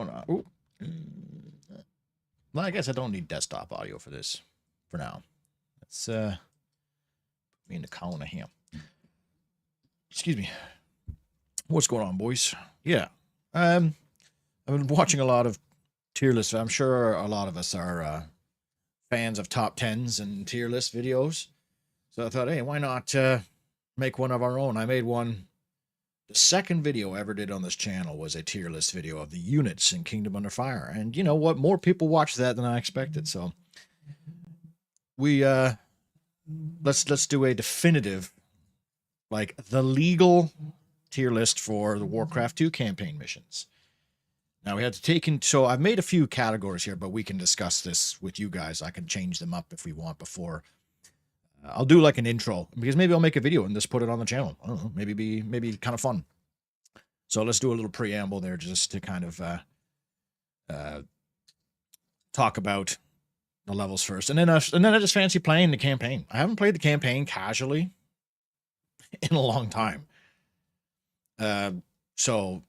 Going on? Ooh. Well, I guess I don't need desktop audio for this for now. Let's put me in the corner here. Excuse me. What's going on, boys? Yeah. I've been watching a lot of tier lists. I'm sure a lot of us are fans of top tens and tier list videos. So I thought, hey, why not make one of our own? I made one. The second video I ever did on this channel was a tier list video of the units in Kingdom Under Fire. And you know what? More people watched that than I expected. So we let's do a definitive, like the legal tier list for the Warcraft 2 campaign missions. Now we had to take in, so I've made a few categories here, but we can discuss this with you guys. I can change them up if we want before. I'll do like an intro because maybe I'll make a video and just put it on the channel. I don't know, maybe kind of fun. So let's do a little preamble there just to kind of talk about the levels first, and then I just fancy playing the campaign. I haven't played the campaign casually in a long time. So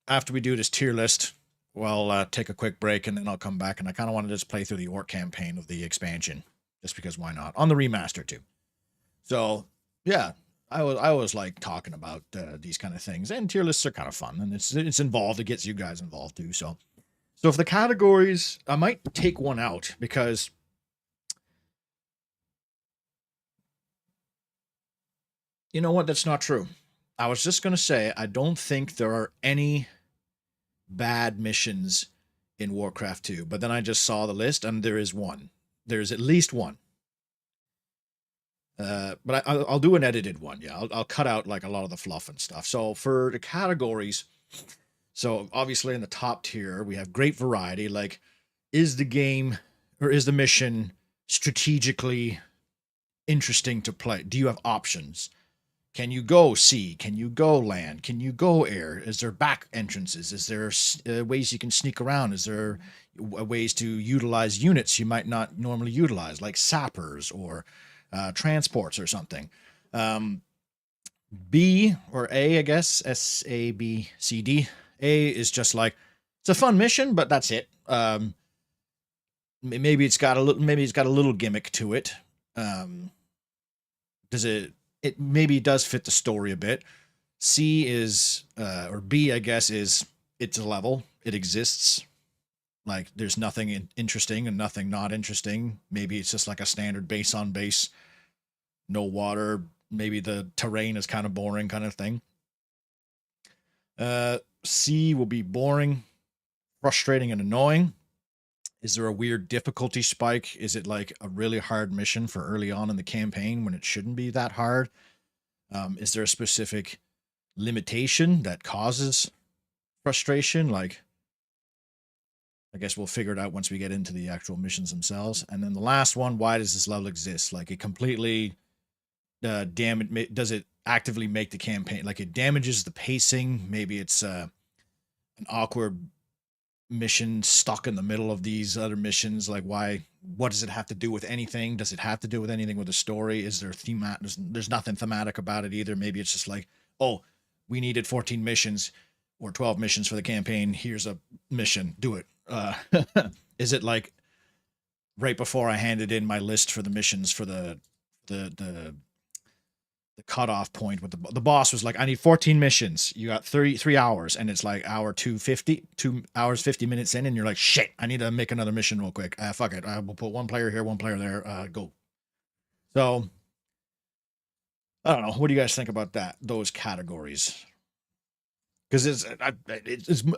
after we do this tier list, we'll take a quick break and then I'll come back, and I kind of want to just play through the Orc campaign of the expansion, just because why not? On the remaster too. So yeah, I always like talking about these kind of things, and tier lists are kind of fun, and it's involved. It gets you guys involved too. So for the categories, I might take one out because you know what? That's not true. I was just going to say, I don't think there are any bad missions in Warcraft 2, but then I just saw the list and there is one. There's at least one. But I'll do an edited one. Yeah, I'll cut out like a lot of the fluff and stuff. So for the categories, so obviously in the top tier, we have great variety. Like, is the game or is the mission strategically interesting to play? Do you have options? Can you go sea? Can you go land? Can you go air? Is there back entrances? Is there ways you can sneak around? Is there ways to utilize units you might not normally utilize, like sappers or transports or something? B or A, I guess, SABCD. A is just like, it's a fun mission, but that's it. Maybe it's got a little gimmick to it. It maybe does fit the story a bit. C is, or B, I guess, is it's a level. It exists. Like, there's nothing interesting and nothing not interesting. Maybe it's just like a standard base on base. No water. Maybe the terrain is kind of boring kind of thing. C will be boring, frustrating, and annoying. Is there a weird difficulty spike? Is it like a really hard mission for early on in the campaign when it shouldn't be that hard? Is there a specific limitation that causes frustration? Like, I guess we'll figure it out once we get into the actual missions themselves. And then the last one, why does this level exist? Like, it completely does it actively make the campaign, like it damages the pacing? Maybe it's an awkward mission stuck in the middle of these other missions. Like, what does it have to do with anything? Does it have to do with anything with the story? Is there there's nothing thematic about it either. Maybe it's just like, oh, we needed 14 missions or 12 missions for the campaign. Here's a mission, do it. Is it like right before I handed in my list for the missions for the cutoff point with the boss was like, I need 14 missions. You got 3 hours, and it's like hour 2 hours 50 minutes in, and you're like, shit, I need to make another mission real quick. Fuck it, I will put one player here, one player there. Go. So I don't know. What do you guys think about those categories? Because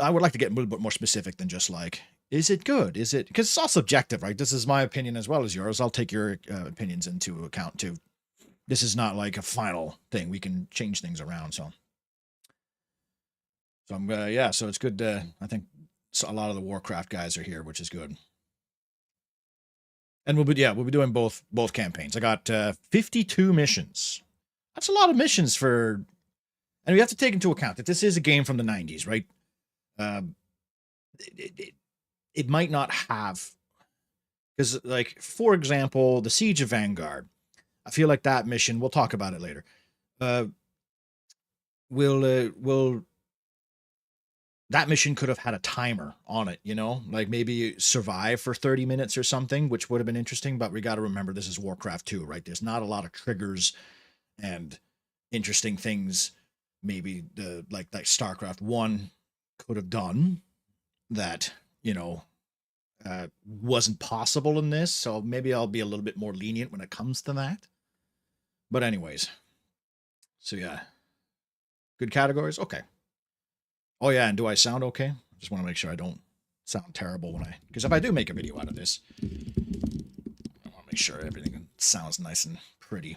I would like to get a little bit more specific than just like, is it good? Is it, because it's all subjective, right? This is my opinion as well as yours. I'll take your opinions into account too. This is not like a final thing. We can change things around. So I'm yeah. So it's good. I think a lot of the Warcraft guys are here, which is good. And we'll be doing both campaigns. I got 52 missions. That's a lot of missions for, and we have to take into account that this is a game from the 90s, right? It might not have, because like, for example, the Siege of Vanguard. I feel like that mission, we'll talk about it later, will that mission could have had a timer on it, like maybe survive for 30 minutes or something, which would have been interesting. But we got to remember this is Warcraft 2, right? There's not a lot of triggers and interesting things. Maybe the like StarCraft 1 could have done that, wasn't possible in this. So maybe I'll be a little bit more lenient when it comes to that. But anyways, so yeah, good categories. Okay. Oh yeah, and do I sound okay? Just want to make sure I don't sound terrible because if I do make a video out of this, I want to make sure everything sounds nice and pretty.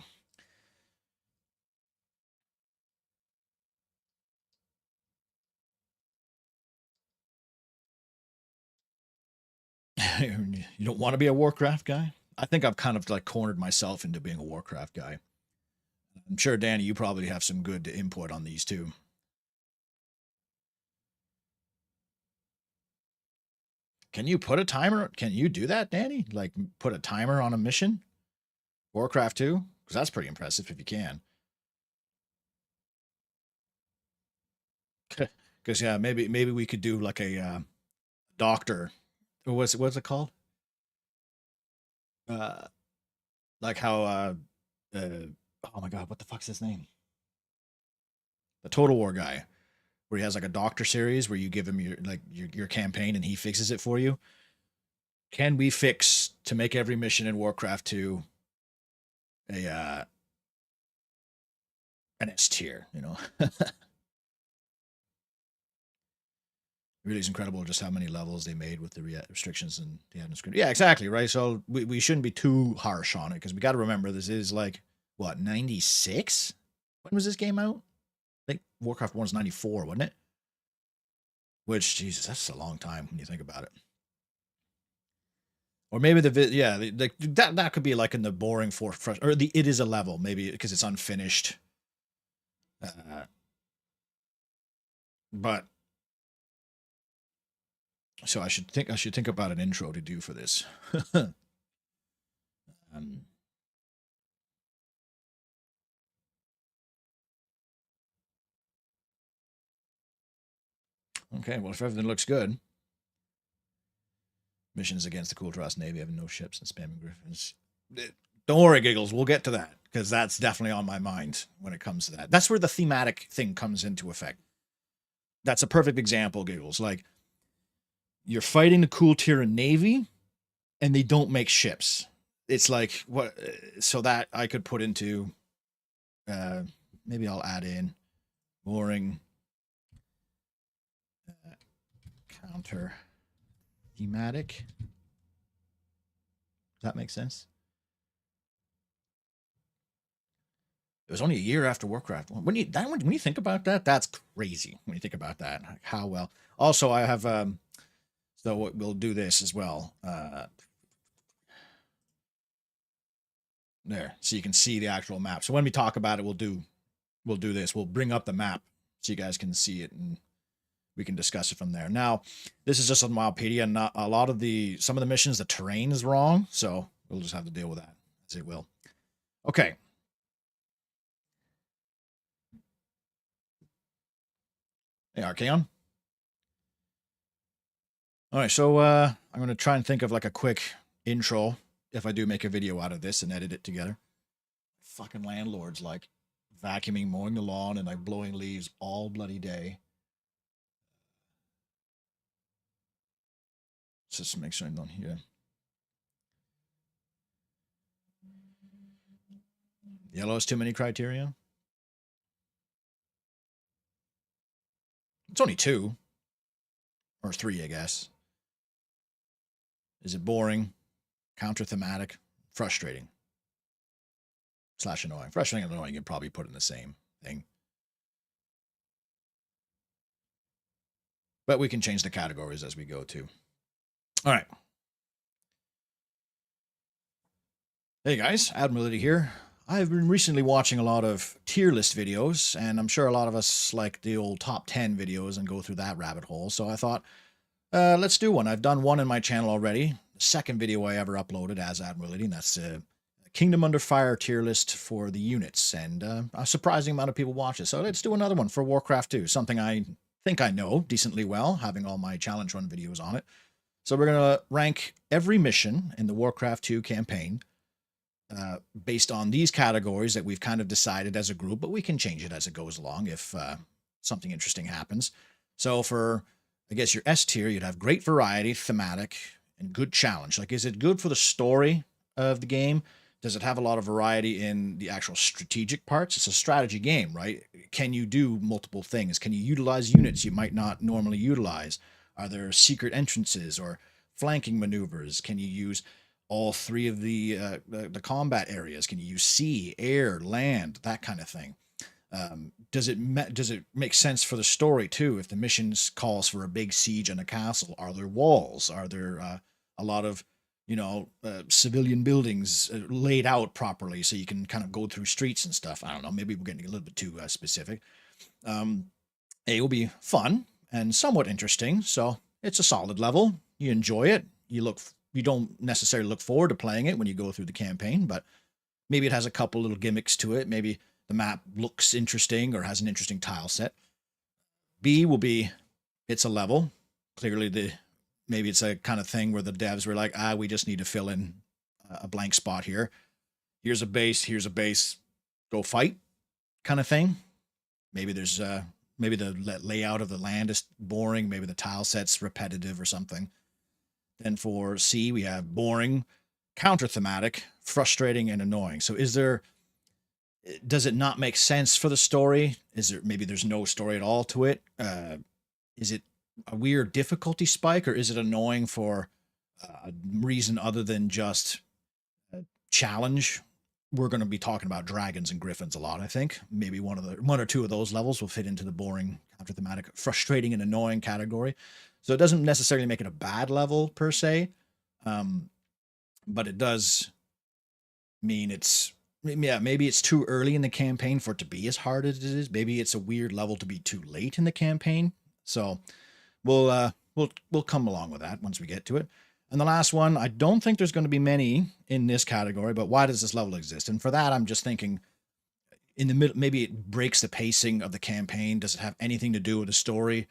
You don't want to be a Warcraft guy? I think I've kind of like cornered myself into being a Warcraft guy. I'm sure, Danny, you probably have some good input on these too. Can you put a timer? Can you do that, Danny? Like put a timer on a mission? Warcraft 2? Because that's pretty impressive if you can. Because yeah, maybe we could do like a doctor. What's it called? Uh, like how oh my god, what the fuck's his name? The Total War guy, where he has like a doctor series where you give him your campaign and he fixes it for you. Can we fix to make every mission in Warcraft 2 a an S tier? It really is incredible just how many levels they made with the restrictions and the admin screen. Yeah, exactly, right? So we shouldn't be too harsh on it because we got to remember this is like, what, 96? When was this game out? I think Warcraft 1 was 94, wasn't it? Which, Jesus, that's a long time when you think about it. Or maybe that could be like in the boring or it is a level, maybe because it's unfinished. But so I should think about an intro to do for this. Okay, well, if everything looks good. Missions against the Cool Trust Navy having no ships and spamming griffins. Don't worry, Giggles. We'll get to that because that's definitely on my mind when it comes to that. That's where the thematic thing comes into effect. That's a perfect example, Giggles. Like, you're fighting the Cool Terran Navy and they don't make ships. It's like, what? So that I could put into, maybe I'll add in boring counter thematic. Does that make sense? It was only a year after Warcraft. When you think about that, that's crazy. When you think about that, like how well. Also, I have so we'll do this as well. There, so you can see the actual map. So when we talk about it, we'll do this. We'll bring up the map so you guys can see it and we can discuss it from there. Now, this is just on Wildpedia, and not a lot of some of the missions, the terrain is wrong, so we'll just have to deal with that as it will. Okay. Hey, Archeon. All right, so I'm going to try and think of like a quick intro if I do make a video out of this and edit it together. Fucking landlords like vacuuming, mowing the lawn, and like blowing leaves all bloody day. Let's just make sure I'm done here. Yellow is too many criteria. It's only 2. Or 3, I guess. Is it boring? Counter thematic? Frustrating? / annoying. Frustrating and annoying, you can probably put in the same thing. But we can change the categories as we go too. All right. Hey guys, Admiralty here. I've been recently watching a lot of tier list videos, and I'm sure a lot of us like the old top 10 videos and go through that rabbit hole. So I thought, let's do one. I've done one in my channel already. The second video I ever uploaded as Admiralty, and that's Kingdom Under Fire tier list for the units. And a surprising amount of people watch it. So let's do another one for Warcraft 2, something I think I know decently well, having all my challenge run videos on it. So we're going to rank every mission in the Warcraft 2 campaign based on these categories that we've kind of decided as a group, but we can change it as it goes along if something interesting happens. So for, I guess, your S tier, you'd have great variety, thematic, and good challenge. Like, is it good for the story of the game? Does it have a lot of variety in the actual strategic parts? It's a strategy game, right? Can you do multiple things? Can you utilize units you might not normally utilize? Are there secret entrances or flanking maneuvers? Can you use all three of the combat areas? Can you use sea, air, land, that kind of thing? Does it make sense for the story too? If the missions calls for a big siege on a castle, are there walls? Are there a lot of civilian buildings laid out properly so you can kind of go through streets and stuff? I don't know. Maybe we're getting a little bit too specific. It will be fun and somewhat interesting. So it's a solid level. You enjoy it. You don't necessarily look forward to playing it when you go through the campaign, but maybe it has a couple little gimmicks to it. Maybe the map looks interesting or has an interesting tile set. B will be, it's a level. Clearly maybe it's a kind of thing where the devs were like, we just need to fill in a blank spot here. Here's a base, go fight kind of thing. Maybe there's maybe the layout of the land is boring. Maybe the tile set's repetitive or something. Then for C, we have boring, counter-thematic, frustrating, and annoying. So does it not make sense for the story? Maybe there's no story at all to it? Is it a weird difficulty spike, or is it annoying for a reason other than just challenge? We're going to be talking about dragons and griffins a lot, I think. Maybe one or two of those levels will fit into the boring, counter-thematic, frustrating, and annoying category. So it doesn't necessarily make it a bad level per se, but it does mean maybe it's too early in the campaign for it to be as hard as it is. Maybe it's a weird level to be too late in the campaign. So we'll come along with that once we get to it. And the last one, I don't think there's going to be many in this category, but why does this level exist? And for that, I'm just thinking in the middle, maybe it breaks the pacing of the campaign. Does it have anything to do with the story?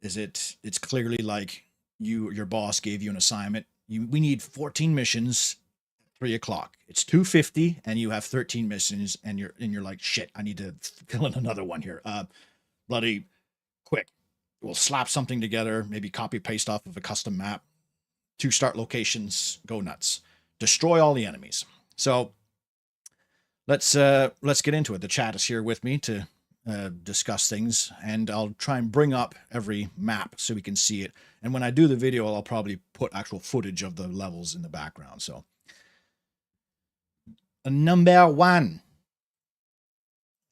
It's clearly like your boss gave you an assignment. We need 14 missions, 3 o'clock. It's 2:50 and you have 13 missions and you're like, shit, I need to fill in another one here. Bloody quick. We'll slap something together, maybe copy paste off of a custom map. 2 start locations, go nuts. Destroy all the enemies. So let's get into it. The chat is here with me to discuss things, and I'll try and bring up every map so we can see it. And when I do the video, I'll probably put actual footage of the levels in the background. So number 1,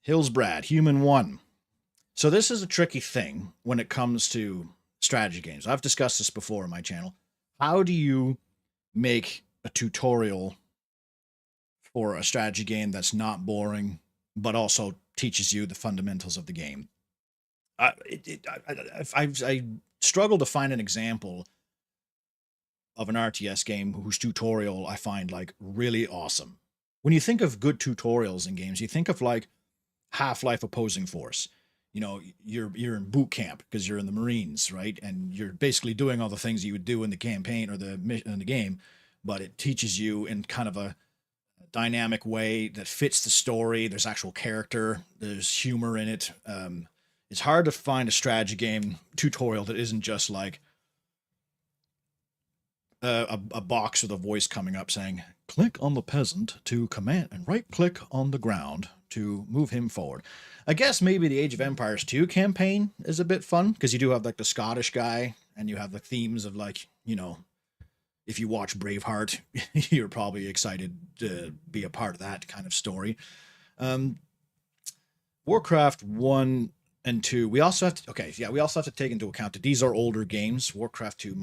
Hillsbrad, Human 1. So this is a tricky thing when it comes to strategy games. I've discussed this before on my channel. How do you make a tutorial for a strategy game that's not boring, but also teaches you the fundamentals of the game? I struggle to find an example of an RTS game whose tutorial I find like really awesome. When you think of good tutorials in games, you think of like Half-Life Opposing Force. You know, you're in boot camp because you're in the Marines, right? And you're basically doing all the things you would do in the campaign or in the game, but it teaches you in kind of a dynamic way that fits the story. There's actual character, there's humor in it. It's hard to find a strategy game tutorial that isn't just like a box with a voice coming up saying, click on the peasant to command and right click on the ground to move him forward. I guess maybe the Age of Empires 2 campaign is a bit fun because you do have like the Scottish guy and you have the themes of like, you know, if you watch Braveheart, you're probably excited to be a part of that kind of story. Warcraft 1 and 2, we also have to take into account that these are older games. Warcraft 2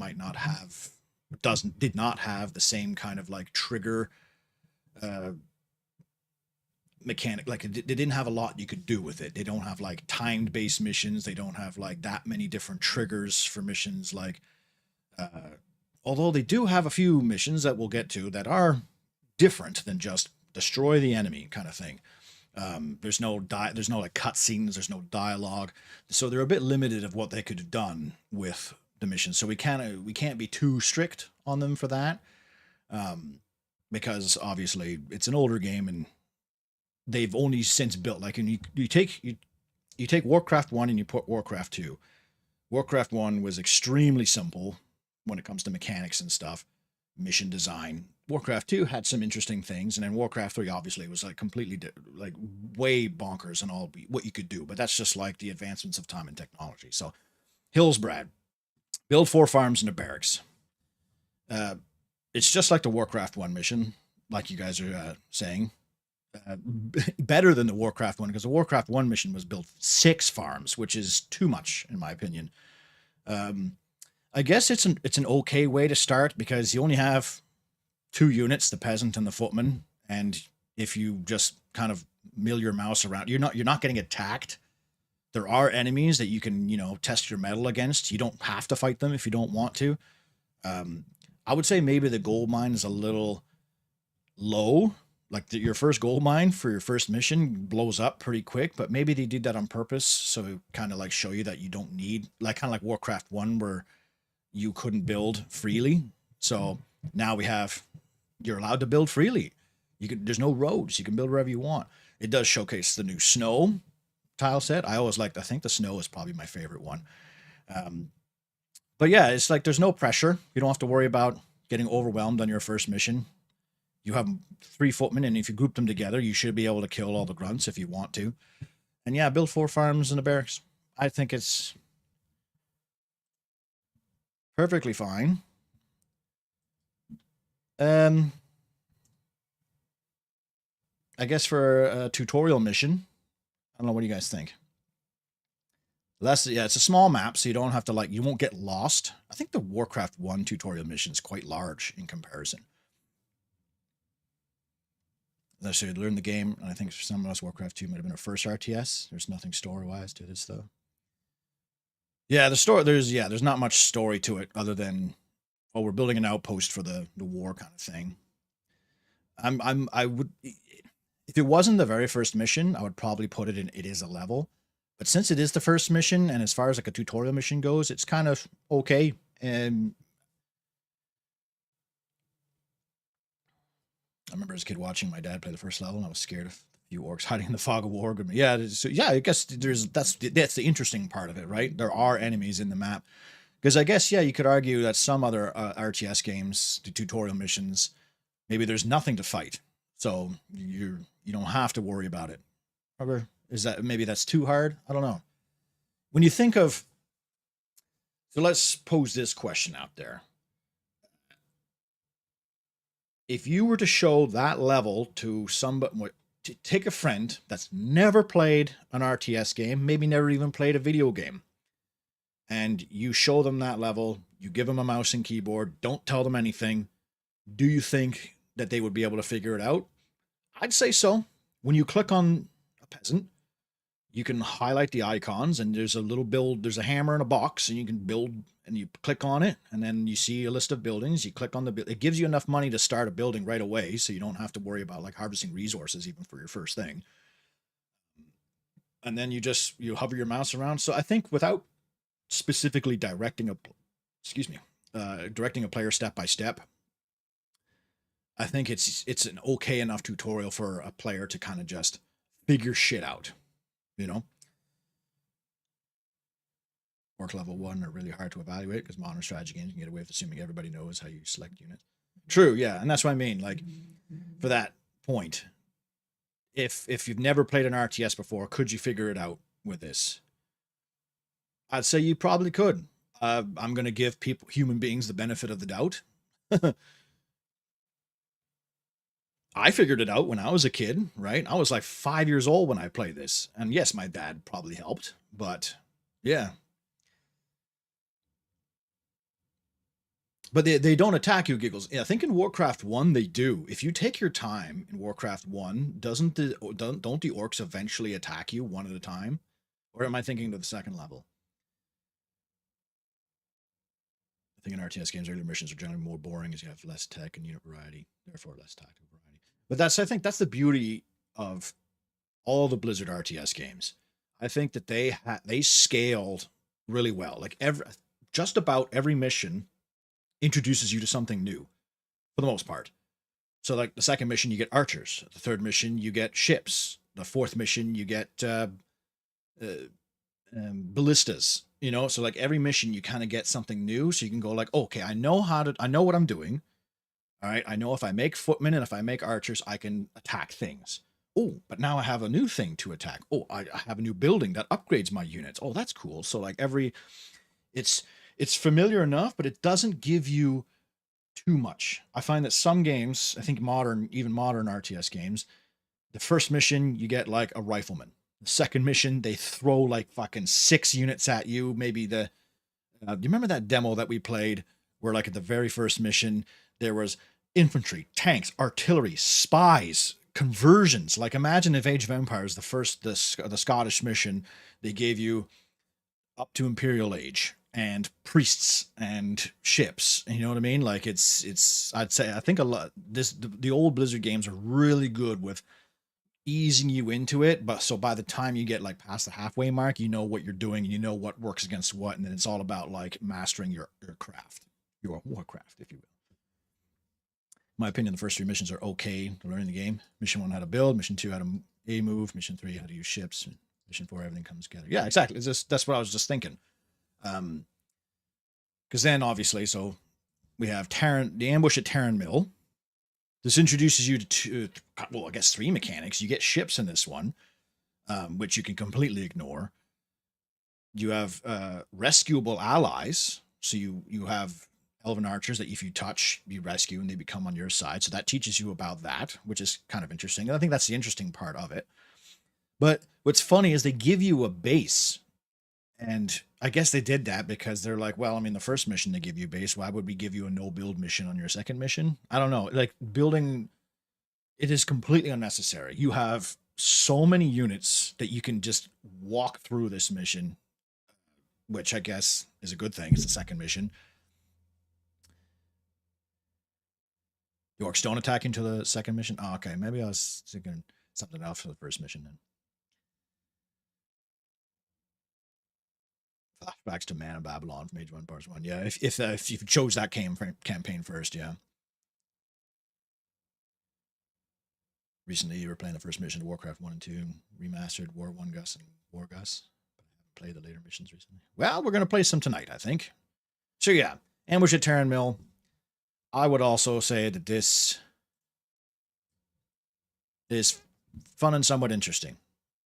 did not have the same kind of like trigger mechanic. Like they didn't have a lot you could do with it. They don't have like timed based missions. They don't have like that many different triggers for missions. Like, although they do have a few missions that we'll get to that are different than just destroy the enemy kind of thing. There's no like cutscenes. There's no dialogue, so they're a bit limited of what they could have done with the mission. So we can't be too strict on them for that, um, because obviously it's an older game and they've only since built like and you take Warcraft 1 and you put Warcraft 2. Warcraft 1 was extremely simple when it comes to mechanics and stuff, mission design. Warcraft 2 had some interesting things, and then Warcraft 3 obviously was like completely like way bonkers and all what you could do, but that's just like the advancements of time and technology. So, Hillsbrad, build 4 farms and a barracks. Uh, it's just like the Warcraft 1 mission, like you guys are saying. Better than the Warcraft 1 because the Warcraft 1 mission was build 6 farms, which is too much in my opinion. Um, I guess it's an okay way to start because you only have 2 units, the peasant and the footman, and if you just kind of mill your mouse around, you're not getting attacked. There are enemies that you can test your metal against. You don't have to fight them if you don't want to. Um, I would say maybe the gold mine is a little low. Like your first gold mine for your first mission blows up pretty quick, but maybe they did that on purpose, so kind of like show you that you don't need like kind of like Warcraft 1 where you couldn't build freely. So now you're allowed to build freely. There's no roads. You can build wherever you want. It does showcase the new snow tile set. I think the snow is probably my favorite one. Um, but yeah, it's like there's no pressure. You don't have to worry about getting overwhelmed on your first mission. You have 3 footmen, and if you group them together, you should be able to kill all the grunts if you want to. And yeah, build 4 farms and a barracks. I think it's perfectly fine. I guess for a tutorial mission, I don't know. What do you guys think? Yeah, it's a small map, so you don't have to you won't get lost. I think the Warcraft 1 tutorial mission is quite large in comparison. So you learn the game, and I think for some of us, Warcraft 2 might have been our first RTS. There's nothing story-wise to this, though. Yeah, there's not much story to it other than, we're building an outpost for the war kind of thing. I would, if it wasn't the very first mission, I would probably put it in it is a level. But since it is the first mission, and as far as like a tutorial mission goes, it's kind of okay. And I remember as a kid watching my dad play the first level, and I was scared of a few orcs hiding in the fog of war. Yeah, so yeah, I guess that's the interesting part of it, right? There are enemies in the map. Because I guess, yeah, you could argue that some other RTS games, the tutorial missions, maybe there's nothing to fight, so you don't have to worry about it. Or maybe that's too hard? I don't know. When you think of, so let's pose this question out there. If you were to show that level to somebody, to take a friend that's never played an RTS game, maybe never even played a video game, and you show them that level, you give them a mouse and keyboard, don't tell them anything, do you think that they would be able to figure it out? I'd say so. When you click on a peasant, you can highlight the icons, and there's there's a hammer and a box, and you can build, and you click on it, and then you see a list of buildings. You click on it gives you enough money to start a building right away, so you don't have to worry about like harvesting resources even for your first thing. And then you hover your mouse around. So I think without specifically directing a player step by step, I think it's an okay enough tutorial for a player to kind of just figure shit out, Orc level 1 are really hard to evaluate because modern strategy games can get away with assuming everybody knows how you select units. True, yeah, and that's what I mean. Like, for that point, if you've never played an RTS before, could you figure it out with this? I'd say you probably could. I'm going to give human beings, the benefit of the doubt. I figured it out when I was a kid, right? I was like 5 years old when I played this. And yes, my dad probably helped, but yeah. But they don't attack you, Giggles. Yeah, I think in Warcraft 1 they do. If you take your time in Warcraft 1, don't the orcs eventually attack you one at a time? Or am I thinking to the second level? I think in RTS games, earlier missions are generally more boring as you have less tech and unit variety, therefore less tactical variety. But I think that's the beauty of all the Blizzard RTS games. I think that they scaled really well. Like just about every mission introduces you to something new for the most part. So like the second mission you get archers, the third mission you get ships, the fourth mission you get uh, ballistas. You know, so like every mission you kind of get something new, so you can go like, okay, I know what I'm doing. All right, I know if I make footmen and if I make archers, I can attack things. Oh, but now I have a new thing to attack. Oh, I have a new building that upgrades my units. Oh, that's cool. So like it's it's familiar enough, but it doesn't give you too much. I find that some games, I think even modern RTS games, the first mission you get like a rifleman. The second mission they throw like fucking 6 units at you. Maybe do you remember that demo that we played where like at the very first mission there was infantry, tanks, artillery, spies, conversions. Like imagine if Age of Empires, the Scottish mission, they gave you up to Imperial Age and priests and ships. You know what I mean? Like I'd say I think a lot the old Blizzard games are really good with easing you into it, but so by the time you get like past the halfway mark, you know what you're doing, you know what works against what, and then it's all about like mastering your craft, your warcraft, if you will. In my opinion, the first 3 missions are okay to learn the game. Mission 1 how to build, mission 2 how to A move, mission 3 how to use ships, and mission 4 everything comes together. Yeah, exactly. That's what I was just thinking. Because then obviously, so we have the ambush at Terran Mill. This introduces you to well, I guess 3 mechanics. You get ships in this one, which you can completely ignore. You have rescuable allies. So you have elven archers that if you touch, you rescue and they become on your side. So that teaches you about that, which is kind of interesting. And I think that's the interesting part of it. But what's funny is they give you a base. And I guess they did that because they're like, well, I mean, the first mission they give you base. Why would we give you a no build mission on your second mission? I don't know. Like building, it is completely unnecessary. You have so many units that you can just walk through this mission, which I guess is a good thing. It's the second mission. The orcs don't attack into the second mission. Oh, okay. Maybe I was thinking something else for the first mission then. Flashbacks to Man of Babylon from Age 1 Part 1. Yeah, if you chose that campaign first, yeah. Recently, you were playing the first mission of Warcraft 1 and 2, remastered War 1 Gus and War Gus. But I haven't played the later missions recently. Well, we're going to play some tonight, I think. So yeah, Ambush at Terran Mill. I would also say that this is fun and somewhat interesting.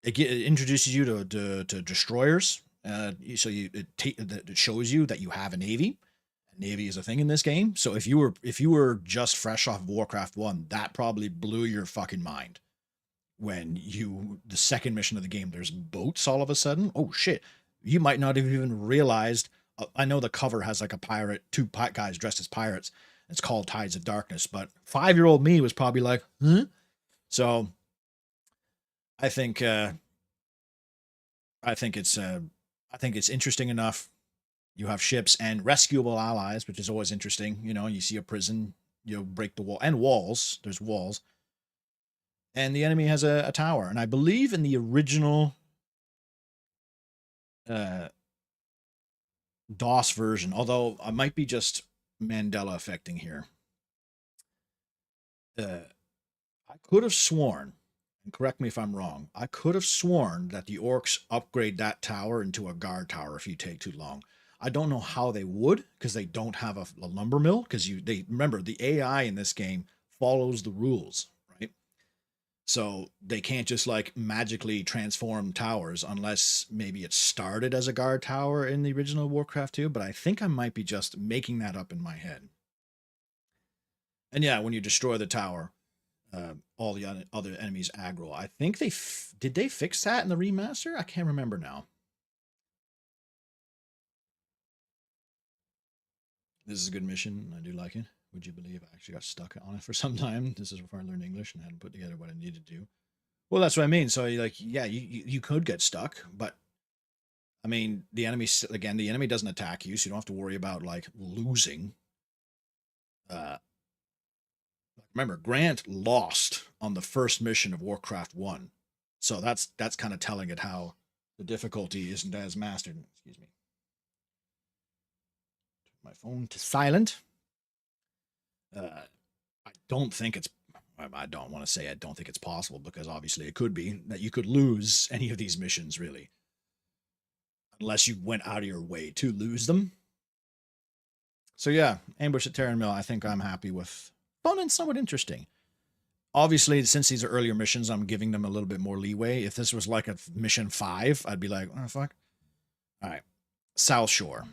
It introduces you to destroyers. So it shows you that you have a navy. A navy is a thing in this game. So if you were just fresh off Warcraft 1, that probably blew your fucking mind. When the second mission of the game, there's boats all of a sudden. Oh shit! You might not have even realized. I know the cover has like a pirate, 2 guys dressed as pirates. It's called Tides of Darkness, but 5-year-old me was probably like, huh? So I think it's interesting enough. You have ships and rescuable allies, which is always interesting. You know, you see a prison, you break the wall and walls. There's walls, and the enemy has a tower. And I believe in the original DOS version, although I might be just Mandela affecting here. I could have sworn, and correct me if I'm wrong, I could have sworn that the orcs upgrade that tower into a guard tower if you take too long. I don't know how they would, because they don't have a lumber mill. Because they remember the AI in this game follows the rules, right? So they can't just like magically transform towers unless maybe it started as a guard tower in the original Warcraft 2. But I think I might be just making that up in my head. And yeah, when you destroy the tower, all the other enemies aggro. I think did they fix that in the remaster? I can't remember now. This is a good mission. I do like it. Would you believe I actually got stuck on it for some time? This is before I learned English and hadn't put together what I needed to do. Well, that's what I mean. So, like, yeah, you could get stuck, but I mean, the enemy doesn't attack you, so you don't have to worry about like losing. Remember, Grant lost on the first mission of Warcraft 1. So that's kind of telling it how the difficulty isn't as mastered. Excuse me. My phone to silent. I don't think it's. I don't want to say I don't think it's possible, because obviously it could be that you could lose any of these missions, really, unless you went out of your way to lose them. So yeah, Ambush at Terran Mill, I think I'm happy with. Fun and somewhat interesting. Obviously, since these are earlier missions, I'm giving them a little bit more leeway. If this was like a mission 5, I'd be like, oh, fuck. All right. South Shore.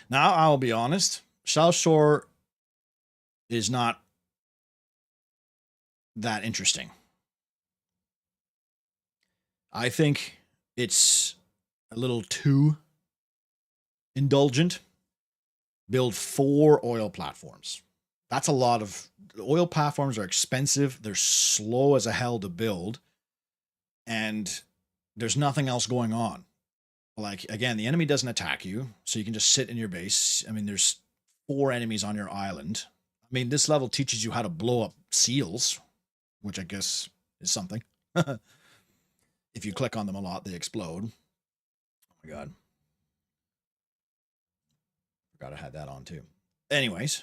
Now, I'll be honest. South Shore is not that interesting. I think it's a little too indulgent. Build 4 oil platforms. That's a lot of... Oil platforms are expensive. They're slow as a hell to build. And there's nothing else going on. Like, again, the enemy doesn't attack you, so you can just sit in your base. I mean, there's 4 enemies on your island. I mean, this level teaches you how to blow up seals, which I guess is something. If you click on them a lot, they explode. Oh my god. Forgot I had that on too. Anyways,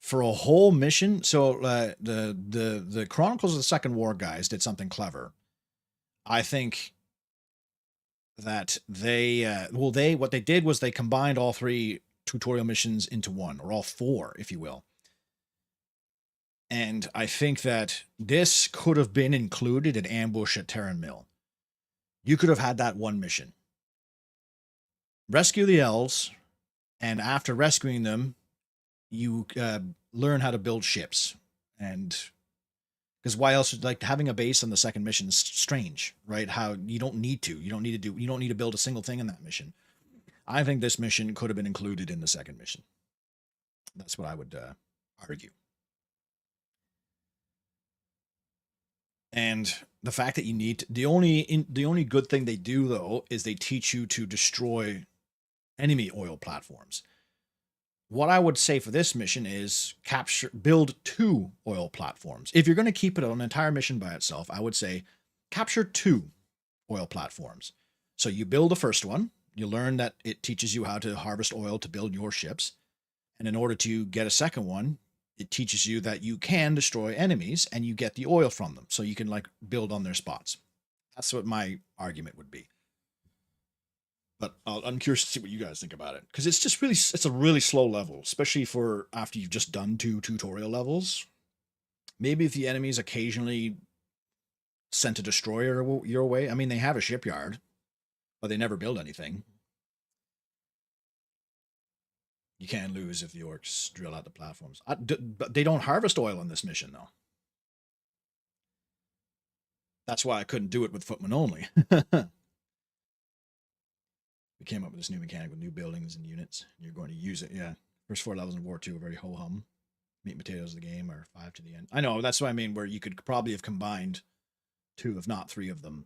for a whole mission, so the Chronicles of the Second War guys did something clever. I think that what they did was they combined all 3 tutorial missions into one, or all 4, if you will. And I think that this could have been included in Ambush at Terran Mill. You could have had that one mission. Rescue the elves, and after rescuing them, you learn how to build ships. And because why else, like, having a base on the second mission is strange, right? How you don't need to build a single thing in that mission. I think this mission could have been included in the second mission. That's what I would argue. And the fact that you need to, the only good thing they do, though, is they teach you to destroy enemy oil platforms. What I would say for this mission is build 2 oil platforms. If you're going to keep it an entire mission by itself, I would say capture 2 oil platforms. So you build the first one, you learn that it teaches you how to harvest oil to build your ships. And in order to get a second one, it teaches you that you can destroy enemies and you get the oil from them. So you can, like, build on their spots. That's what my argument would be. But I'm curious to see what you guys think about it. Because it's just it's a really slow level, especially for after you've just done 2 tutorial levels. Maybe if the enemies occasionally sent a destroyer your way. I mean, they have a shipyard, but they never build anything. You can't lose if the orcs drill out the platforms. But they don't harvest oil on this mission, though. That's why I couldn't do it with footmen only. We came up with this new mechanic with new buildings and units. And you're going to use it, yeah. First 4 levels in War 2 are very ho-hum. Meat and potatoes of the game are 5 to the end. I know, that's what I mean, where you could probably have combined 2, if not 3 of them.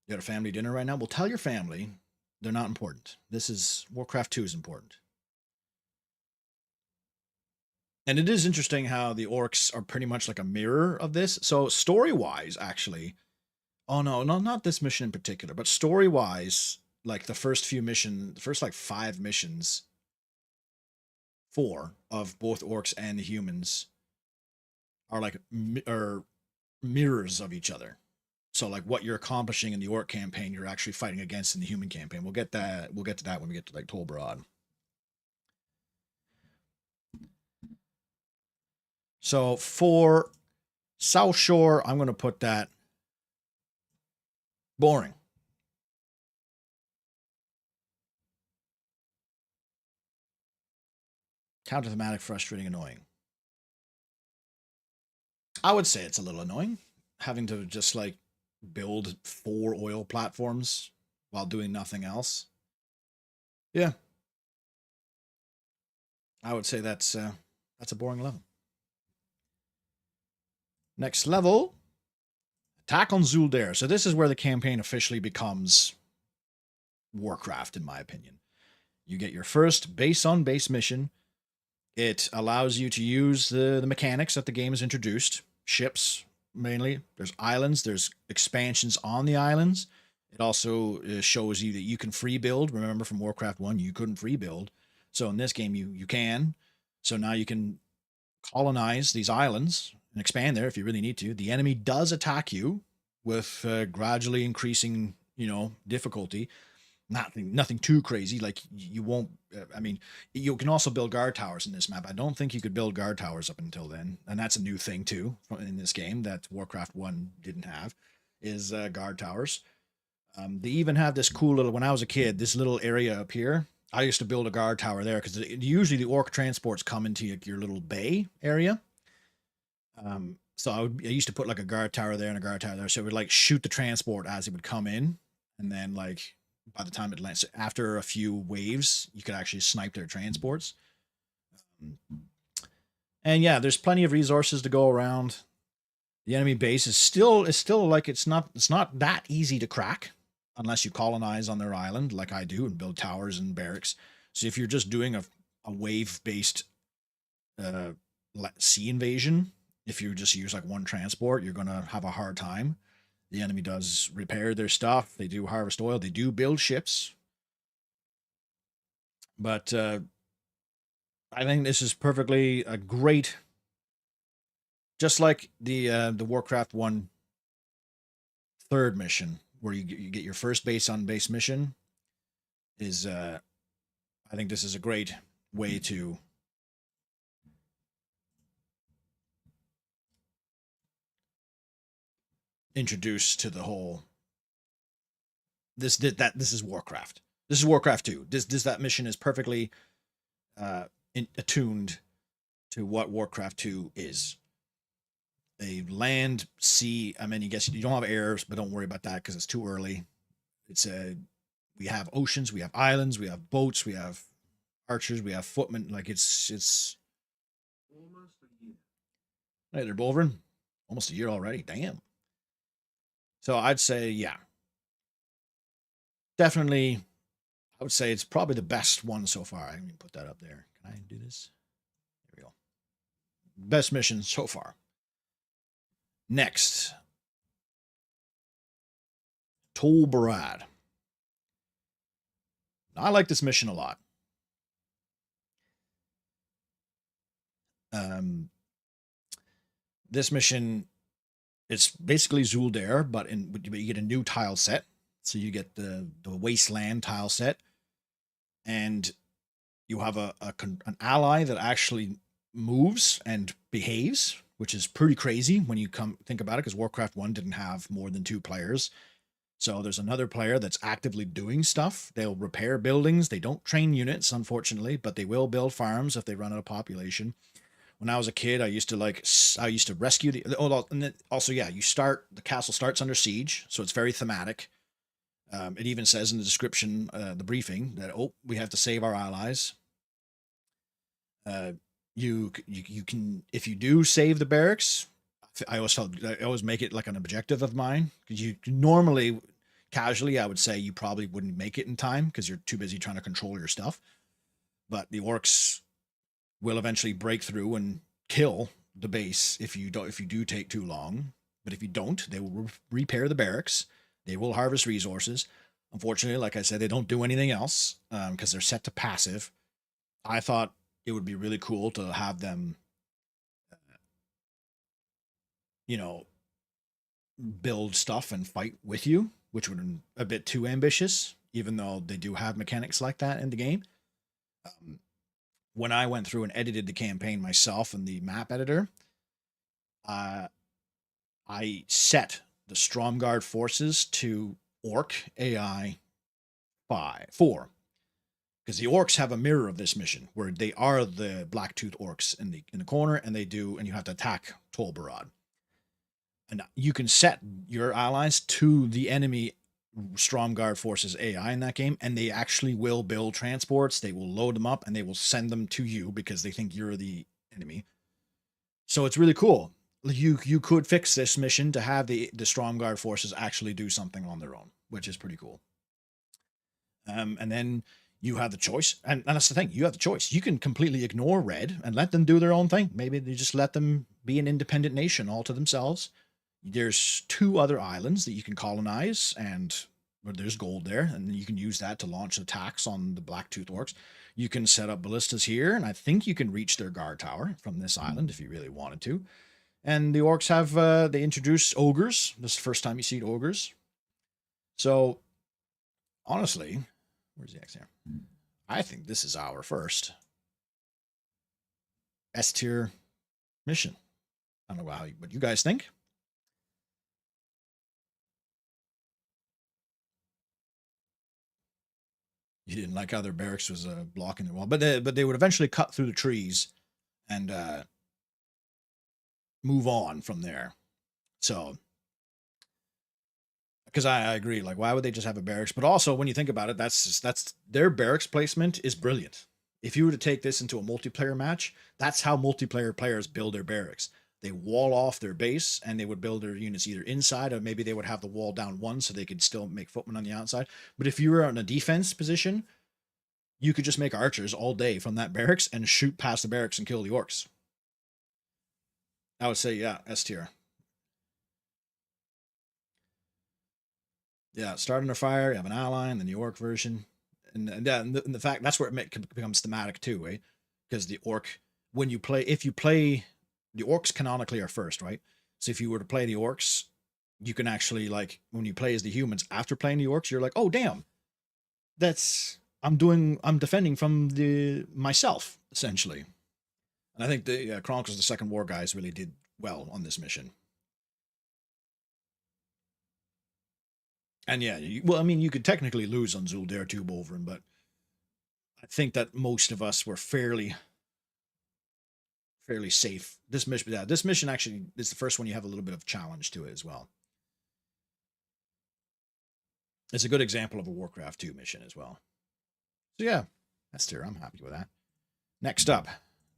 You got a family dinner right now? Well, tell your family they're not important. Warcraft 2 is important. And it is interesting how the orcs are pretty much like a mirror of this. So story-wise, actually, oh no, not this mission in particular, but story-wise, like the first like 5 missions, 4 of both orcs and the humans are like mirrors of each other. So, like, what you're accomplishing in the orc campaign, you're actually fighting against in the human campaign. We'll get to that when we get to, like, Tolbarad. So for South Shore, I'm going to put that boring. Counter-thematic, frustrating, annoying. I would say it's a little annoying, having to just, like, build 4 oil platforms while doing nothing else. Yeah. I would say that's a boring level. Next level, Attack on Zul'Dare. So this is where the campaign officially becomes Warcraft, in my opinion. You get your first base-on-base mission. It allows you to use the mechanics that the game has introduced. Ships, mainly. There's islands. There's expansions on the islands. It also shows you that you can free build. Remember from Warcraft 1, you couldn't free build. So in this game, you can. So now you can colonize these islands and expand there if you really need to. The enemy does attack you with gradually increasing, difficulty. Nothing too crazy. Like you won't. I mean, you can also build guard towers in this map. I don't think you could build guard towers up until then, and that's a new thing too in this game that Warcraft 1 didn't have, is guard towers. They even have this cool little. When I was a kid, this little area up here. I used to build a guard tower there because usually the orc transports come into your little bay area. So I used to put like a guard tower there and a guard tower there, so it would like shoot the transport as it would come in, and then like by the time it lands, after a few waves, you could actually snipe their transports. And yeah, there's plenty of resources to go around. The enemy base is still like it's not that easy to crack unless you colonize on their island like I do and build towers and barracks. So if you're just doing a wave based sea invasion, if you just use like one transport, you're gonna have a hard time. The enemy does repair their stuff. They do harvest oil. They do build ships. But I think this is perfectly a great, just like the Warcraft 1 third mission, where you get your first base on base mission, is I think this is a great way to introduce to the whole. This is Warcraft. This is Warcraft 2. That mission is perfectly attuned to what Warcraft 2 is. A land, sea. I mean, you guess you don't have airs, but don't worry about that because it's too early. It's we have oceans, we have islands, we have boats, we have archers, we have footmen. Like it's almost a year. Hey there, Bolvin. Almost a year already. Damn. So I'd say, yeah, definitely. I would say it's probably the best one so far. I can put that up there. Can I do this? There we go. Best mission so far. Next, Tol Barad. I like this mission a lot. This mission, it's basically Zul'Dare, but you get a new tile set. So you get the Wasteland tile set, and you have an ally that actually moves and behaves, which is pretty crazy when you think about it, because Warcraft 1 didn't have more than 2 players. So there's another player that's actively doing stuff. They'll repair buildings. They don't train units, unfortunately, but they will build farms if they run out of population. When I was a kid, I used to rescue and then also, yeah, the castle starts under siege, so it's very thematic. It even says in the description, the briefing, that, we have to save our allies. You can, if you do save the barracks, I always make it like an objective of mine, because you normally, casually, I would say you probably wouldn't make it in time because you're too busy trying to control your stuff. But the orcs will eventually break through and kill the base if you do take too long. But if you don't, they will repair the barracks. They will harvest resources. Unfortunately, like I said, they don't do anything else because they're set to passive. I thought it would be really cool to have them, build stuff and fight with you, which would be a bit too ambitious, even though they do have mechanics like that in the game. When I went through and edited the campaign myself in the map editor, I set the Stromguard forces to Orc AI 4, because the orcs have a mirror of this mission where they are the Blacktooth orcs in the corner, and you have to attack Tol Barad. And you can set your allies to the enemy Stromguard forces AI in that game, and they actually will build transports. They will load them up and they will send them to you because they think you're the enemy. So it's really cool. You could fix this mission to have the Stromguard forces actually do something on their own, which is pretty cool. And then You have the choice, and that's the thing. You have the choice. You can completely ignore red and let them do their own thing. Maybe they just let them be an independent nation all to themselves. There's 2 other islands that you can colonize, and there's gold there, and you can use that to launch attacks on the Blacktooth Orcs. You can set up ballistas here, and I think you can reach their guard tower from this island if you really wanted to. And the orcs have they introduced ogres. This is the first time you see ogres. So honestly, where's the X here? I think this is our first S tier mission. I don't know what you guys think. You didn't like how their barracks was blocking the wall, but they would eventually cut through the trees and move on from there. So, because I agree, like, why would they just have a barracks? But also, when you think about it, that's their barracks placement is brilliant. If you were to take this into a multiplayer match, that's how multiplayer players build their barracks. They wall off their base and they would build their units either inside, or maybe they would have the wall down one so they could still make footmen on the outside. But if you were in a defense position, you could just make archers all day from that barracks and shoot past the barracks and kill the orcs. I would say, yeah, S tier. Yeah, starting a fire, you have an ally, and the New York version. And the fact that's where it becomes thematic too, right? Because the orc, when you play, if you play, the orcs canonically are first, right? So if you were to play the orcs, you can actually, like, when you play as the humans after playing the orcs, you're like, oh damn, I'm defending from myself essentially. And I think the Chronicles of the Second War guys really did well on this mission. And yeah, you could technically lose on Zul'Dare Tube over him, but I think that most of us were fairly safe. This mission actually is the first one you have a little bit of challenge to it as well. It's a good example of a Warcraft 2 mission as well. So yeah, that's tier. I'm happy with that. Next up,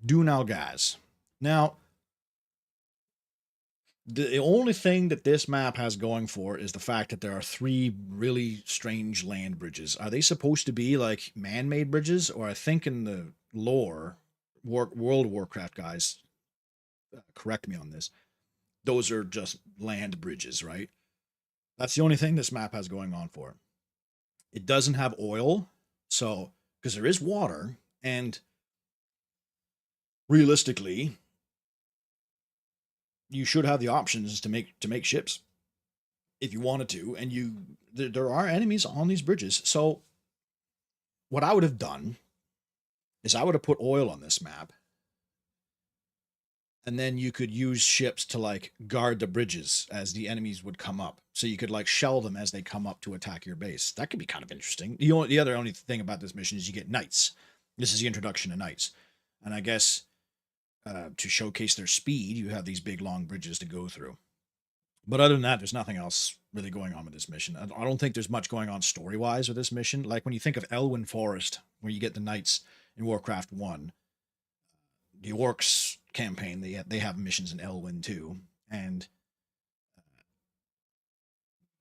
Dun Algaz. Now, the only thing that this map has going for is the fact that there are 3 really strange land bridges. Are they supposed to be like man-made bridges? Or I think in the lore, World of Warcraft guys, correct me on this, those are just land bridges, right? That's the only thing this map has going on for it. It doesn't have oil, so, because there is water, and realistically, you should have the options to make ships if you wanted to, and there are enemies on these bridges. So what I would have done is I would have put oil on this map, and then you could use ships to like guard the bridges as the enemies would come up. So you could like shell them as they come up to attack your base. That could be kind of interesting. The only thing about this mission is you get knights. This is the introduction to knights, and I guess to showcase their speed, you have these big long bridges to go through. But other than that, there's nothing else really going on with this mission. I don't think there's much going on story-wise with this mission. Like when you think of Elwyn Forest, where you get the knights in Warcraft 1, the Orcs campaign, they have missions in Elwyn too. And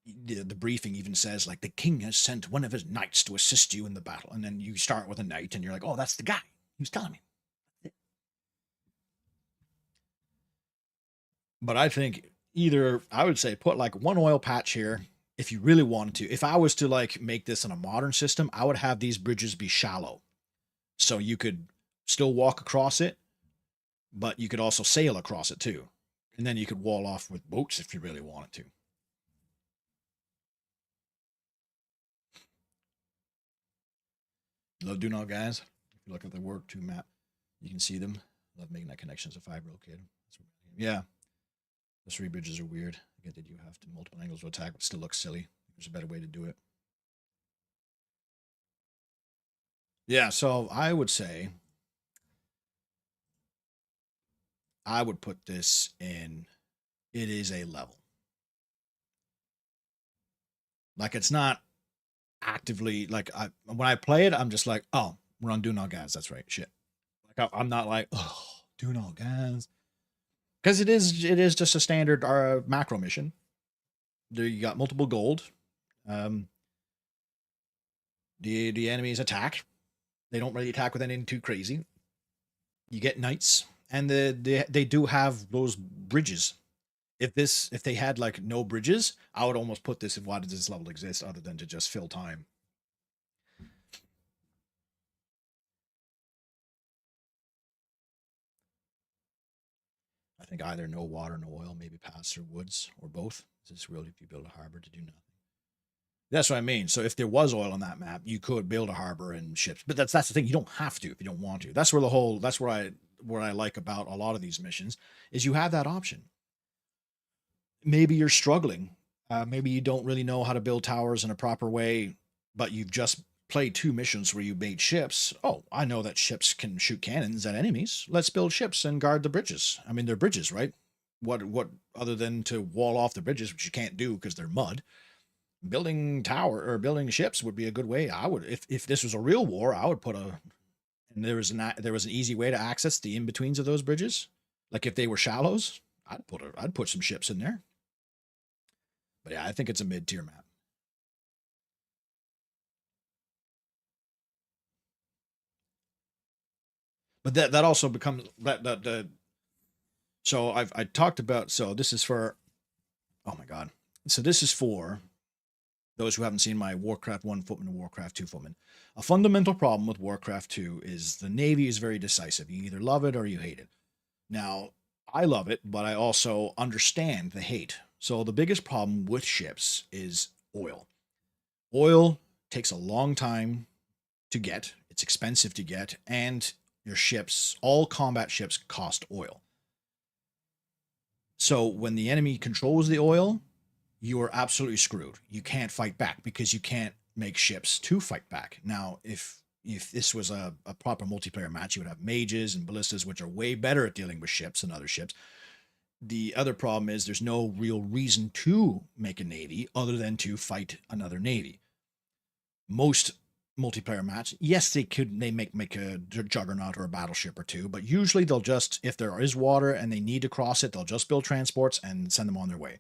the briefing even says, like, the king has sent one of his knights to assist you in the battle. And then you start with a knight, and you're like, oh, that's the guy who's telling me. But I think I would say put like 1 oil patch here if you really wanted to. If I was to like make this in a modern system, I would have these bridges be shallow. So you could still walk across it, but you could also sail across it too. And then you could wall off with boats if you really wanted to. Love doing all guys. If you look at the Work 2 map, you can see them. Love making that connection as a 5-year-old kid. Yeah. The 3 bridges are weird. I get that you have to multiple angles to attack, but still looks silly. There's a better way to do it. Yeah, so I would say I would put this in, it is a level. Like, it's not actively, like, when I play it, I'm just like, oh, we're on Dun Algaz. That's right, shit. Like, I'm not like, oh, Dun Algaz. Because it is just a standard macro mission. There you got multiple gold. The enemies attack. They don't really attack with anything too crazy. You get knights, and they do have those bridges. If they had like no bridges, I would almost put this in why does this level exist other than to just fill time. I think either no water, no oil, maybe paths through woods, or both. Is this really if you build a harbor to do nothing? That's what I mean. So if there was oil on that map, you could build a harbor and ships. But that's the thing. You don't have to if you don't want to. That's where the whole. That's what I like about a lot of these missions is you have that option. Maybe you're struggling. Maybe you don't really know how to build towers in a proper way, but you've just played 2 missions where you made ships. Oh, I know that ships can shoot cannons at enemies. Let's build ships and guard the bridges. I mean, they're bridges, right? What other than to wall off the bridges, which you can't do because they're mud. Building tower or building ships would be a good way. I would, if this was a real war, I would put a, and there was an easy way to access the in betweens of those bridges. Like if they were shallows, I'd put some ships in there. But yeah, I think it's a mid tier map. But that also becomes that. So I talked about. So this is for. Oh my god. So this is for those who haven't seen my Warcraft 1 footman and Warcraft 2 footman. A fundamental problem with Warcraft 2 is the Navy is very decisive. You either love it or you hate it. Now, I love it, but I also understand the hate. So the biggest problem with ships is oil. Oil takes a long time to get, it's expensive to get, and your ships, all combat ships, cost oil. So when the enemy controls the oil, you are absolutely screwed. You can't fight back because you can't make ships to fight back. Now, if this was a proper multiplayer match, you would have mages and ballistas, which are way better at dealing with ships than other ships. The other problem is there's no real reason to make a navy other than to fight another navy. Most multiplayer match, yes, they make a juggernaut or a battleship or two, but usually they'll just, if there is water and they need to cross it, they'll just build transports and send them on their way.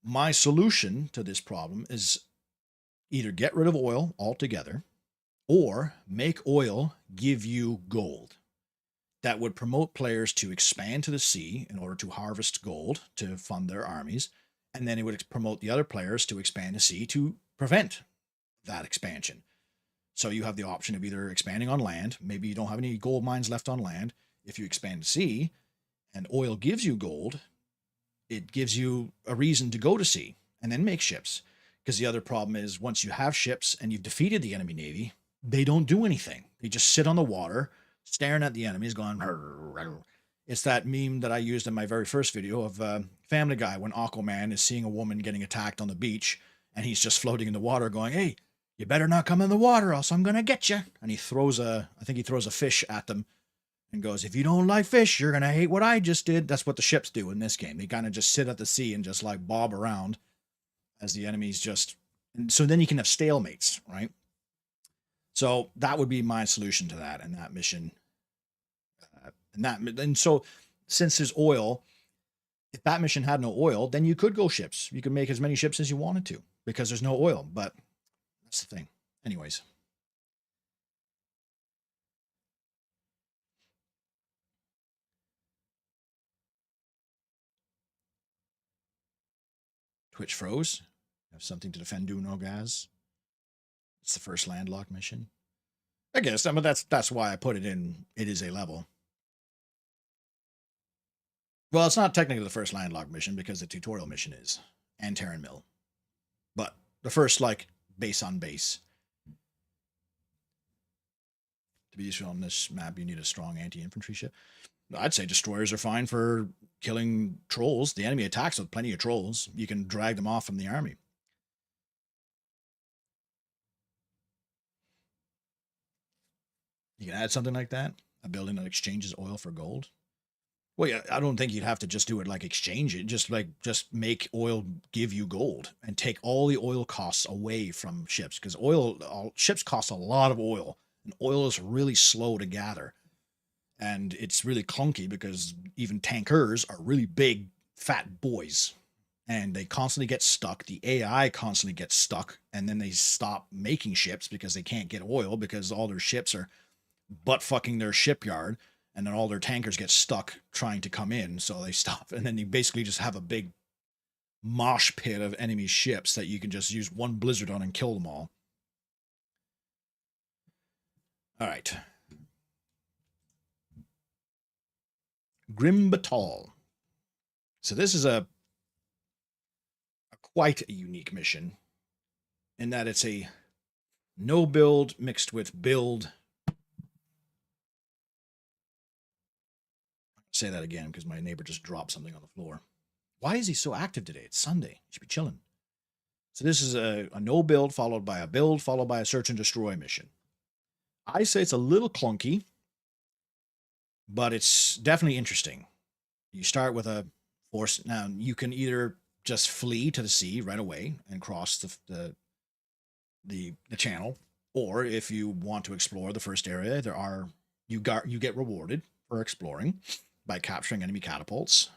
My solution to this problem is either get rid of oil altogether or make oil give you gold. That would promote players to expand to the sea in order to harvest gold to fund their armies. And then it would promote the other players to expand the sea to prevent that expansion. So you have the option of either expanding on land. Maybe you don't have any gold mines left on land. If you expand the sea and oil gives you gold, it gives you a reason to go to sea and then make ships. Because the other problem is once you have ships and you've defeated the enemy navy, they don't do anything. They just sit on the water, staring at the enemies, going. It's that meme that I used in my very first video of Family Guy when Aquaman is seeing a woman getting attacked on the beach, and he's just floating in the water, going, "Hey, you better not come in the water, else I'm gonna get you." And he throws I think he throws a fish at them, and goes, "If you don't like fish, you're gonna hate what I just did." That's what the ships do in this game. They kind of just sit at the sea and just like bob around as the enemies just. And so then you can have stalemates, right? So that would be my solution to that and that mission. And so since there's oil, if that mission had no oil, then you could go ships. You could make as many ships as you wanted to because there's no oil. But that's the thing. Anyways. Twitch froze. Have something to defend Duno, guys. It's the first landlocked mission. I guess. I mean, that's why I put it in. It is a level. Well, it's not technically the first landlocked mission because the tutorial mission is, and Terran Mill. But the first, like, base on base. To be useful on this map, you need a strong anti-infantry ship. I'd say destroyers are fine for killing trolls. The enemy attacks with plenty of trolls. You can drag them off from the army. You can add something like that. A building that exchanges oil for gold. Well, yeah, I don't think you'd have to just do it like exchange it. Just make oil give you gold and take all the oil costs away from ships because ships cost a lot of oil and oil is really slow to gather. And it's really clunky because even tankers are really big, fat boys. and they constantly get stuck. The AI constantly gets stuck, and then they stop making ships because they can't get oil because all their ships are butt fucking their shipyard, and then all their tankers get stuck trying to come in, so they stop. And then you basically just have a big mosh pit of enemy ships that you can just use one blizzard on and kill them all. All right. Grim Batal. So this is a quite a unique mission in that it's a no build mixed with build. Say that again because my neighbor just dropped something on the floor. Why is he so active today? It's Sunday. He should be chilling. So this is a no build followed by a build followed by a search and destroy mission. I say it's a little clunky, but it's definitely interesting. You start with a force. Now you can either just flee to the sea right away and cross the channel, or if you want to explore the first area, you get rewarded for exploring by capturing enemy catapults.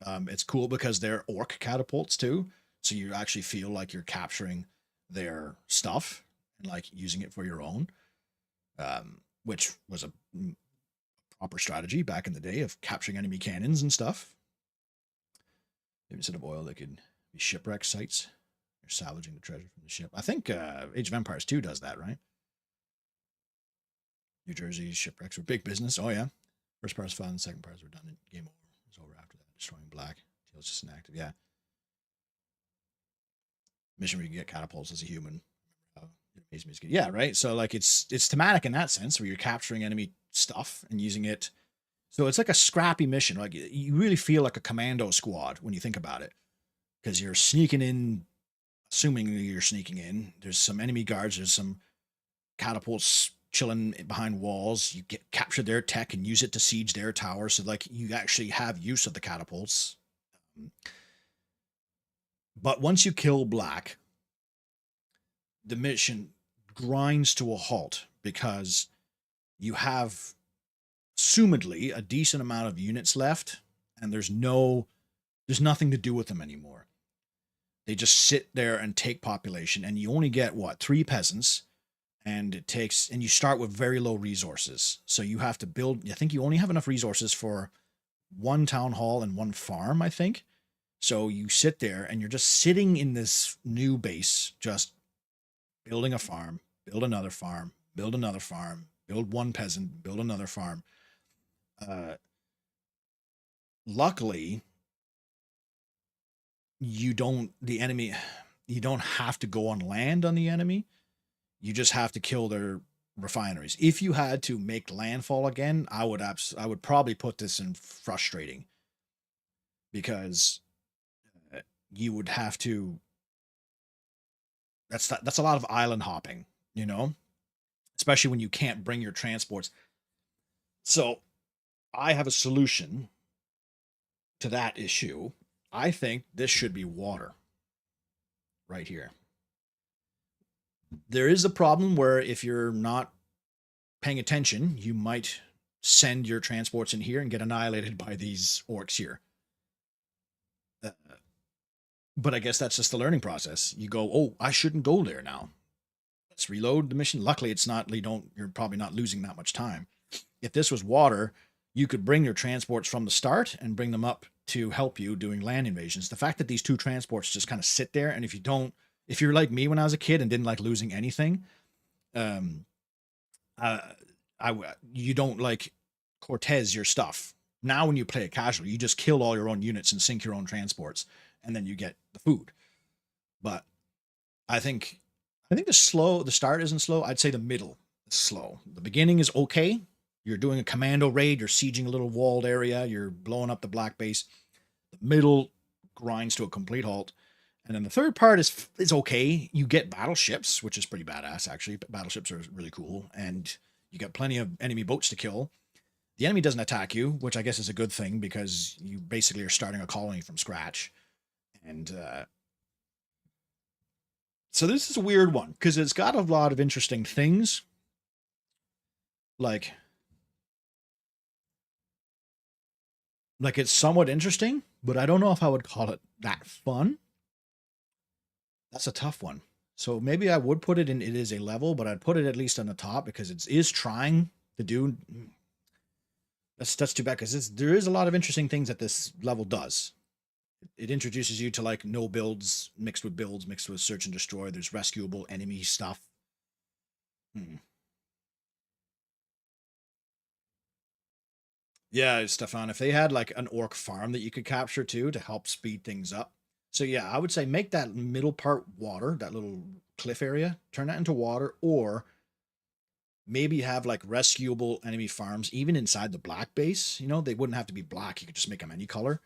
It's cool because they're orc catapults too, so you actually feel like you're capturing their stuff and like using it for your own, which was a proper strategy back in the day of capturing enemy cannons and stuff. Maybe instead of oil, they could be shipwreck sites. You're salvaging the treasure from the ship. I think Age of Empires 2 does that, right? New Jersey shipwrecks were big business. Oh, yeah. First part's fun, second part's redundant. Game over. It's over after that. Destroying black. Tail's just inactive. Yeah. Mission where you can get catapults as a human. It amazes me. Yeah, right? So, like, it's thematic in that sense where you're capturing enemy stuff and using it. So it's like a scrappy mission. Like, you really feel like a commando squad when you think about it. Because you're sneaking in, assuming you're sneaking in. There's some enemy guards. There's some catapults chilling behind walls. You capture their tech and use it to siege their tower. So like you actually have use of the catapults. But once you kill black, the mission grinds to a halt because you have assumedly a decent amount of units left, and there's nothing to do with them anymore. They just sit there and take population, and you only get 3 peasants. And you start with very low resources. So you have to build, I think you only have enough resources for 1 town hall and 1 farm, I think. So you sit there and you're just sitting in this new base, just building a farm, build another farm, build another farm, build 1 peasant, build another farm. Luckily, you don't have to go on land on the enemy. You just have to kill their refineries. If you had to make landfall again, I would probably put this in frustrating because you would have to. That's a lot of island hopping, especially when you can't bring your transports. So I have a solution to that issue. I think this should be water right here. There is a problem where if you're not paying attention, you might send your transports in here and get annihilated by these orcs here. But I guess that's just the learning process. You go, oh, I shouldn't go there now. Let's reload the mission. Luckily, it's not, you're probably not losing that much time. If this was water, you could bring your transports from the start and bring them up to help you doing land invasions. The fact that these 2 transports just kind of sit there, and if you're like me when I was a kid and didn't like losing anything, you don't like Cortez your stuff. Now when you play it casually, you just kill all your own units and sink your own transports, and then you get the food. But I think the start isn't slow. I'd say the middle is slow. The beginning is okay. You're doing a commando raid, you're sieging a little walled area, you're blowing up the black base. The middle grinds to a complete halt. And then the third part is okay. You get battleships, which is pretty badass, actually. Battleships are really cool. And you got plenty of enemy boats to kill. The enemy doesn't attack you, which I guess is a good thing because you basically are starting a colony from scratch. And so this is a weird one because it's got a lot of interesting things. Like it's somewhat interesting, but I don't know if I would call it that fun. That's a tough one. So maybe I would put it in. It is a level, but I'd put it at least on the top because it is trying to do. That's too bad because there is a lot of interesting things that this level does. It introduces you to like no builds mixed with search and destroy. There's rescuable enemy stuff. Hmm. Yeah, Stefan, if they had like an orc farm that you could capture too to help speed things up. So yeah, I would say make that middle part water, that little cliff area, turn that into water, or maybe have like rescuable enemy farms even inside the black base. You know, they wouldn't have to be black. You could just make them any color.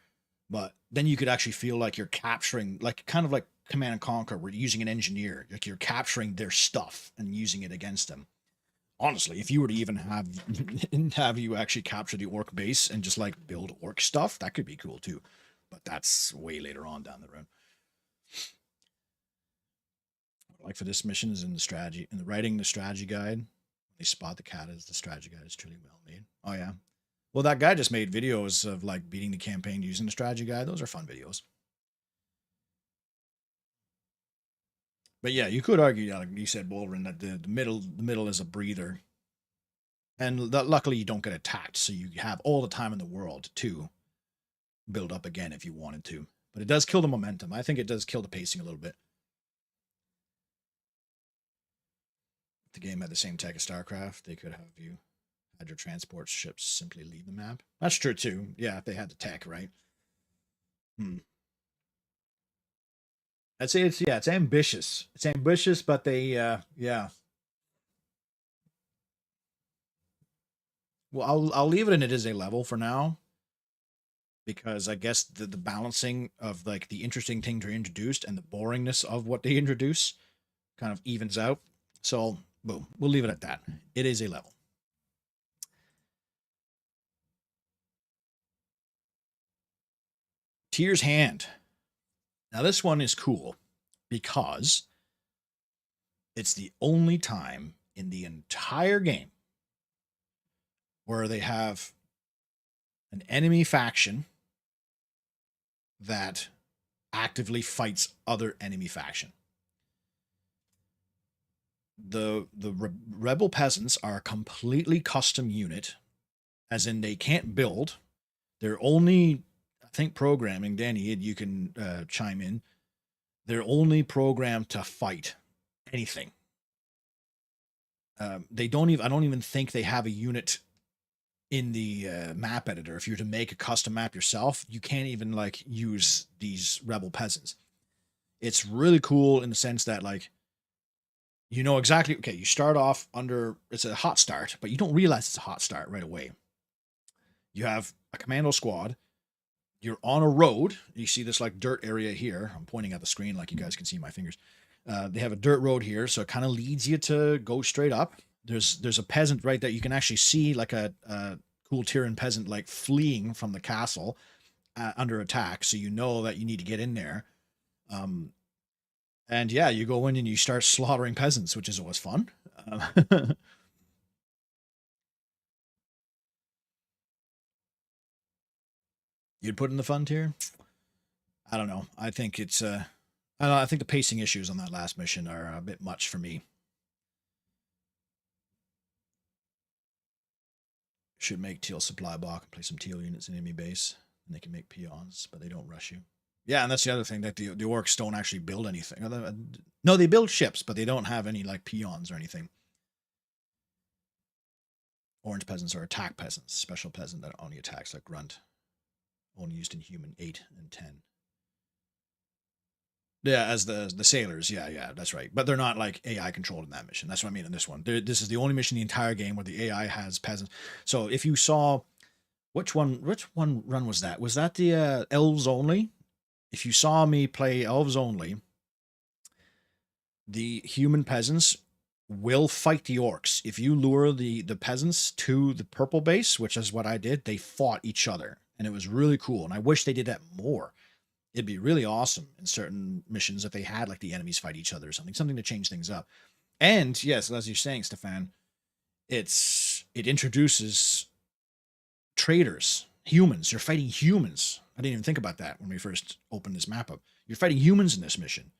But then you could actually feel like you're capturing, like kind of like Command and Conquer, where you're using an engineer, like you're capturing their stuff and using it against them. Honestly, if you were to even have you actually capture the orc base and just like build orc stuff, that could be cool too. But that's way later on down the road. Like for this mission is in the strategy, in the writing the strategy guide. They spot the cat as the strategy guide is truly well made. Oh yeah. Well, that guy just made videos of like beating the campaign using the strategy guide. Those are fun videos. But yeah, you could argue, like you said, Bolrin, that the middle is a breather, and luckily you don't get attacked, so you have all the time in the world to build up again if you wanted to. But it does kill the momentum. I think it does kill the pacing a little bit. If the game had the same tech as StarCraft, they could have you had your transport ships simply leave the map. That's true too. Yeah, if they had the tech, right? Hmm. I'd say it's ambitious. It's ambitious, but they yeah. Well, I'll leave it in it as a level for now because I guess the balancing of like the interesting things are introduced and the boringness of what they introduce kind of evens out. So boom, we'll leave it at that. It is a level. Tyr's Hand. Now this one is cool because it's the only time in the entire game where they have an enemy faction that actively fights other enemy faction. The rebel peasants are a completely custom unit, as in they can't build. They're only, I think, programming. Danny, you can chime in. They're only programmed to fight anything. They don't even. I don't even think they have a unit in the map editor. If you're to make a custom map yourself, you can't even like use these rebel peasants. It's really cool in the sense that like you know exactly. Okay, you start off under it's a hot start, but you don't realize it's a hot start right away. You have a commando squad. You're on a road. You see this like dirt area here. I'm pointing at the screen like you guys can see my fingers. They have a dirt road here, so it kind of leads you to go straight up. There's a peasant right there. You can actually see like a cool Tyrian peasant like fleeing from the castle under attack, so you know that you need to get in there. Um, and yeah, you go in and you start slaughtering peasants, which is always fun. You'd put in the fun tier. I don't know. I think it's I don't know, I think the pacing issues on that last mission are a bit much for me. Should make teal supply block and play some teal units in enemy base, and they can make peons, but they don't rush you. Yeah, and that's the other thing that the orcs don't actually build anything. No, they build ships, but they don't have any like peons or anything. Orange peasants are attack peasants, special peasant that only attacks like grunt, only used in human 8 and 10. Yeah, as the sailors. Yeah, yeah, that's right. But they're not like AI controlled in that mission. That's what I mean in this one. This is the only mission in the entire game where the AI has peasants. So if you saw which one run was that? Was that the elves only? If you saw me play elves only, the human peasants will fight the orcs. If you lure the peasants to the purple base, which is what I did, they fought each other, and it was really cool. And I wish they did that more. It'd be really awesome in certain missions if they had like the enemies fight each other or something to change things up. And yes, as you're saying, Stefan, it introduces traders, humans. You're fighting humans. I didn't even think about that when we first opened this map up. You're fighting humans in this mission.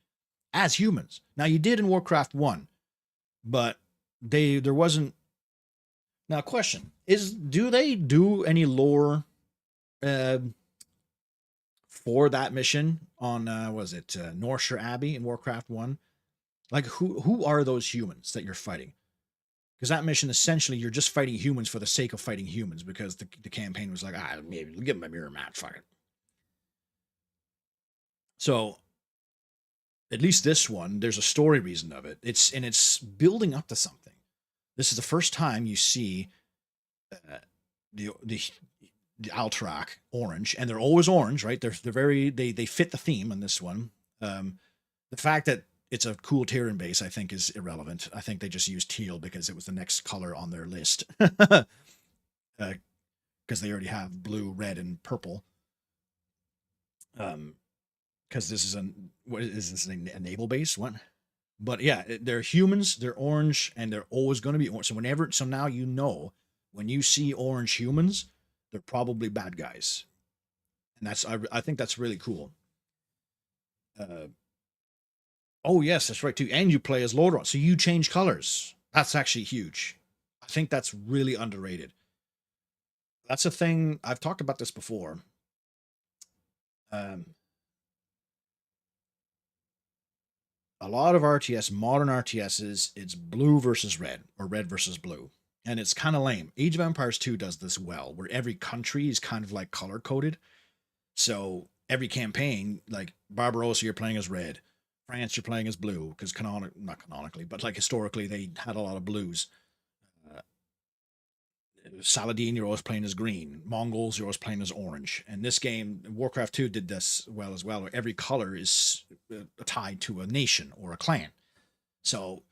as humans. Now you did in Warcraft 1, but there wasn't. Now question is, do they do any lore uh, for that mission on was it Norshire Abbey in Warcraft 1? Like who are those humans that you're fighting? Because that mission essentially you're just fighting humans for the sake of fighting humans because the campaign was like, maybe we'll give them a mirror match, fuck it. So at least this one, there's a story reason of it. It's building up to something. This is the first time you see the Alterac orange, and they're always orange, right? They're very they fit the theme on this one. The fact that it's a cool Tyrian base, I think, is irrelevant. I think they just used teal because it was the next color on their list. Because they already have blue, red, and purple. Because this is an naval base? What? But yeah, they're humans. They're orange, and they're always going to be orange. So now you know when you see orange humans, they're probably bad guys, and I think that's really cool. Oh yes, that's right too. And you play as Lordron, so you change colors. That's actually huge. I think that's really underrated. That's a thing I've talked about this before. Um, a lot of RTS, modern RTSs, it's blue versus red or red versus blue. And it's kind of lame. Age of Empires 2 does this well, where every country is kind of like color coded. So every campaign, like Barbarossa, you're playing as red. France, you're playing as blue, because not canonically, but like historically, they had a lot of blues. Uh, Saladin, you're always playing as green. Mongols, you're always playing as orange. And this game, Warcraft 2, did this well as well, where every color is tied to a nation or a clan. So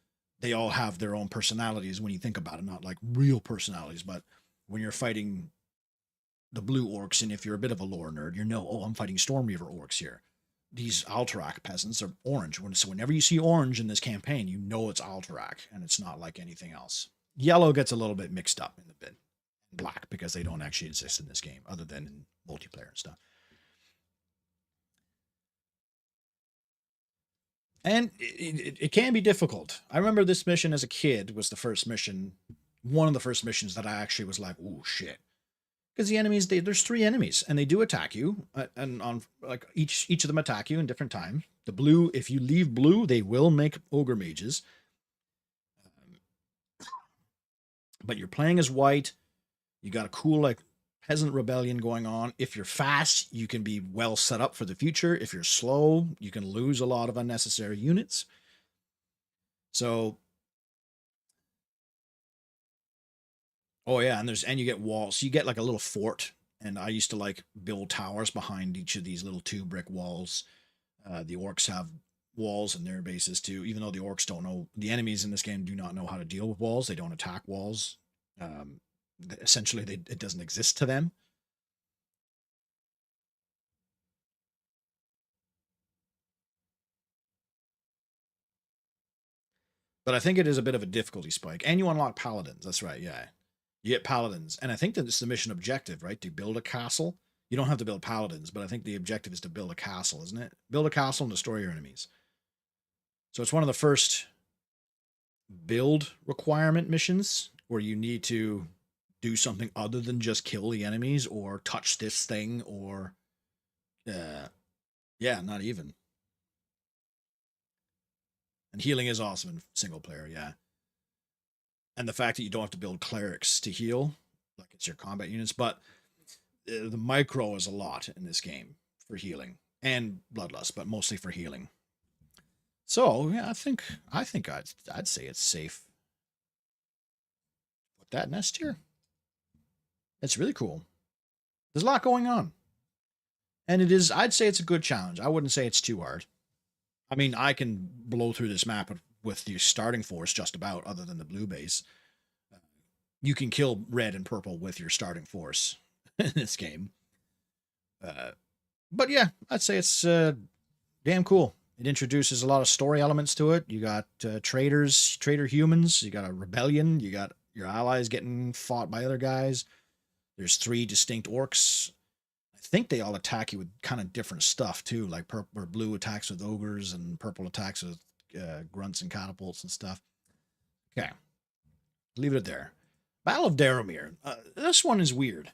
they all have their own personalities when you think about it, not like real personalities, but when you're fighting the blue orcs, and if you're a bit of a lore nerd, you know, oh, I'm fighting Stormreaver orcs here. These Alterac peasants are orange. So whenever you see orange in this campaign, you know it's Alterac, and it's not like anything else. Yellow gets a little bit mixed up in the bit. Black, because they don't actually exist in this game, other than in multiplayer and stuff. And it can be difficult. I remember this mission as a kid was the first mission, one of the first missions that I actually was like, oh shit. Because the enemies, there's three enemies, and they do attack you, and on like each of them attack you in different time. The blue, if you leave blue, they will make ogre mages. But you're playing as white. You got a cool like peasant rebellion going on. If you're fast, you can be well set up for the future. If you're slow, you can lose a lot of unnecessary units. So, oh yeah, and you get walls. So you get like a little fort, and I used to like build towers behind each of these little 2 brick walls. The orcs have walls in their bases too, even though the orcs don't know. The enemies in this game do not know how to deal with walls. They don't attack walls. Essentially, it doesn't exist to them. But I think it is a bit of a difficulty spike. And you unlock paladins. That's right. Yeah. You get paladins. And I think that it's the mission objective, right? To build a castle. You don't have to build paladins, but I think the objective is to build a castle, isn't it? Build a castle and destroy your enemies. So it's one of the first build requirement missions where you need to do something other than just kill the enemies or touch this thing or yeah, not even. And healing is awesome in single player, yeah. And the fact that you don't have to build clerics to heal, like it's your combat units, but the micro is a lot in this game for healing and bloodlust, but mostly for healing. So yeah, I'd say it's safe. Put that nest here. It's really cool. There's a lot going on. And I'd say it's a good challenge. I wouldn't say it's too hard. I mean, I can blow through this map with the starting force just about, other than the blue base. You can kill red and purple with your starting force in this game. But yeah, I'd say it's damn cool. It introduces a lot of story elements to it. You got traitor humans. You got a rebellion. You got your allies getting fought by other guys. There's 3 distinct orcs. I think they all attack you with kind of different stuff too, like purple or blue attacks with ogres and purple attacks with grunts and catapults and stuff. Okay, leave it there. Battle of Daramir. This one is weird.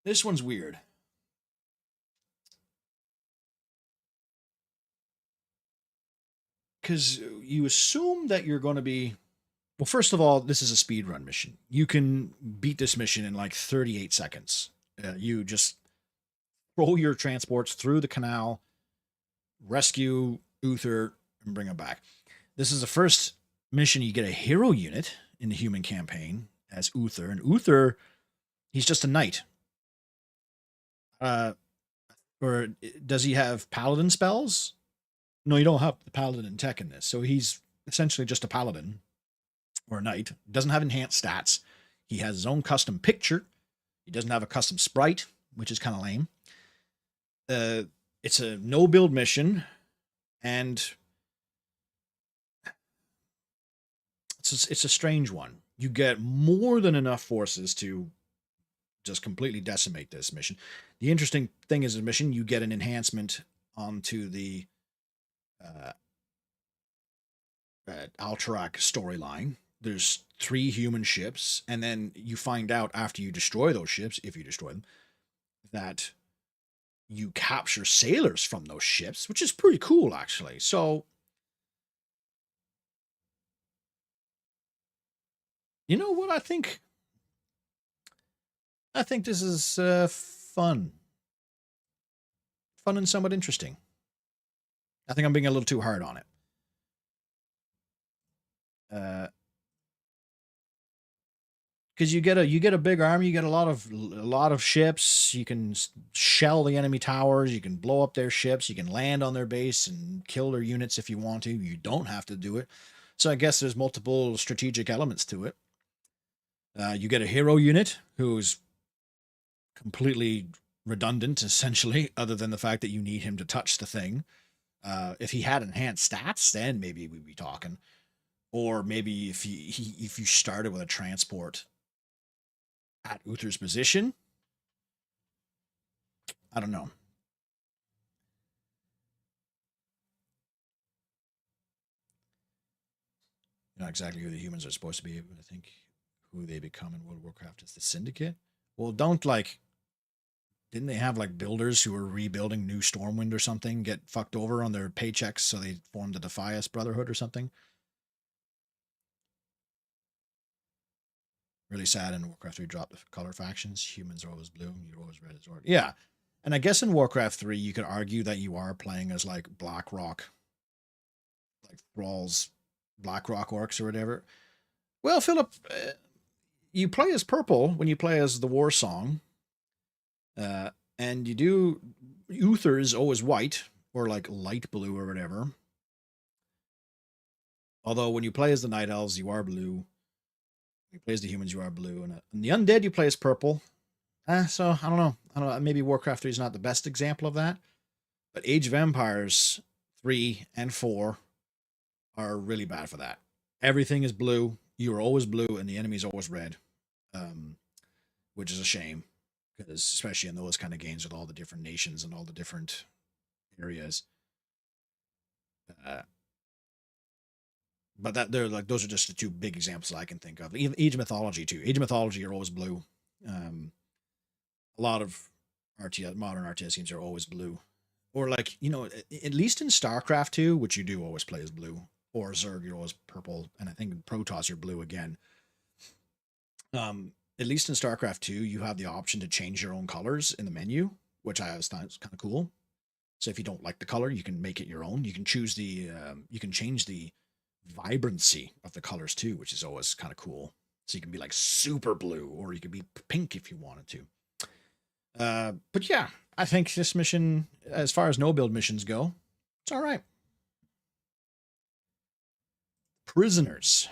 This one's weird. Because you assume that you're going to be. Well, first of all, this is a speed run mission. You can beat this mission in like 38 seconds. You just throw your transports through the canal, rescue Uther, and bring him back. This is the first mission you get a hero unit in the human campaign as Uther. And Uther, he's just a knight. Or does he have paladin spells? No, you don't have the paladin tech in this. So he's essentially just a paladin or a knight. Doesn't have enhanced stats. He has his own custom picture. He doesn't have a custom sprite, which is kind of lame. It's a no build mission, and it's a strange one. You get more than enough forces to just completely decimate this mission. The interesting thing is, a mission you get an enhancement onto the Alterac storyline. There's 3 human ships, and then you find out after you destroy those ships, if you destroy them, that you capture sailors from those ships, which is pretty cool, actually. So, you know what? I think this is fun and somewhat interesting. I think I'm being a little too hard on it. Because you get a big army, you get a lot of ships. You can shell the enemy towers, you can blow up their ships, you can land on their base and kill their units if you want to. You don't have to do it. So I guess there's multiple strategic elements to it. You get a hero unit who's completely redundant, essentially, other than the fact that you need him to touch the thing. If he had enhanced stats, then maybe we'd be talking. Or maybe if you started with a transport at Uther's position, I don't know. Not exactly who the humans are supposed to be, but I think who they become in World of Warcraft is the Syndicate. Well, didn't they have like builders who were rebuilding New Stormwind or something get fucked over on their paychecks, so they formed the Defias Brotherhood or something? Really sad in Warcraft 3 dropped the color factions. Humans are always blue, you're always red as well. Yeah. And I guess in Warcraft 3 you could argue that you are playing as like Blackrock, like Thrall's Blackrock orcs or whatever. Well, Philip, you play as purple when you play as the War Song. And you do Uther is always white or like light blue or whatever. Although when you play as the Night Elves, you are blue. When you play as the humans, you are blue, and the undead you play as purple. So I don't know. Maybe Warcraft 3 is not the best example of that, but Age of Empires 3 and 4 are really bad for that. Everything is blue. You are always blue, and the enemy is always red, which is a shame, because especially in those kind of games with all the different nations and all the different areas. But that they're like those are just the 2 big examples I can think of. Even Age of Mythology too. Age of Mythology are always blue. A lot of modern RTS games are always blue, or like at least in StarCraft 2, which you do always play as blue, or Zerg you're always purple, and I think in Protoss you're blue again. At least in StarCraft 2, you have the option to change your own colors in the menu, which I always thought was kind of cool. So if you don't like the color, you can make it your own. You can choose you can change the vibrancy of the colors too, which is always kind of cool. So you can be like super blue, or you could be pink if you wanted to. But yeah, I think this mission, as far as no build missions go, it's all right. Prisoners.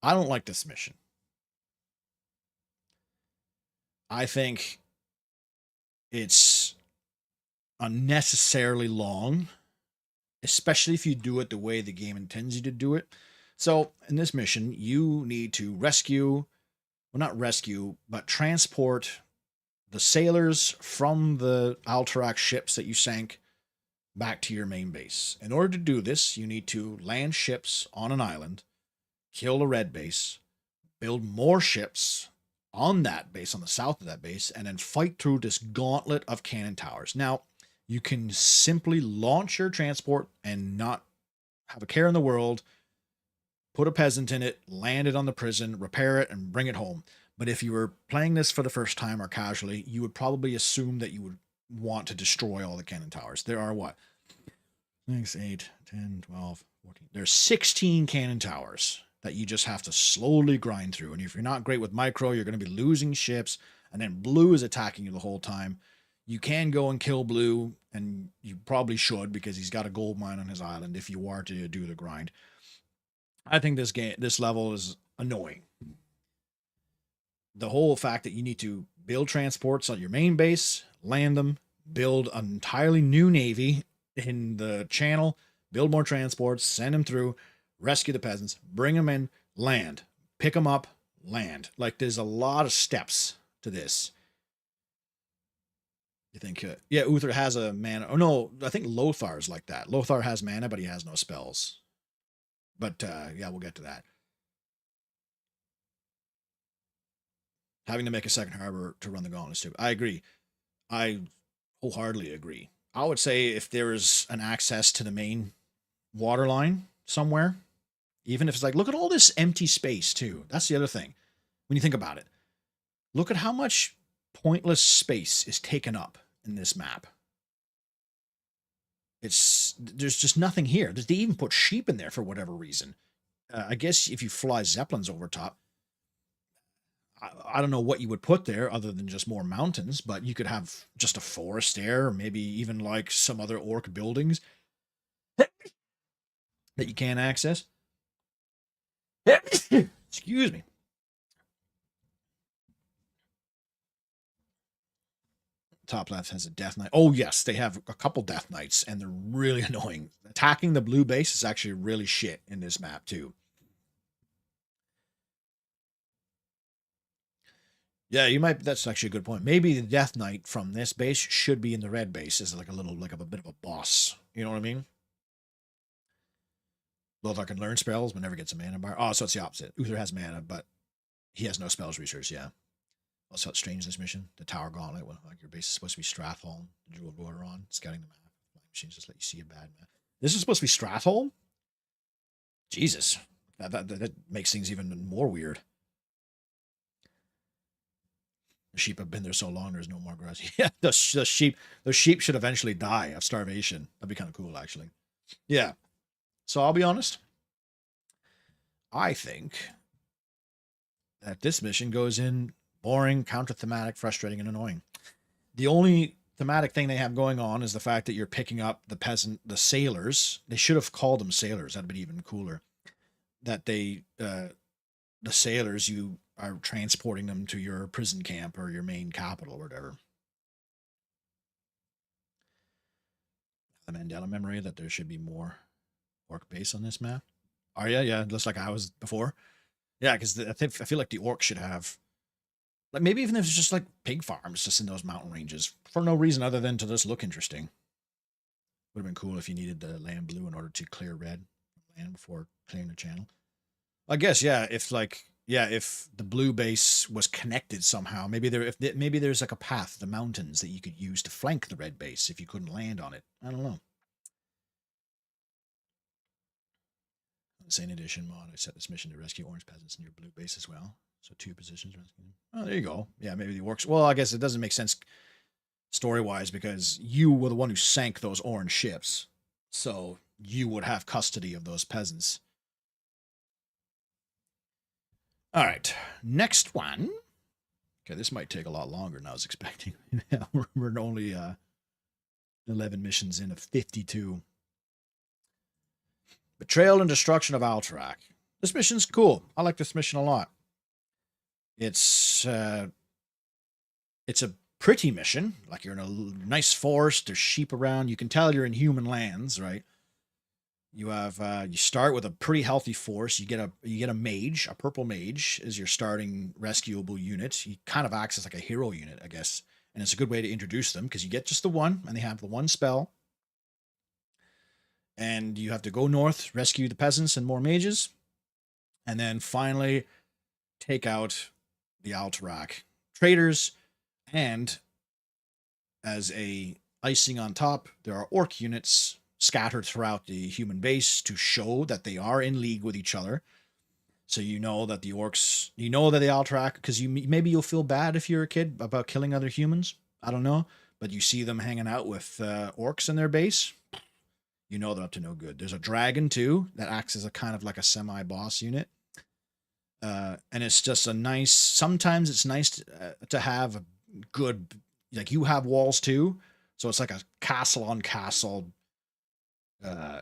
I don't like this mission. I think it's unnecessarily long, especially if you do it the way the game intends you to do it. So in this mission, you need to rescue, well, not rescue, but transport the sailors from the Alterac ships that you sank back to your main base. In order to do this, you need to land ships on an island, kill the red base, build more ships on that base, on the south of that base, and then fight through this gauntlet of cannon towers. Now, you can simply launch your transport and not have a care in the world, put a peasant in it, land it on the prison, repair it, and bring it home. But if you were playing this for the first time or casually, you would probably assume that you would want to destroy all the cannon towers. There are what? 6, 8, 10, 12, 14. There's 16 cannon towers that you just have to slowly grind through. And if you're not great with micro, you're going to be losing ships, and then blue is attacking you the whole time. You can go and kill blue, and you probably should because he's got a gold mine on his island if you are to do the grind. I think this level is annoying. The whole fact that you need to build transports on your main base, land them, build an entirely new navy in the channel, build more transports, send them through, rescue the peasants, bring them in, land, pick them up, land. Like, there's a lot of steps to this. You think, yeah, Uther has a mana. Oh, no, I think Lothar's like that. Lothar has mana, but he has no spells. But, yeah, we'll get to that. Having to make a second harbor to run the gauntlet is stupid. I agree. I wholeheartedly agree. I would say if there is an access to the main water line somewhere, even if it's like, look at all this empty space too. That's the other thing. When you think about it, look at how much pointless space is taken up in this map. There's just nothing here. They even put sheep in there for whatever reason. I guess if you fly zeppelins over top, I don't know what you would put there other than just more mountains, but you could have just a forest there, or maybe even like some other orc buildings that you can't access. Excuse me. Top left has a death knight. Oh, yes, they have a couple death knights, and they're really annoying. Attacking the blue base is actually really shit in this map, too. Yeah, you might. That's actually a good point. Maybe the Death Knight from this base should be in the red base as like a little, like a bit of a boss. You know what I mean? Lothar can learn spells, but never gets a mana bar. Oh, so it's the opposite. Uther has mana, but he has no spells research. Yeah. Also, it's strange this mission. The Tower Gauntlet. Well, like your base is supposed to be Stratholm, the Jewel Borderon, scouting the map. Machines just let you see a bad map. This is supposed to be Stratholm. Jesus, that makes things even more weird. The sheep have been there so long, there's no more grass. Yeah, the sheep should eventually die of starvation. That'd be kind of cool, actually. Yeah. So I'll be honest. I think that this mission goes in boring, counter-thematic, frustrating, and annoying. The only thematic thing they have going on is the fact that you're picking up the sailors. They should have called them sailors. That'd be even cooler. That the sailors, you are transporting them to your prison camp or your main capital or whatever. The Mandela memory that there should be more orc base on this map. Oh yeah, just like I was before. Yeah, because I feel like the orcs should have, like, maybe even if it's just like pig farms just in those mountain ranges for no reason other than to just look interesting. Would have been cool if you needed to land blue in order to clear red land before clearing the channel. I guess, yeah, if the blue base was connected somehow, maybe there's like a path, the mountains that you could use to flank the red base if you couldn't land on it. I don't know. Insane Edition mod. I set this mission to rescue orange peasants in your blue base as well. So 2 positions rescue them. Oh, there you go. Yeah, maybe it works. Well, I guess it doesn't make sense story-wise because you were the one who sank those orange ships. So you would have custody of those peasants. All right, next one. Okay, this might take a lot longer than I was expecting. We're only 11 missions in of 52. Betrayal and Destruction of Alterac. This mission's cool. I like this mission a lot. It's a pretty mission. Like, you're in a nice forest. There's sheep around. You can tell you're in human lands, right? You have you start with a pretty healthy force. You get a mage, a purple mage is your starting rescuable unit. He kind of acts as like a hero unit, I guess. And it's a good way to introduce them because you get just the one and they have the one spell. And you have to go north, rescue the peasants and more mages, and then finally take out the Alterac traders. And as a icing on top, there are orc units scattered throughout the human base to show that they are in league with each other. So you know that the orcs, you know that the Alterac, because maybe you'll feel bad if you're a kid about killing other humans. I don't know, but you see them hanging out with orcs in their base. You know they're up to no good. There's a dragon too that acts as a kind of like a semi-boss unit. And it's just a nice. Sometimes it's nice to have a good, like you have walls too, so it's like a castle on castle, uh,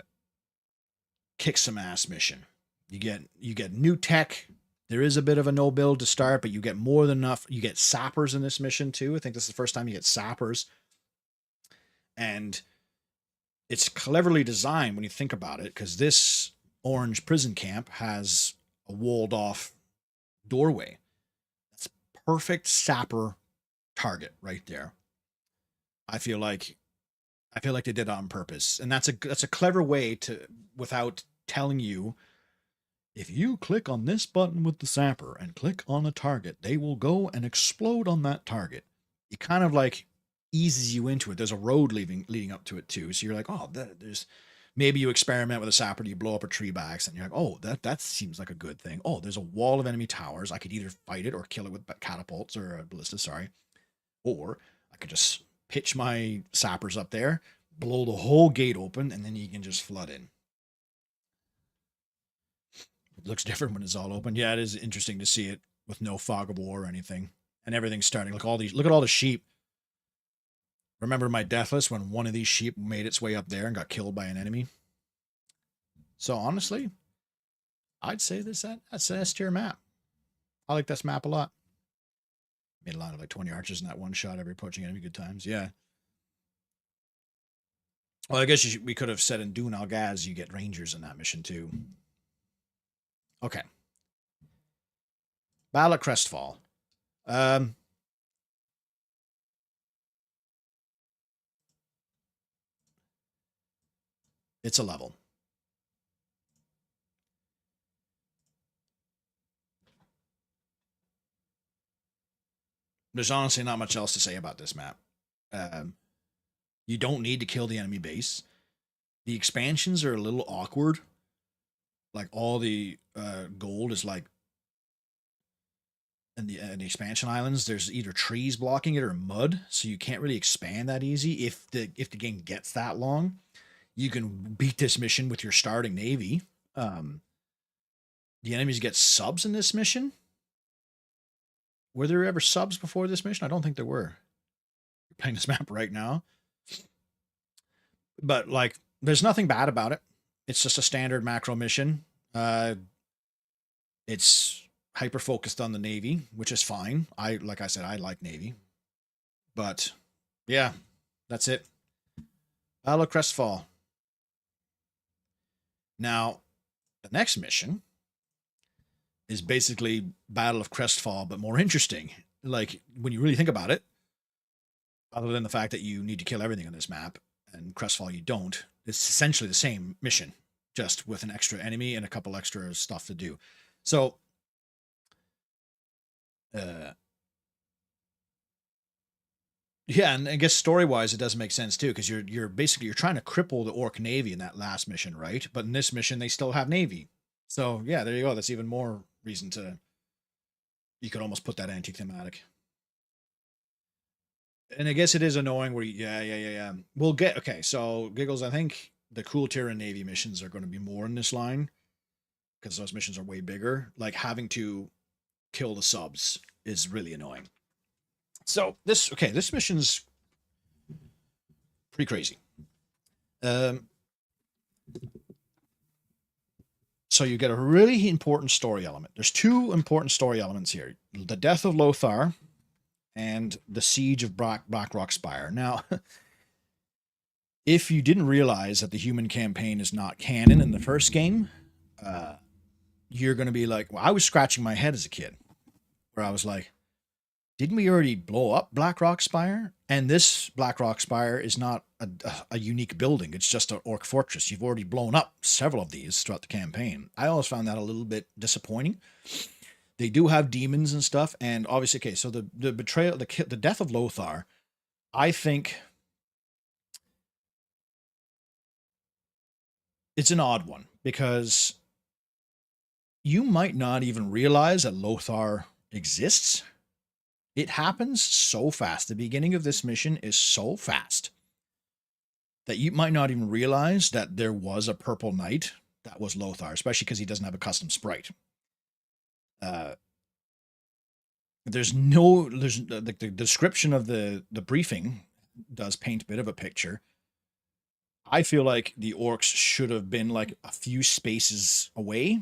kick some ass mission. You get new tech. There is a bit of a no build to start, but you get more than enough. You get sappers in this mission too. I think this is the first time you get sappers, and it's cleverly designed when you think about it, because this orange prison camp has a walled off doorway. That's perfect sapper target right there. I feel like they did it on purpose, and that's a clever way to, without telling you, if you click on this button with the sapper and click on a target, they will go and explode on that target. It kind of like eases you into it. There's a road leading up to it too, so you're like, oh, there's maybe you experiment with a sapper, you blow up a tree by accident. You're like, oh, that seems like a good thing. Oh, there's a wall of enemy towers. I could either fight it or kill it with catapults or ballistas, sorry, or I could just pitch my sappers up there, blow the whole gate open, and then you can just flood in. It looks different when it's all open. Yeah, it is interesting to see it with no fog of war or anything, and everything's starting. Look at all the sheep. Remember my deathless when one of these sheep made its way up there and got killed by an enemy? So honestly, I'd say that's an S tier map. I like this map a lot. Made a lot of like 20 archers in that one shot every approaching enemy. Good times. Yeah. Well, I guess we could have said in Dune Algaz you get rangers in that mission too. Okay. Battle at Crestfall. It's a level. There's honestly not much else to say about this map. You don't need to kill the enemy base. The expansions are a little awkward. Like all the gold is like, in the expansion islands, there's either trees blocking it or mud, so you can't really expand that easy. If the game gets that long, you can beat this mission with your starting navy. The enemies get subs in this mission. Were there ever subs before this mission? I don't think there were. You're playing this map right now. But like, there's nothing bad about it. It's just a standard macro mission. It's hyper focused on the Navy, which is fine. Like I said, I like Navy. But yeah, that's it. Battle of Crestfall. Now, the next mission is basically Battle of Crestfall, but more interesting. Like, when you really think about it, other than the fact that you need to kill everything on this map, and Crestfall you don't, it's essentially the same mission, just with an extra enemy and a couple extra stuff to do. So, yeah, and I guess story-wise, it does make sense too, because you're basically trying to cripple the Orc Navy in that last mission, right? But in this mission, they still have Navy. So yeah, there you go. That's even more reason to. You could almost put that anti-thematic. And I guess it is annoying where yeah. We'll get okay. So Giggles, I think the cool tier and Navy missions are going to be more in this line because those missions are way bigger. Like having to kill the subs is really annoying. So this mission's pretty crazy. So you get a really important story element. There's two important story elements here: the death of Lothar and the siege of Blackrock Spire. Now, if you didn't realize that the human campaign is not canon in the first game, uh, you're going to be like, well, I was scratching my head as a kid, where I was like, didn't we already blow up Blackrock Spire? And this Blackrock Spire is not a unique building. It's just an orc fortress. You've already blown up several of these throughout the campaign. I always found that a little bit disappointing. They do have demons and stuff. And obviously, okay, so the betrayal, the death of Lothar, I think it's an odd one because you might not even realize that Lothar exists. It happens so fast. The beginning of this mission is so fast that you might not even realize that there was a purple knight that was Lothar, especially because he doesn't have a custom sprite. There's the description of the briefing does paint a bit of a picture. I feel like the orcs should have been like a few spaces away,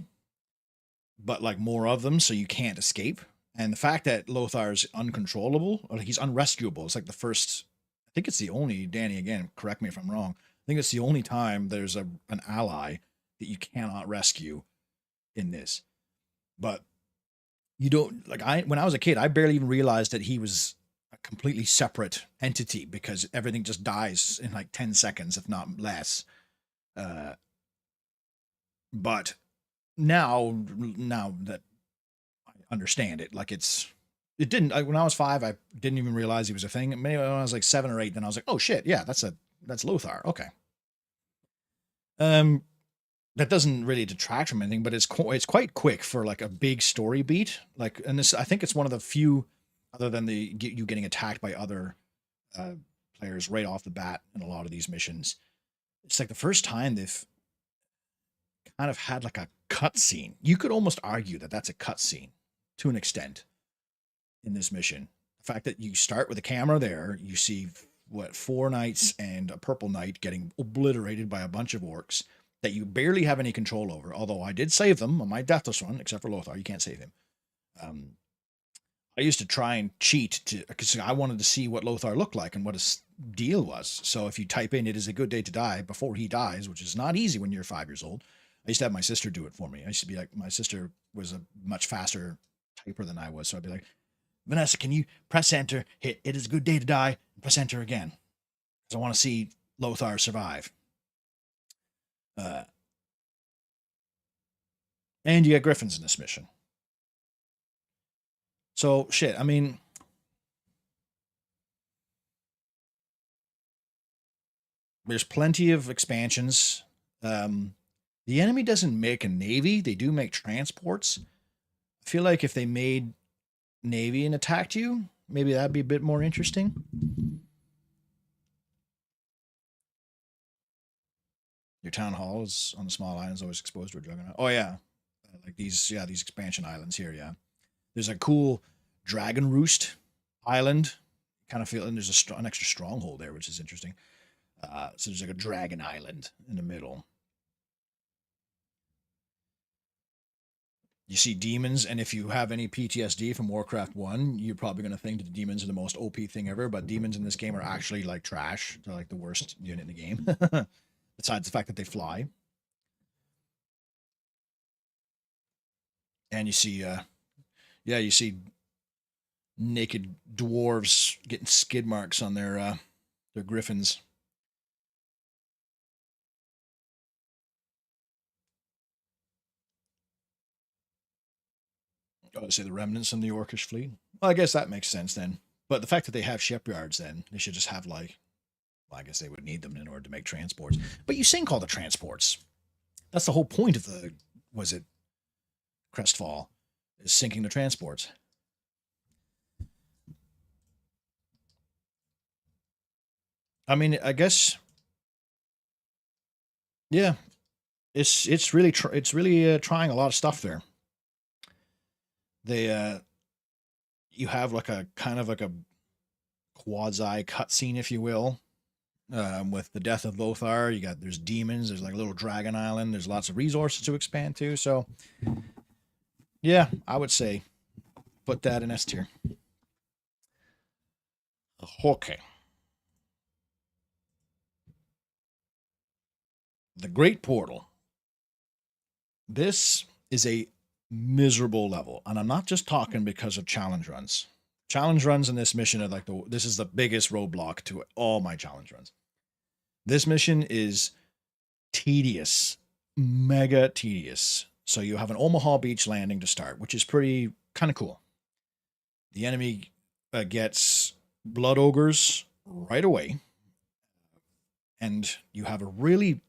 but like more of them so you can't escape. And the fact that Lothar's uncontrollable, or like he's unrescuable, it's like the first, I think it's the only, Danny, again, correct me if I'm wrong, I think it's the only time there's an ally that you cannot rescue in this. But you don't, like, when I was a kid, I barely even realized that he was a completely separate entity because everything just dies in like 10 seconds, if not less. But now that understand it. Like it didn't, when I was 5, I didn't even realize he was a thing. Maybe when I was like 7 or 8, then I was like, oh shit, yeah, that's Lothar. Okay. That doesn't really detract from anything, but it's quite quick for like a big story beat. Like, and this, I think it's one of the few, other than you getting attacked by other players right off the bat in a lot of these missions. It's like the first time they've kind of had like a cutscene. You could almost argue that that's a cutscene to an extent in this mission. The fact that you start with a camera there, you see 4 knights and a purple knight getting obliterated by a bunch of orcs that you barely have any control over. Although I did save them on my deathless run, except for Lothar, you can't save him. I used to try and cheat because I wanted to see what Lothar looked like and what his deal was. So if you type in "it is a good day to die" before he dies, which is not easy when you're 5 years old, I used to have my sister do it for me. I used to be like, my sister was a much faster typer than I was. So I'd be like, Vanessa, can you press enter, hit "it is a good day to die," and press enter again? Because I want to see Lothar survive. And you get griffins in this mission. So, shit, I mean, there's plenty of expansions. The enemy doesn't make a navy. They do make transports. I feel like if they made navy and attacked you, maybe that'd be a bit more interesting. Your town hall is on the small islands, always exposed to a juggernaut. Oh yeah, like these expansion islands here. Yeah, there's a cool dragon roost island. Kind of feel, and there's an extra stronghold there, which is interesting. So there's like a dragon island in the middle. You see demons, and if you have any PTSD from Warcraft 1, you're probably going to think that the demons are the most OP thing ever, but demons in this game are actually like trash. They're like the worst unit in the game. Besides the fact that they fly. And you see, you see naked dwarves getting skid marks on their griffins. Oh, say the remnants in the Orcish fleet. Well, I guess that makes sense then. But the fact that they have shipyards, then they should just have like, well, I guess they would need them in order to make transports. But you sink all the transports. That's the whole point of the, was it Crestfall, is sinking the transports. I mean, I guess, yeah, it's really trying a lot of stuff there. They you have like a kind of like a quasi cutscene, if you will, with the death of Lothar. There's demons. There's like a little dragon island. There's lots of resources to expand to. So, yeah, I would say put that in S tier. Okay. The Great Portal. This is a miserable level, and I'm not just talking because of challenge runs. Challenge runs in this mission are like this is the biggest roadblock to all my challenge runs. This mission is tedious, mega tedious. So you have an Omaha Beach landing to start, which is pretty kind of cool. The enemy gets blood ogres right away, and you have a really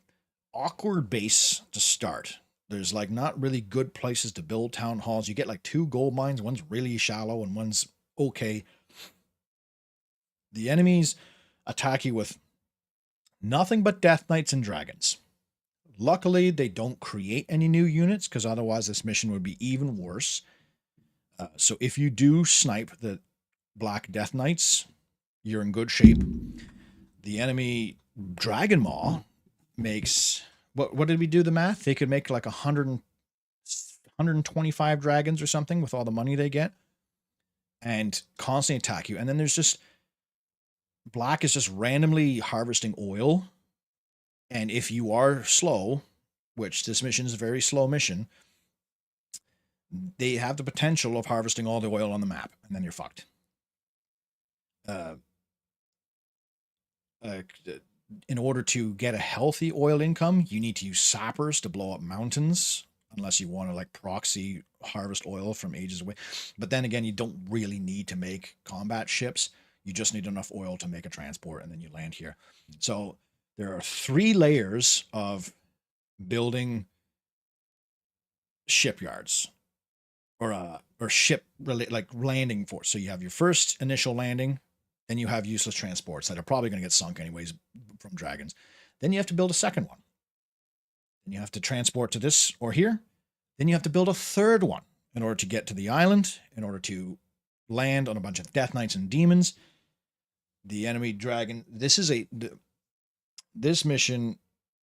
awkward base to start. There's like not really good places to build town halls. You get like 2 gold mines. One's really shallow and one's okay. The enemies attack you with nothing but Death Knights and Dragons. Luckily, they don't create any new units because otherwise this mission would be even worse. So if you do snipe the Black Death Knights, you're in good shape. The enemy Dragon Maw makes... What did we do the math? They could make like 125 dragons or something with all the money they get and constantly attack you. And then there's just... Black is just randomly harvesting oil. And if you are slow, which this mission is a very slow mission, they have the potential of harvesting all the oil on the map, and then you're fucked. In order to get a healthy oil income, you need to use sappers to blow up mountains, unless you want to like proxy harvest oil from ages away. But then again, you don't really need to make combat ships. You just need enough oil to make a transport, and then you land here. So there are 3 layers of building shipyards or ship like landing force. So you have your first initial landing, then you have useless transports that are probably going to get sunk anyways from dragons. Then you have to build a second one. Then you have to transport to this or here. Then you have to build a third one in order to get to the island, in order to land on a bunch of Death Knights and demons. The enemy dragon. This mission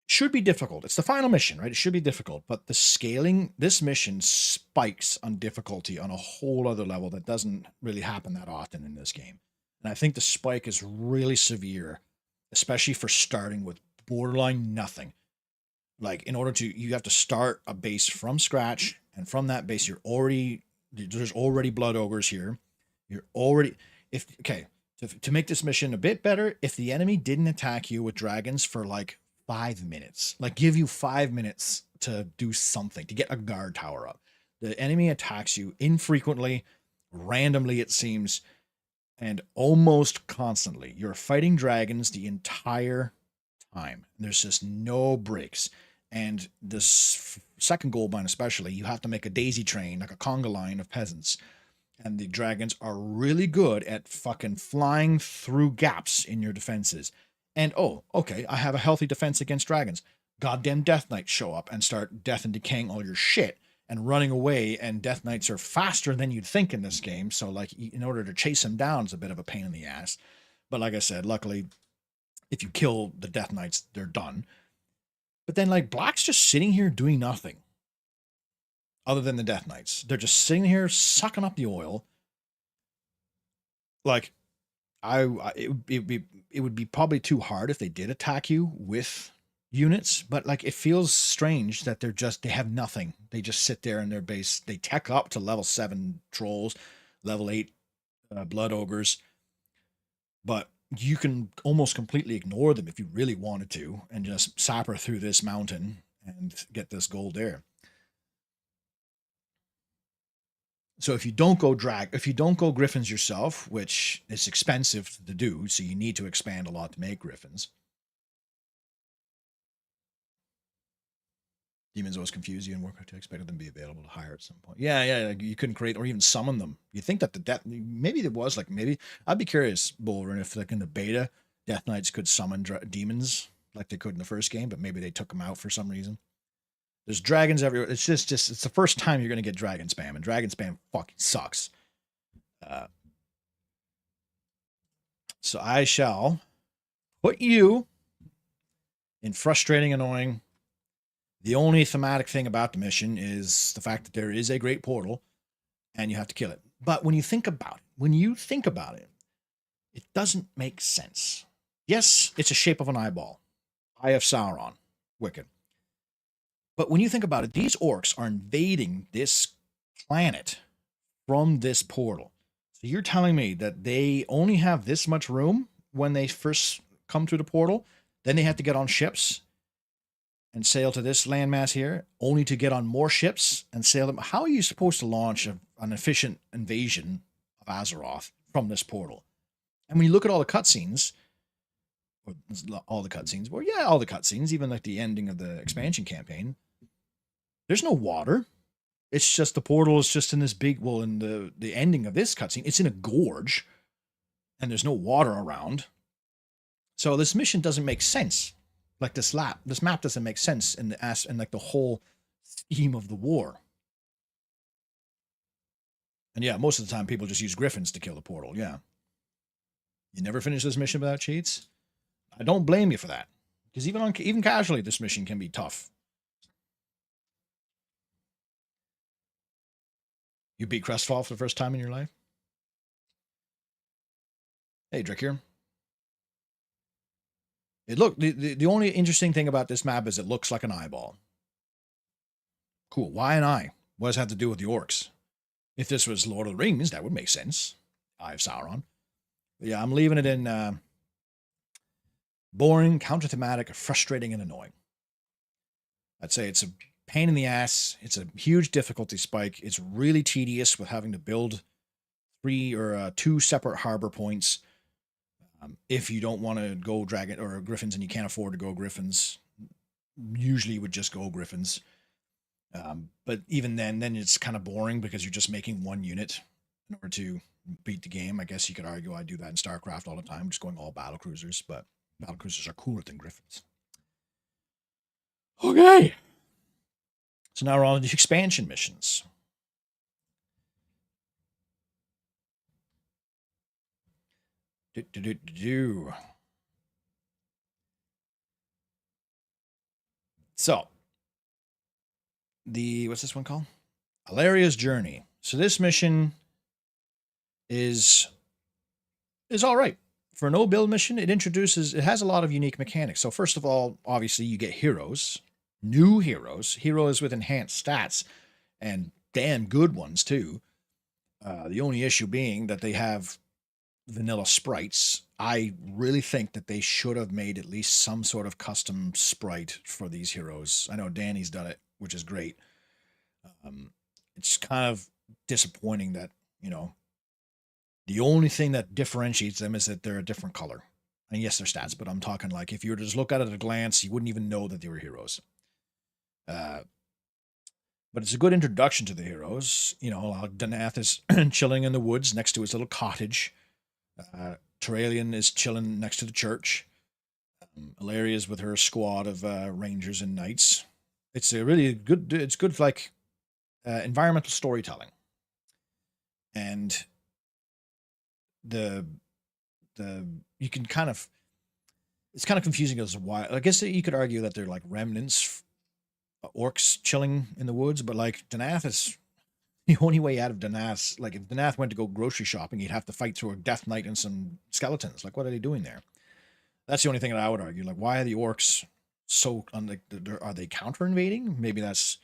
should be difficult. It's the final mission, right? It should be difficult, but the scaling, this mission spikes on difficulty on a whole other level that doesn't really happen that often in this game. And I think the spike is really severe, especially for starting with borderline nothing. Like in order to, you have to start a base from scratch, and from that base, there's already blood ogres here. To make this mission a bit better, if the enemy didn't attack you with dragons for like 5 minutes, like give you 5 minutes to do something, to get a guard tower up. The enemy attacks you infrequently, randomly it seems, and almost constantly. You're fighting dragons the entire time. There's just no breaks. And this second gold mine especially, you have to make a daisy train, like a conga line of peasants. And the dragons are really good at fucking flying through gaps in your defenses. And, oh, okay, I have a healthy defense against dragons. Goddamn Death Knights show up and start death and decaying all your shit and running away, and Death Knights are faster than you'd think in this game. So, like, in order to chase them down is a bit of a pain in the ass. But like I said, luckily, if you kill the Death Knights, they're done. But then, like, Black's just sitting here doing nothing other than the Death Knights. They're just sitting here sucking up the oil. Like, it would be probably too hard if they did attack you with units, but like it feels strange that they have nothing. They just sit there in their base. They tech up to level 7 trolls, level 8 blood ogres, but you can almost completely ignore them if you really wanted to and just sapper through this mountain and get this gold there. So if you don't go griffins yourself, which is expensive to do, so you need to expand a lot to make griffins. Demons always confuse you in Warcraft 2. Expected them to be available to hire at some point. Yeah, like you couldn't create or even summon them. You think that maybe there was maybe I'd be curious, Bullrun, if like in the beta, Death Knights could summon demons like they could in the first game, but maybe they took them out for some reason. There's dragons everywhere. It's just it's the first time you're going to get dragon spam, and dragon spam fucking sucks. So I shall put you in frustrating, annoying. The only thematic thing about the mission is the fact that there is a great portal, and you have to kill it. But when you think about it, it doesn't make sense. Yes, it's a shape of an eyeball. Eye of Sauron. Wicked. But when you think about it, these orcs are invading this planet from this portal. So you're telling me that they only have this much room when they first come through the portal, then they have to get on ships and sail to this landmass here, only to get on more ships and sail them. How are you supposed to launch an efficient invasion of Azeroth from this portal? And when you look at all the cutscenes, or all the cutscenes, well, yeah, all the cutscenes, even like the ending of the expansion campaign, there's no water. It's just the portal is just in this big, well, in the ending of this cutscene, it's in a gorge and there's no water around. So this mission doesn't make sense. Like this map doesn't make sense in like the whole scheme of the war. And yeah, most of the time people just use griffins to kill the portal. Yeah. You never finish this mission without cheats? I don't blame you for that. Because even casually, this mission can be tough. You beat Crestfall for the first time in your life? Hey, Drick here. The only interesting thing about this map is it looks like an eyeball. Cool. Why an eye? What does that have to do with the orcs? If this was Lord of the Rings, that would make sense. Eye of Sauron. But yeah, I'm leaving it in boring, counter-thematic, frustrating, and annoying. I'd say it's a pain in the ass. It's a huge difficulty spike. It's really tedious with having to build 3 or 2 separate harbor points. If you don't want to go dragon or griffins and you can't afford to go griffins, usually you would just go griffins. But even then it's kind of boring because you're just making one unit in order to beat the game. I guess you could argue I do that in StarCraft all the time, just going all battle cruisers, but battle cruisers are cooler than griffins. Okay. So now we're on the expansion missions. So, what's this one called? Alaria's Journey. So this mission is all right. For a no build mission, it has a lot of unique mechanics. So first of all, obviously you get heroes, new heroes with enhanced stats, and damn good ones too. The only issue being that they have vanilla sprites. I really think that they should have made at least some sort of custom sprite for these heroes. I know Danny's done it, which is great. It's kind of disappointing that, the only thing that differentiates them is that they're a different color. And yes, they're stats, but I'm talking like if you were to just look at it at a glance, you wouldn't even know that they were heroes. But it's a good introduction to the heroes. Danath is chilling in the woods next to his little cottage. Terralion is chilling next to the church. Alaria's with her squad of rangers and knights. It's a really good. It's good like environmental storytelling, and the you can kind of it's kind of confusing as to why. I guess you could argue that they're like remnants, orcs chilling in the woods, but like Danath is the only way out of Danath. Like if Danath went to go grocery shopping, he'd have to fight through a death knight and some skeletons. Like what are they doing there? That's the only thing that I would argue. Like why are the orcs so unlike? Are they counter invading? Maybe that's.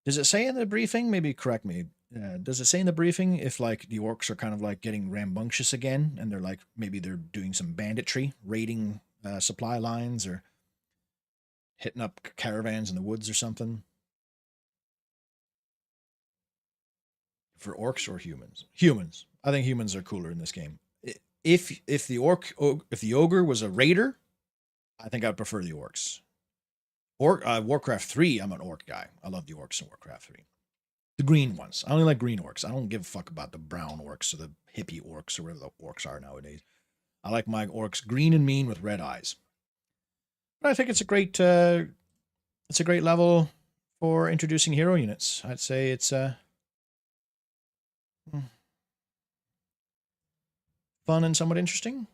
Does it say in the briefing? Maybe correct me. Does it say in the briefing if like the orcs are kind of like getting rambunctious again, and they're like maybe they're doing some banditry, raiding supply lines or hitting up caravans in the woods or something? For orcs or humans? Humans. I think humans are cooler in this game. If the ogre was a raider, I think I'd prefer the orcs. Warcraft 3, I'm an orc guy. I love the orcs in Warcraft 3. The green ones. I only like green orcs. I don't give a fuck about the brown orcs or the hippie orcs or whatever the orcs are nowadays. I like my orcs green and mean with red eyes. But I think it's a great level for introducing hero units. I'd say it's fun and somewhat interesting.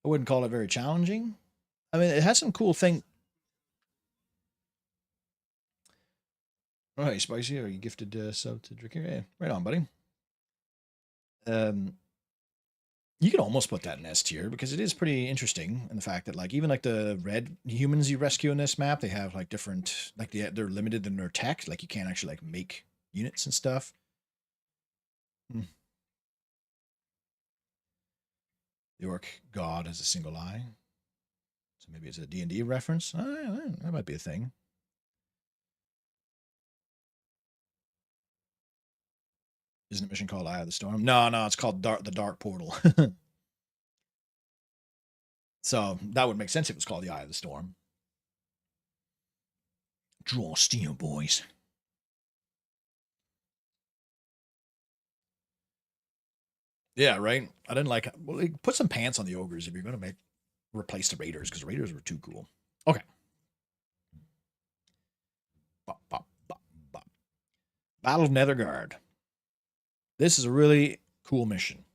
I wouldn't call it very challenging. I mean, it has some cool thing. Oh, hey, Spicy, are you gifted sub to drink here? Yeah, right on, buddy. You could almost put that in S tier because it is pretty interesting in the fact that like even like the red humans you rescue in this map, they have like different like they're limited in their tech. Like you can't actually like make units and stuff. Hmm. The orc god has a single eye, so maybe it's a D&D reference. That might be a thing. Isn't a mission called Eye of the Storm? No, no, it's called the Dark Portal. So that would make sense if it was called the Eye of the Storm. Draw steel, boys. Yeah, right. I didn't like. Well, like, put some pants on the ogres if you're gonna make replace the raiders because the raiders were too cool. Okay. Bop, bop, bop, bop. Battle of Nethergard. This is a really cool mission.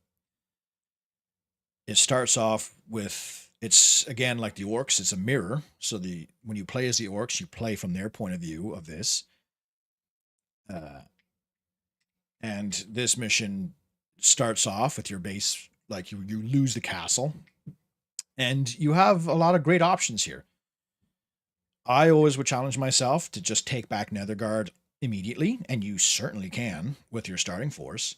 It starts off with it's again like the orcs. It's a mirror. So the when you play as the orcs, you play from their point of view of this. Uh, and this mission starts off with your base like you lose the castle, and you have a lot of great options here. I always would challenge myself to just take back Nethergard immediately, and you certainly can with your starting force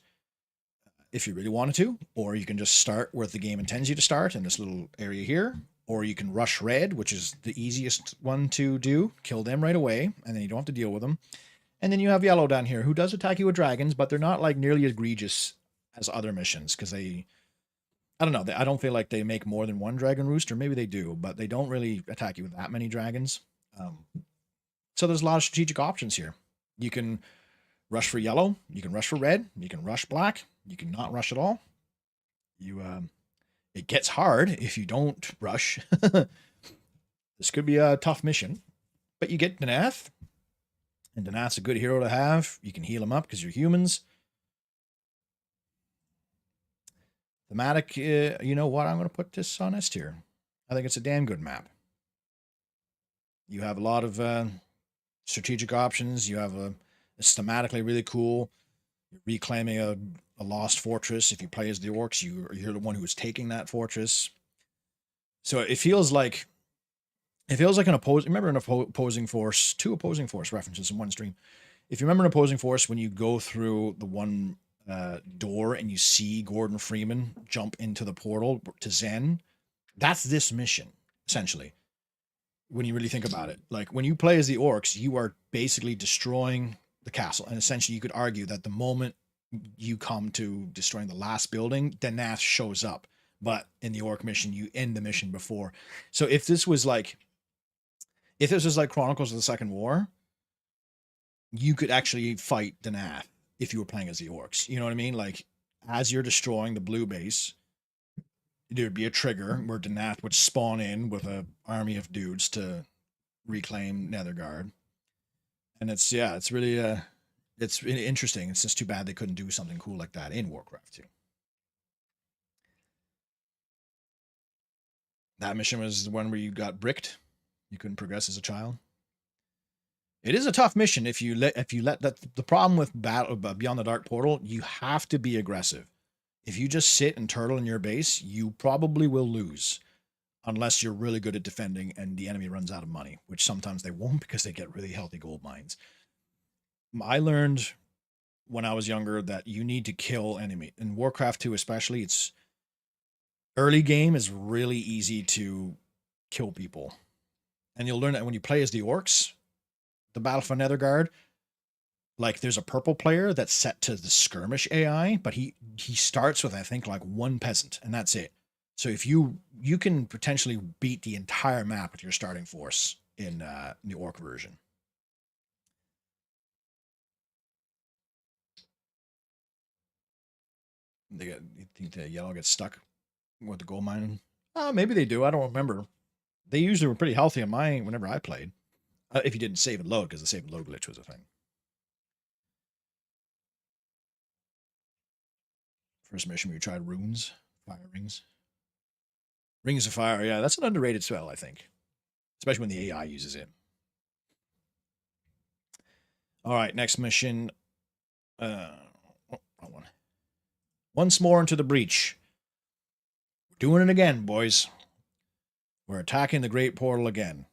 if you really wanted to, or you can just start where the game intends you to start in this little area here, or you can rush red, which is the easiest one to do, kill them right away, and then you don't have to deal with them. And then you have yellow down here, who does attack you with dragons, but they're not like nearly as egregious as other missions because I don't know, I don't feel like they make more than one dragon roost, or maybe they do, but they don't really attack you with that many dragons. Um, so there's a lot of strategic options here. You can rush for yellow, you can rush for red, you can rush black, you can not rush at all. You it gets hard if you don't rush. This could be a tough mission, but you get Denath, and Denath's a good hero to have. You can heal him up because you're humans. Thematic, you know what? I'm going to put this on S tier. I think it's a damn good map. You have a lot of strategic options. You have it's thematically really cool. You're reclaiming a lost fortress. If you play as the orcs, you're the one who is taking that fortress. So it feels like an opposing. Remember an opposing force, two opposing force references in one stream. If you remember an opposing force, when you go through the one door and you see Gordon Freeman jump into the portal to Zen, that's this mission essentially. When you really think about it, like when you play as the orcs, you are basically destroying the castle, and essentially you could argue that the moment you come to destroying the last building, Denath shows up. But in the orc mission, you end the mission before. So if this was like Chronicles of the Second War, you could actually fight Denath if you were playing as the orcs. You know what I mean? Like as you're destroying the blue base, there'd be a trigger where Denath would spawn in with an army of dudes to reclaim Nethergard. And it's really interesting. It's just too bad they couldn't do something cool like that in Warcraft 2. That mission was the one where you got bricked. You couldn't progress as a child. It is a tough mission if you let that. The problem with battle Beyond the Dark Portal, you have to be aggressive. If you just sit and turtle in your base, you probably will lose unless you're really good at defending and the enemy runs out of money, which sometimes they won't because they get really healthy gold mines. I learned when I was younger that you need to kill enemy. In Warcraft 2 especially, it's early game is really easy to kill people. And you'll learn that when you play as the orcs, the Battle for Nethergard, like there's a purple player that's set to the skirmish AI, but he starts with I think like one peasant and that's it. So if you can potentially beat the entire map with your starting force in the orc version. You think the yellow gets stuck with the gold mine? Maybe they do. I don't remember. They usually were pretty healthy on mine whenever I played. If you didn't save and load, because the save and load glitch was a thing. First mission where you tried runes, fire rings. Rings of Fire, yeah, that's an underrated spell, I think. Especially when the AI uses it. All right, next mission. Wrong one. Once more into the breach. Doing it again, boys. We're attacking the Great Portal again.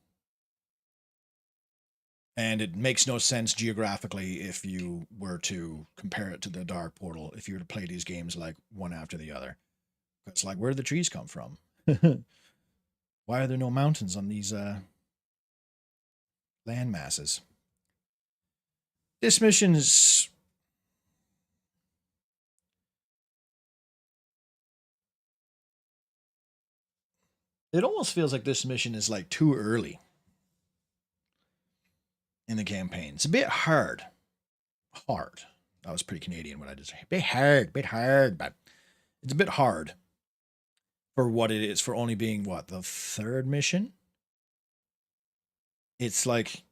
And it makes no sense geographically if you were to compare it to the Dark Portal, if you were to play these games like one after the other. It's like, where did the trees come from? Why are there no mountains on these land masses? This mission is... It almost feels like this mission is like too early in the campaign. It's a bit hard. Hard. That was pretty Canadian what I just said. Bit hard, but it's a bit hard for what it is, for only being, what, the third mission? It's like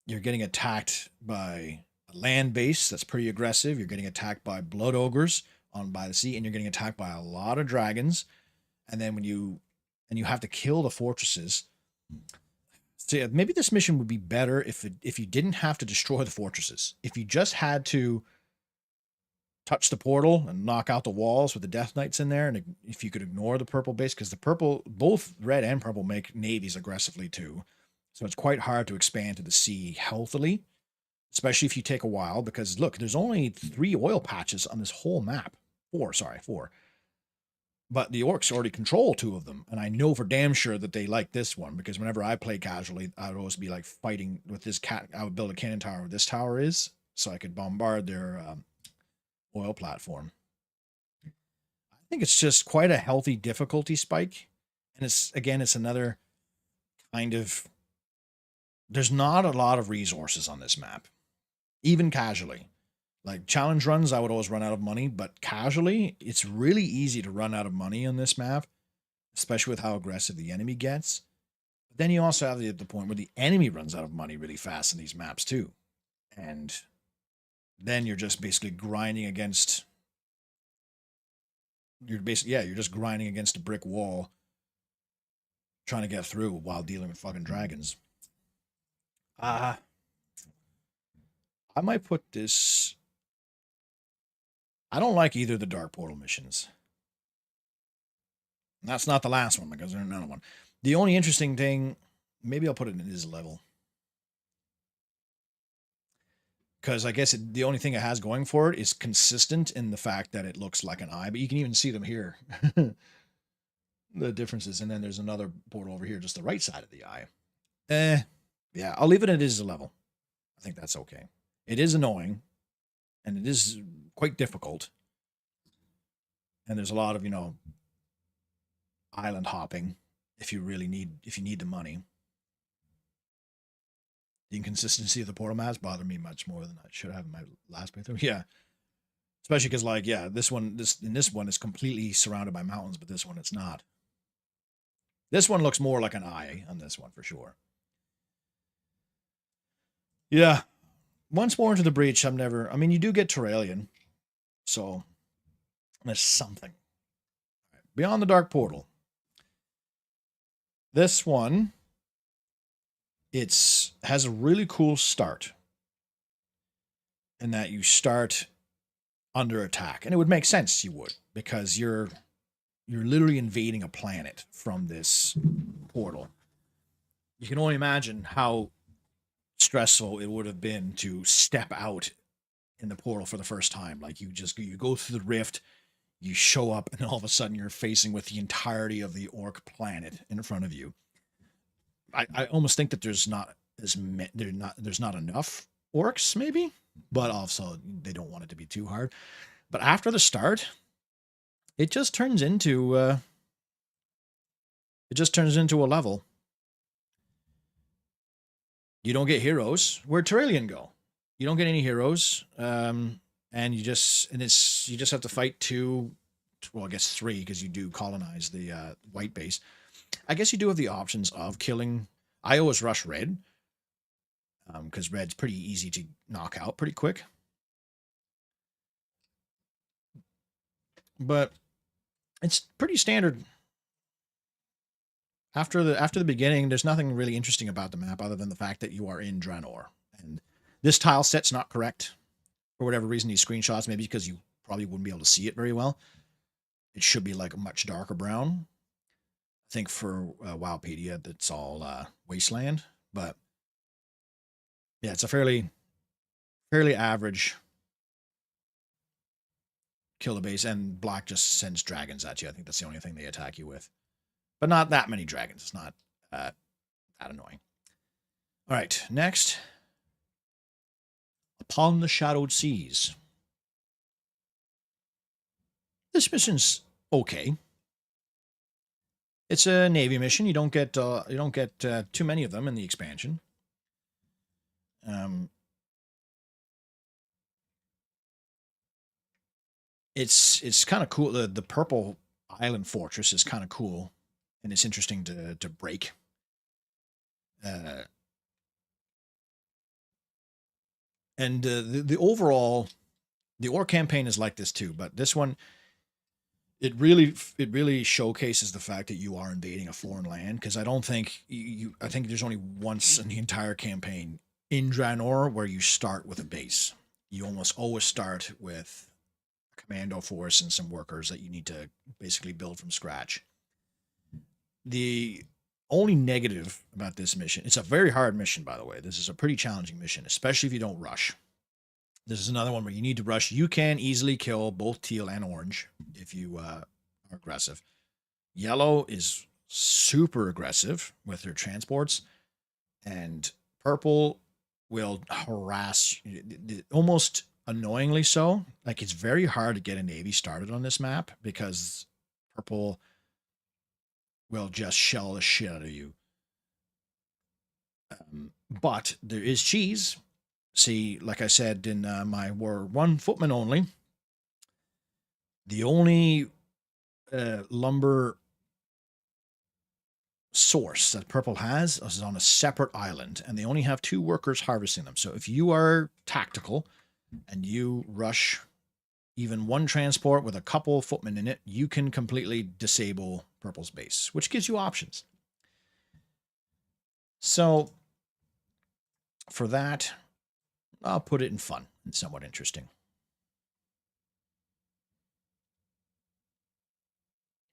you're getting attacked by a land base that's pretty aggressive. You're getting attacked by blood ogres on by the sea, and you're getting attacked by a lot of dragons. And then when you have to kill the fortresses. So yeah, maybe this mission would be better if you didn't have to destroy the fortresses. If you just had to touch the portal and knock out the walls with the Death Knights in there, and if you could ignore the purple base, because the purple, both red and purple, make navies aggressively too. So it's quite hard to expand to the sea healthily, especially if you take a while, because look, there's only 3 oil patches on this whole map. 4. But the orcs already control 2 of them, and I know for damn sure that they like this one, because whenever I play casually, I would always be like fighting with this cat. I would build a cannon tower where this tower is, so I could bombard their oil platform. I think it's just quite a healthy difficulty spike, and it's another kind of... There's not a lot of resources on this map, even casually. Like challenge runs, I would always run out of money, but casually, it's really easy to run out of money on this map, especially with how aggressive the enemy gets. But then you also have the point where the enemy runs out of money really fast in these maps too. And then you're just basically grinding against... You're just grinding against a brick wall, trying to get through while dealing with fucking dragons. I might put this... I don't like either of the Dark Portal missions. And that's not the last one, because there's another one. The only interesting thing, maybe I'll put it in his level. Because I guess the only thing it has going for it is consistent in the fact that it looks like an eye, but you can even see them here. The differences. And then there's another portal over here, just the right side of the eye. Yeah, I'll leave it at his level. I think that's okay. It is annoying, and it is quite difficult. And there's a lot of, island hopping if you need the money. The inconsistency of the portal maps bothered me much more than I should have in my last playthrough. Yeah. Especially because, like, yeah, this one is completely surrounded by mountains, but this one it's not. This one looks more like an eye on this one for sure. Yeah. Once more into the breach, you do get Terralion. So, there's something. Beyond the Dark Portal. This one, has a really cool start. In that you start under attack. And it would make sense you would, because you're literally invading a planet from this portal. You can only imagine how stressful it would have been to step out in the portal for the first time. Like you go through the rift, you show up, and all of a sudden you're facing with the entirety of the orc planet in front of you. I almost think that there's not enough orcs, maybe, but also they don't want it to be too hard. But after the start, it just turns into a level. You don't get heroes. Where'd Terralion go? You don't get any heroes. And you just have to fight 2, well, I guess 3, because you do colonize the white base. I guess you do have the options of killing. I always rush red, because red's pretty easy to knock out pretty quick. But it's pretty standard. After the beginning, there's nothing really interesting about the map other than the fact that you are in Draenor. And this tile set's not correct. For whatever reason, these screenshots, maybe because you probably wouldn't be able to see it very well. it should be like a much darker brown. I think for Wowpedia, that's all wasteland. But yeah, it's a fairly average kill the base, and black just sends dragons at you. I think that's the only thing they attack you with. But not that many dragons. It's not that annoying. All right, next. Upon the Shadowed Seas. This mission's okay. It's a Navy mission. You don't get too many of them in the expansion. It's kind of cool. The purple island fortress is kind of cool, and it's interesting to break. And the overall, the Orc campaign is like this too, but this one, it really showcases the fact that you are invading a foreign land, because I don't think I think there's only once in the entire campaign in Draenor where you start with a base. You almost always start with a commando force and some workers that you need to basically build from scratch. The only negative about this mission, it's a very hard mission, by the way. This is a pretty challenging mission, especially if you don't rush. This is another one where you need to rush. You can easily kill both teal and orange if you are aggressive. Yellow is super aggressive with their transports, and purple will harass almost annoyingly so. Like, it's very hard to get a navy started on this map because purple will just shell the shit out of you. But there is cheese. See, like I said in my War 1 footman only, the only lumber source that purple has is on a separate island, and they only have 2 workers harvesting them. So if you are tactical and you rush even one transport with a couple footmen in it, you can completely disable purple's base, which gives you options. So for that, I'll put it in fun and somewhat interesting.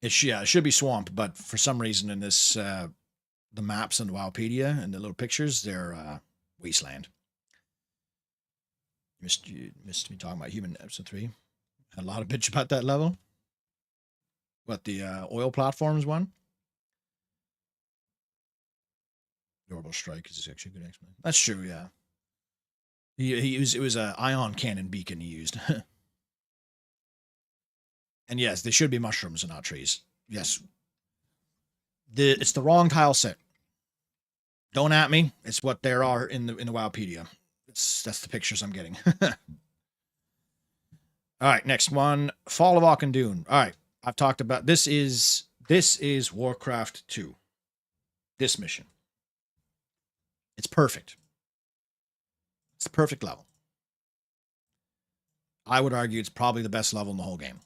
It should be swamp, but for some reason in this, the maps on Wowpedia and the little pictures, they're wasteland. Missed me talking about human episode 3. Had a lot of bitch about that level. What, the oil platforms one? Orbital strike is actually a good explanation. That's true, yeah. It was an ion cannon beacon he used. And yes, they should be mushrooms and not trees. Yes. It's the wrong tile set. Don't at me. It's what there are in the Wowpedia. That's the pictures I'm getting. All right, next one. Fall of Auchindoun. All right, I've talked about this is Warcraft 2. This mission. It's perfect. It's the perfect level. I would argue it's probably the best level in the whole game.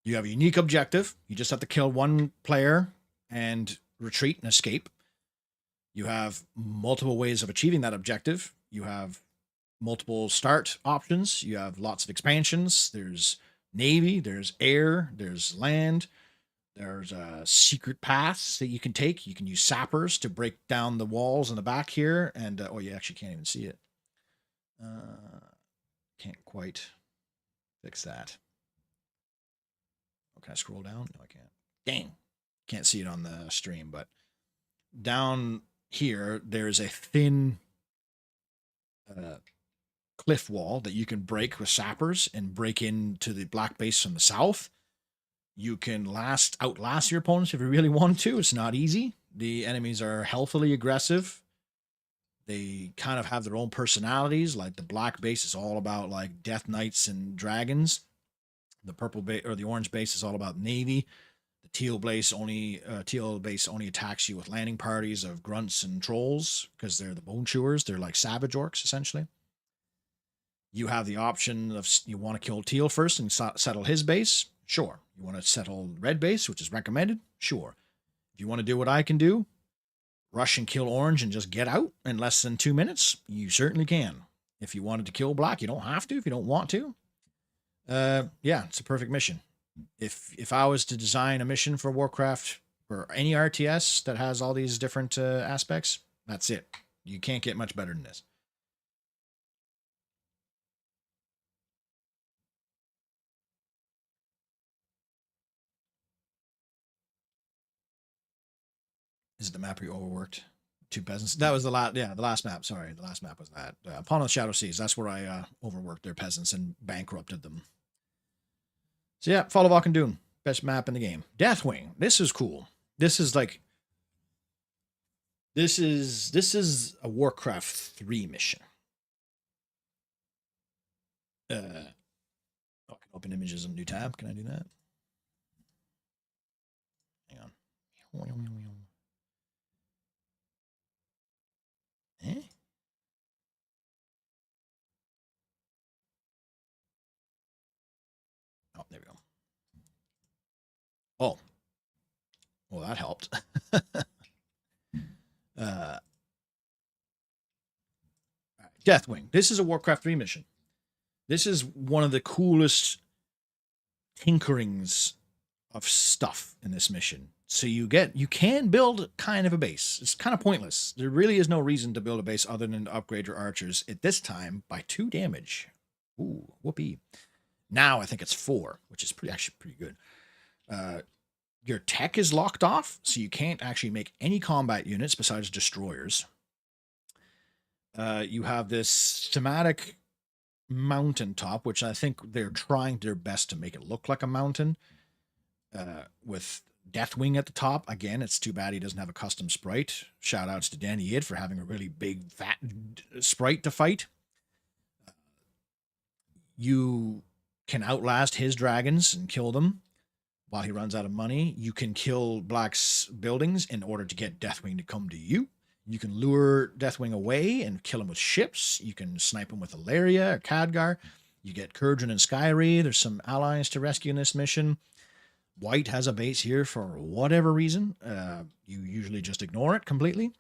You have a unique objective. You just have to kill one player and retreat and escape. You have multiple ways of achieving that objective. You have multiple start options. You have lots of expansions. There's navy, there's air, there's land. There's secret paths that you can take. You can use sappers to break down the walls in the back here. And, oh, you actually can't even see it. Can't quite fix that. Oh, can I scroll down? No, I can't. Dang. Can't see it on the stream, but down here, there's a thin cliff wall that you can break with sappers and break into the black base from the south. You can outlast your opponents if you really want to. It's not easy. The enemies are healthily aggressive. They kind of have their own personalities. Like the black base is all about like death knights and dragons. The purple base or the orange base is all about navy. The teal base only attacks you with landing parties of grunts and trolls because they're the bone chewers. They're like savage orcs essentially. You have the option of you want to kill teal first and settle his base. Sure. You want to settle red base, which is recommended? Sure. If you want to do what I can do, rush and kill orange and just get out in less than 2 minutes, you certainly can. If you wanted to kill black, you don't have to if you don't want to. Yeah, it's a perfect mission. If I was to design a mission for Warcraft or any RTS that has all these different aspects, that's it. You can't get much better than this. Is it the map you overworked? Two peasants. That was the last. Yeah, the last map. Sorry, the last map was that. Pawn of the Shadow Seas. That's where I overworked their peasants and bankrupted them. So yeah, Fall of Auchindoun, best map in the game. Deathwing. This is cool. This is like this is a Warcraft 3 mission. I can open images in a new tab. Can I do that? Hang on. Eh? Oh, there we go. Oh, well, that helped. uh, Deathwing. This is a Warcraft 3 mission. This is one of the coolest tinkerings of stuff in this mission. So you can build kind of a base. It's kind of pointless. There really is no reason to build a base other than to upgrade your archers at this time by 2 damage. Ooh, whoopee. Now I think it's 4, which is actually pretty good. Your tech is locked off, so you can't actually make any combat units besides destroyers. You have this thematic mountaintop, which I think they're trying their best to make it look like a mountain, with Deathwing at the top. Again, it's too bad he doesn't have a custom sprite. Shout outs to Danny Id for having a really big, fat sprite to fight. You can outlast his dragons and kill them while he runs out of money. You can kill Black's buildings in order to get Deathwing to come to you. You can lure Deathwing away and kill him with ships. You can snipe him with Ilaria or Khadgar. You get Kurgan and Skyrie. There's some allies to rescue in this mission. White has a base here for whatever reason. You usually just ignore it completely.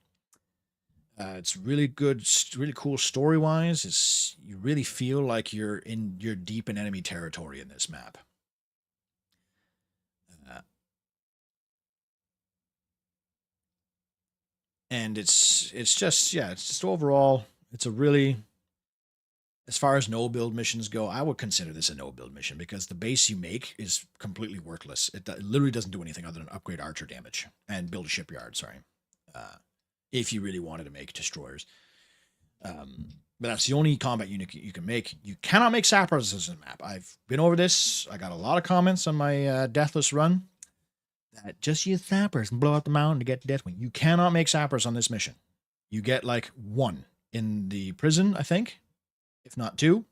It's really good, really cool story-wise. You really feel like you're deep in enemy territory in this map. And it's just overall, it's a really, as far as no build missions go, I would consider this a no build mission because the base you make is completely worthless. It literally doesn't do anything other than upgrade archer damage and build a shipyard. Sorry, if you really wanted to make destroyers, but that's the only combat unit you can make. You cannot make sappers as a map. I've been over this. I got a lot of comments on my deathless run. That just use sappers and blow up the mountain to get to Deathwing. You cannot make sappers on this mission. You get like 1 in the prison, I think, if not 2.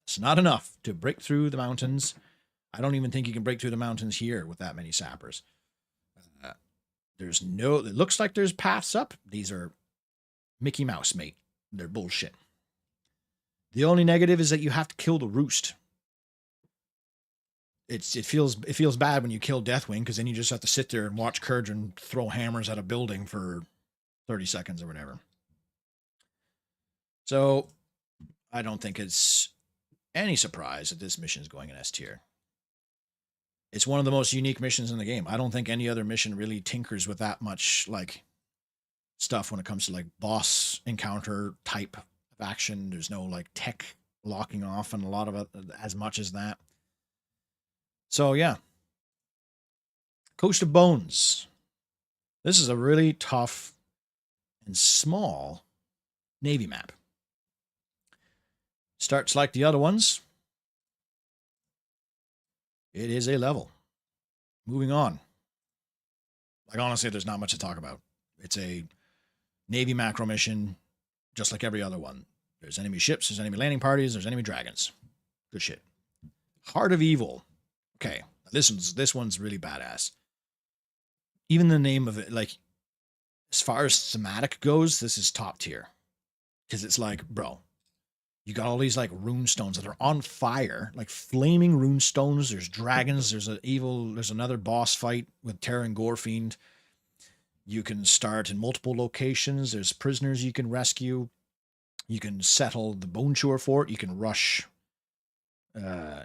It's not enough to break through the mountains. I don't even think you can break through the mountains here with that many sappers. It looks like there's paths up. These are Mickey Mouse, mate. They're bullshit. The only negative is that you have to kill the roost. It feels bad when you kill Deathwing because then you just have to sit there and watch Kurgan throw hammers at a building for 30 seconds or whatever. So I don't think it's any surprise that this mission is going in S tier. It's one of the most unique missions in the game. I don't think any other mission really tinkers with that much like stuff when it comes to like boss encounter type of action. There's no like tech locking off and a lot of it as much as that. So yeah, Coast of Bones. This is a really tough and small Navy map. Starts like the other ones. It is a level. Moving on. Like honestly, there's not much to talk about. It's a Navy macro mission, just like every other one. There's enemy ships, there's enemy landing parties, there's enemy dragons. Good shit. Heart of Evil. Okay, this one's really badass. Even the name of it, like, as far as thematic goes, this is top tier. Because it's like, bro, you got all these like rune stones that are on fire, like flaming rune stones. There's dragons. There's another boss fight with Terran Gorefiend. You can start in multiple locations. There's prisoners you can rescue. You can settle the Bone Chewer Fort. You can rush I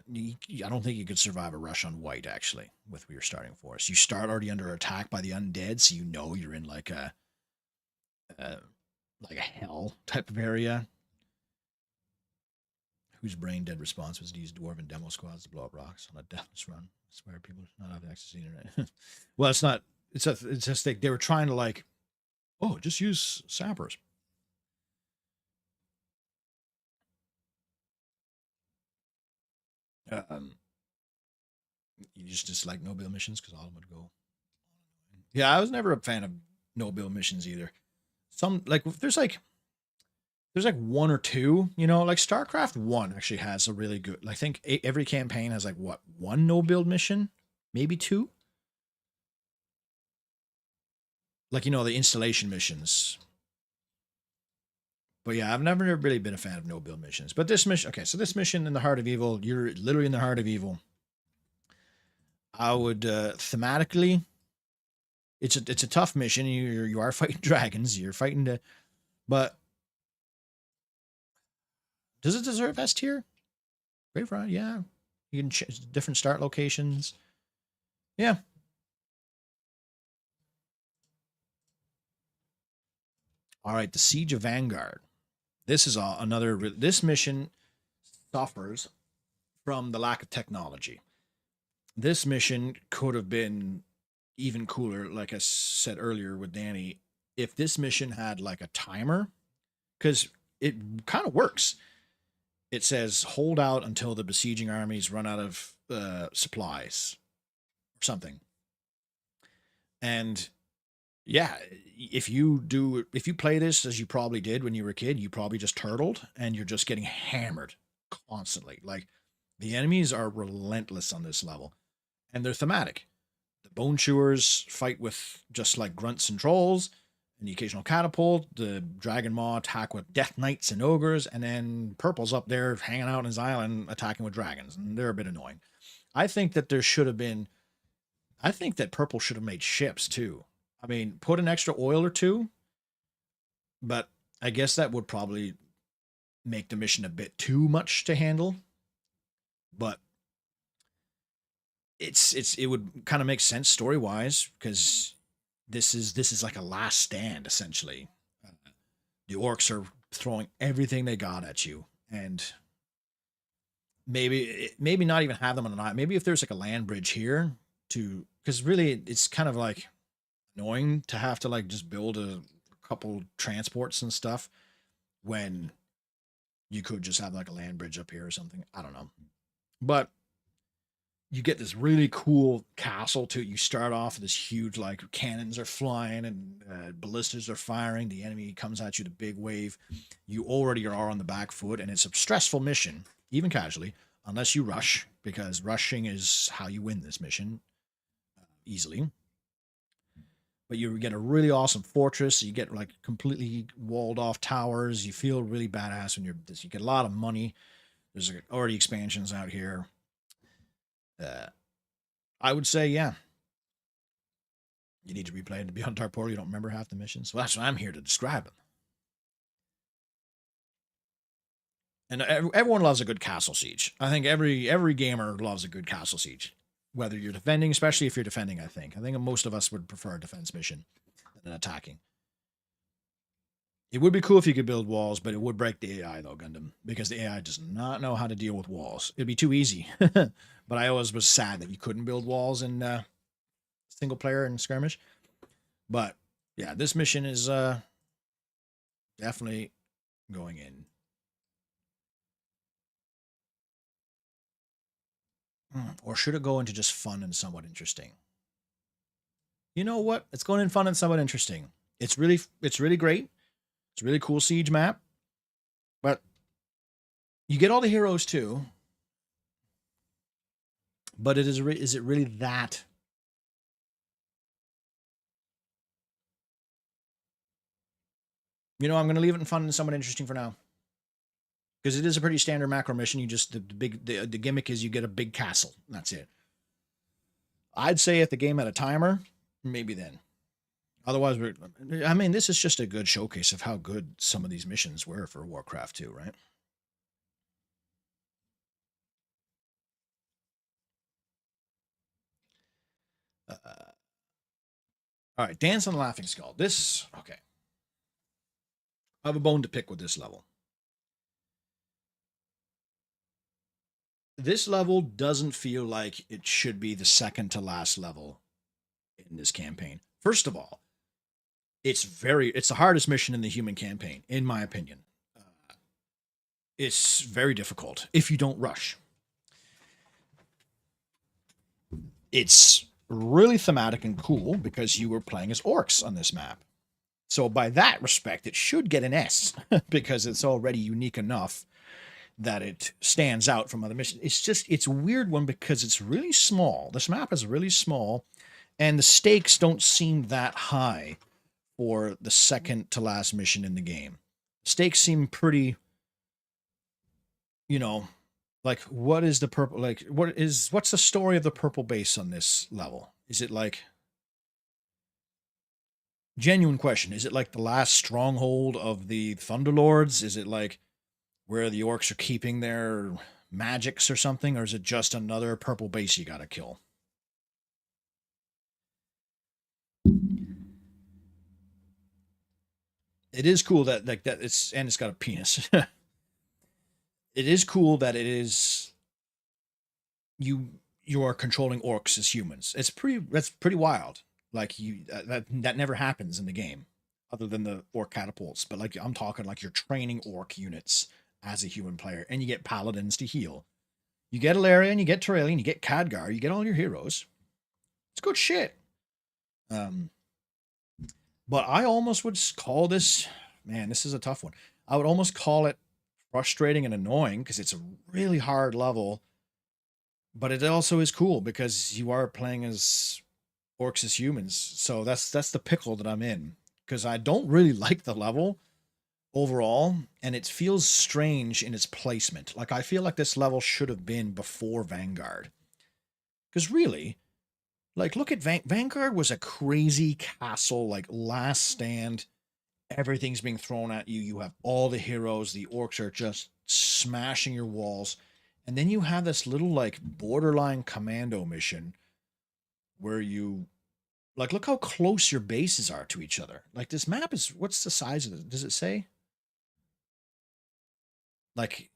don't think you could survive a rush on white actually with your starting force. You start already under attack by the undead, so you know you're in uh, like a hell type of area. Whose brain dead response was to use dwarven demo squads to blow up rocks on a deathless run. I swear people not having access to the internet. Well, it's not. It's just they were trying to like, oh, just use sappers. Um, you just dislike no build missions because all of them would go. Yeah, I was never a fan of no build missions either. Some like there's like one or two, you know, like StarCraft 1 actually has a really good, I think every campaign has like what, one no build mission, maybe two. Like, you know, the installation missions. But yeah, I've never really been a fan of no build missions. But this mission, okay, so this mission in the Heart of Evil, you're literally in the Heart of Evil. I would thematically, it's a tough mission. You are fighting dragons. You're fighting the, but does it deserve S tier? Great for yeah. You can different start locations. Yeah. All right, the Siege of Vanguard. This is another. This mission suffers from the lack of technology. This mission could have been even cooler, like I said earlier with Danny, if this mission had like a timer, because it kind of works. It says hold out until the besieging armies run out of supplies or something. And yeah, if you play this as you probably did when you were a kid, you probably just turtled and you're just getting hammered constantly. Like the enemies are relentless on this level, and they're thematic. The bone chewers fight with just like grunts and trolls, and the occasional catapult. The dragon maw attack with death knights and ogres, and then purple's up there hanging out in his island attacking with dragons, and they're a bit annoying. I think that there should have been. I think that purple should have made ships too. I mean, put an extra oil or two, but I guess that would probably make the mission a bit too much to handle. But it would kind of make sense story wise because this is like a last stand essentially. The orcs are throwing everything they got at you, and maybe not even have them on an island. Maybe if there's like a land bridge here to, because really it's kind of like annoying to have to like just build a couple transports and stuff when you could just have like a land bridge up here or something. I don't know. But you get this really cool castle too. You start off with this huge, like cannons are flying and ballistas are firing. The enemy comes at you, the big wave. You already are on the back foot, and it's a stressful mission, even casually, unless you rush, because rushing is how you win this mission easily. But you get a really awesome fortress. You get like completely walled off towers. You feel really badass when you're this. You get a lot of money. There's already expansions out here. I would say, yeah. You need to replay the Beyond Dark Portal. You don't remember half the missions. Well, that's what I'm here to describe them. And everyone loves a good castle siege. I think every gamer loves a good castle siege. Whether you're defending, especially if you're defending, I think most of us would prefer a defense mission than an attacking. It would be cool if you could build walls, but it would break the AI though, Gundam, because the AI does not know how to deal with walls. It'd be too easy. But I always was sad that you couldn't build walls in single player and skirmish. But yeah, this mission is definitely going in. Or should it go into just fun and somewhat interesting? You know what? It's going in fun and somewhat interesting. It's really great. It's a really cool siege map. But you get all the heroes too. But is it really that? You know, I'm going to leave it in fun and somewhat interesting for now. Because it is a pretty standard macro mission. You just the gimmick is you get a big castle. That's it. I'd say if the game had a timer, maybe then. Otherwise, I mean, this is just a good showcase of how good some of these missions were for Warcraft 2, right? All right, Dance on the Laughing Skull. This, okay. I have a bone to pick with this level. This level doesn't feel like it should be the second to last level in this campaign. First of all, it's the hardest mission in the human campaign, in my opinion. It's very difficult if you don't rush. It's really thematic and cool because you were playing as orcs on this map. So by that respect, it should get an S because it's already unique enough that it stands out from other missions. It's a weird one because it's really small. This map is really small, and the stakes don't seem that high for the second to last mission in the game. Stakes seem pretty, like what is the purple, like what's the story of the purple base on this level? Is it like, genuine question, is it like the last stronghold of the Thunderlords? Is it like where the orcs are keeping their magics or something, or is it just another purple base you gotta kill? It is cool that it's got a penis. It is cool that you are controlling orcs as humans. That's pretty wild. Like that never happens in the game, other than the orc catapults. But like I'm talking like you're training orc units as a human player, and you get paladins to heal. You get Ilarion, you get Turelian, you get Khadgar, you get all your heroes. It's good shit. But I almost would call this, man, this is a tough one. I would almost call it frustrating and annoying because it's a really hard level, but it also is cool because you are playing as orcs as humans. So that's the pickle that I'm in because I don't really like the level overall, and it feels strange in its placement. Like I feel like this level should have been before Vanguard. Because really, like look at Vanguard was a crazy castle, like last stand. Everything's being thrown at you. You have all the heroes. The orcs are just smashing your walls. And then you have this little like borderline commando mission where you like look how close your bases are to each other. Like this map is, what's the size of it? Does it say? Like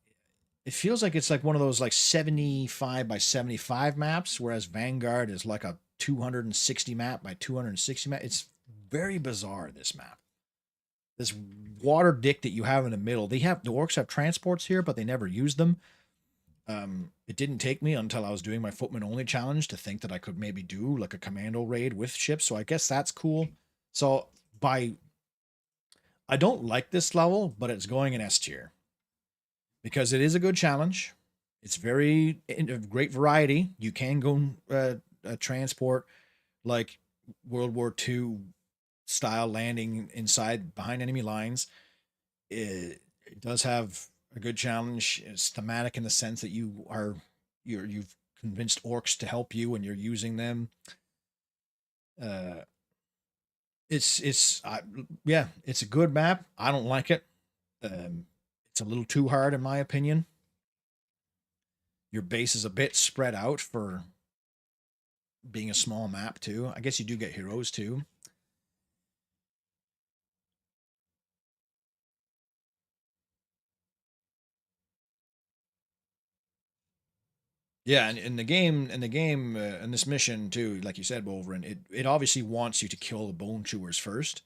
it feels like it's like one of those like 75 by 75 maps, whereas Vanguard is like a 260 map by 260 map. It's very bizarre, this map. This water dick that you have in the middle. The orcs have transports here, but they never use them. It didn't take me until I was doing my footman only challenge to think that I could maybe do like a commando raid with ships. So I guess that's cool. So I don't like this level, but it's going in S tier because it is a good challenge. It's very great variety. You can go transport like World War II style landing inside behind enemy lines. It does have a good challenge. It's thematic in the sense that you've convinced orcs to help you and you're using them. Yeah, it's a good map. I don't like it. It's a little too hard in my opinion. Your base is a bit spread out for being a small map too. I guess you do get heroes too. Yeah, and in this mission too, like you said, Wolverine, it obviously wants you to kill the bone chewers first,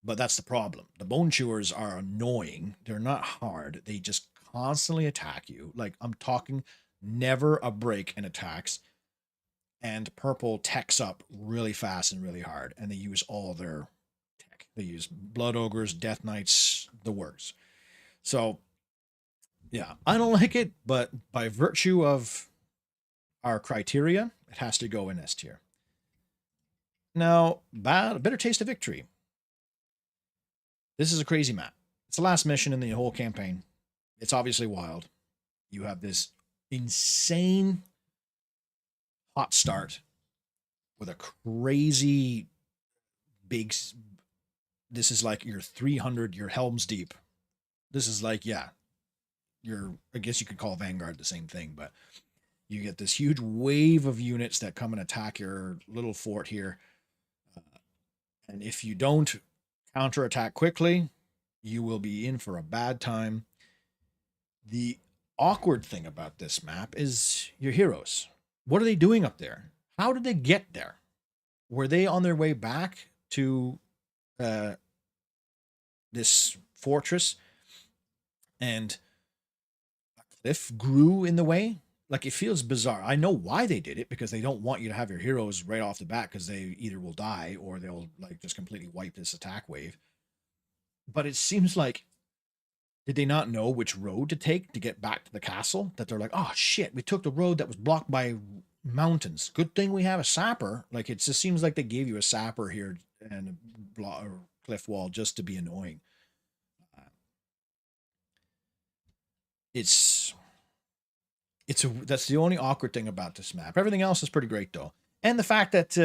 but that's the problem. The bone chewers are annoying. They're not hard. They just constantly attack you. Like I'm talking, never a break in attacks. And purple techs up really fast and really hard, and they use all their tech. They use blood ogres, death knights, the works. So yeah, I don't like it, but by virtue of our criteria, it has to go in S tier. Now, bitter taste of victory. This is a crazy map. It's the last mission in the whole campaign. It's obviously wild. You have this insane hot start with a crazy big. This is like your 300, your Helm's Deep. This is like, yeah, I guess you could call Vanguard the same thing, but You get this huge wave of units that come and attack your little fort here. And if you don't counterattack quickly, you will be in for a bad time. The awkward thing about this map is your heroes. What are they doing up there? How did they get there? Were they on their way back to this fortress and a cliff grew in the way? Like, it feels bizarre. I know why they did it, because they don't want you to have your heroes right off the bat, because they either will die or they'll like just completely wipe this attack wave. But it seems like, did they not know which road to take to get back to the castle? That they're like, oh shit, we took the road that was blocked by mountains. Good thing we have a sapper. Like, it just seems like they gave you a sapper here and a cliff wall just to be annoying. It's that's the only awkward thing about this map. Everything else is pretty great though, and the fact that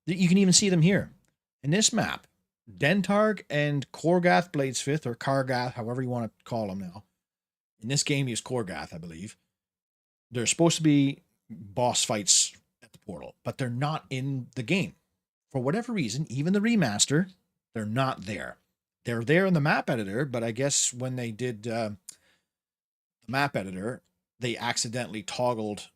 you can even see them here in this map. Dentarg and Korgath Bladesmith, or Kargath, however you want to call them now. In this game, he's Korgath, I believe. They're supposed to be boss fights at the portal, but they're not in the game. For whatever reason, even the remaster, they're not there. They're there in the map editor, but I guess when they did the map editor, they accidentally toggled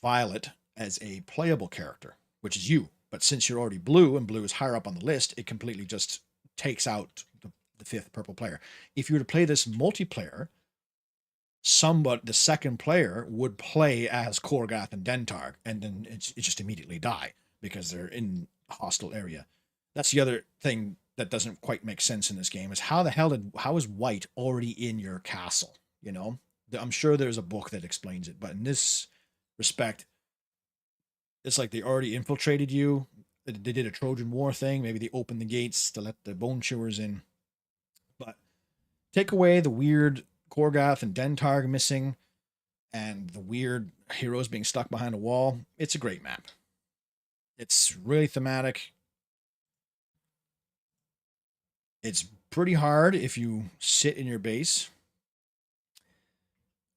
Violet as a playable character, which is you. But since you're already blue and blue is higher up on the list, it completely just takes out the fifth purple player. If you were to play this multiplayer, the second player would play as Korgath and Dentarg, and then it just immediately die because they're in a hostile area. That's the other thing that doesn't quite make sense in this game, is how is white already in your castle? You know, I'm sure there's a book that explains it, but in this respect, it's like they already infiltrated you. They did a Trojan War thing. Maybe they opened the gates to let the bone chewers in. But take away the weird Korgath and Dentarg missing and the weird heroes being stuck behind a wall. It's a great map. It's really thematic. It's pretty hard if you sit in your base.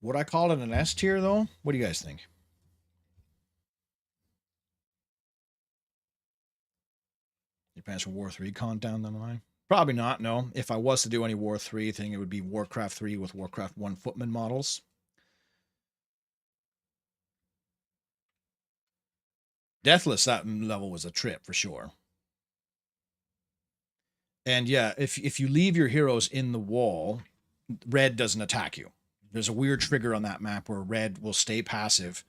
Would I call it an S tier, though? What do you guys think? Depends for War 3 con down the line. Probably not, no. If I was to do any War 3 thing, it would be Warcraft 3 with Warcraft 1 footman models. Deathless, that level was a trip for sure. And yeah, if you leave your heroes in the wall, red doesn't attack you. There's a weird trigger on that map where red will stay passive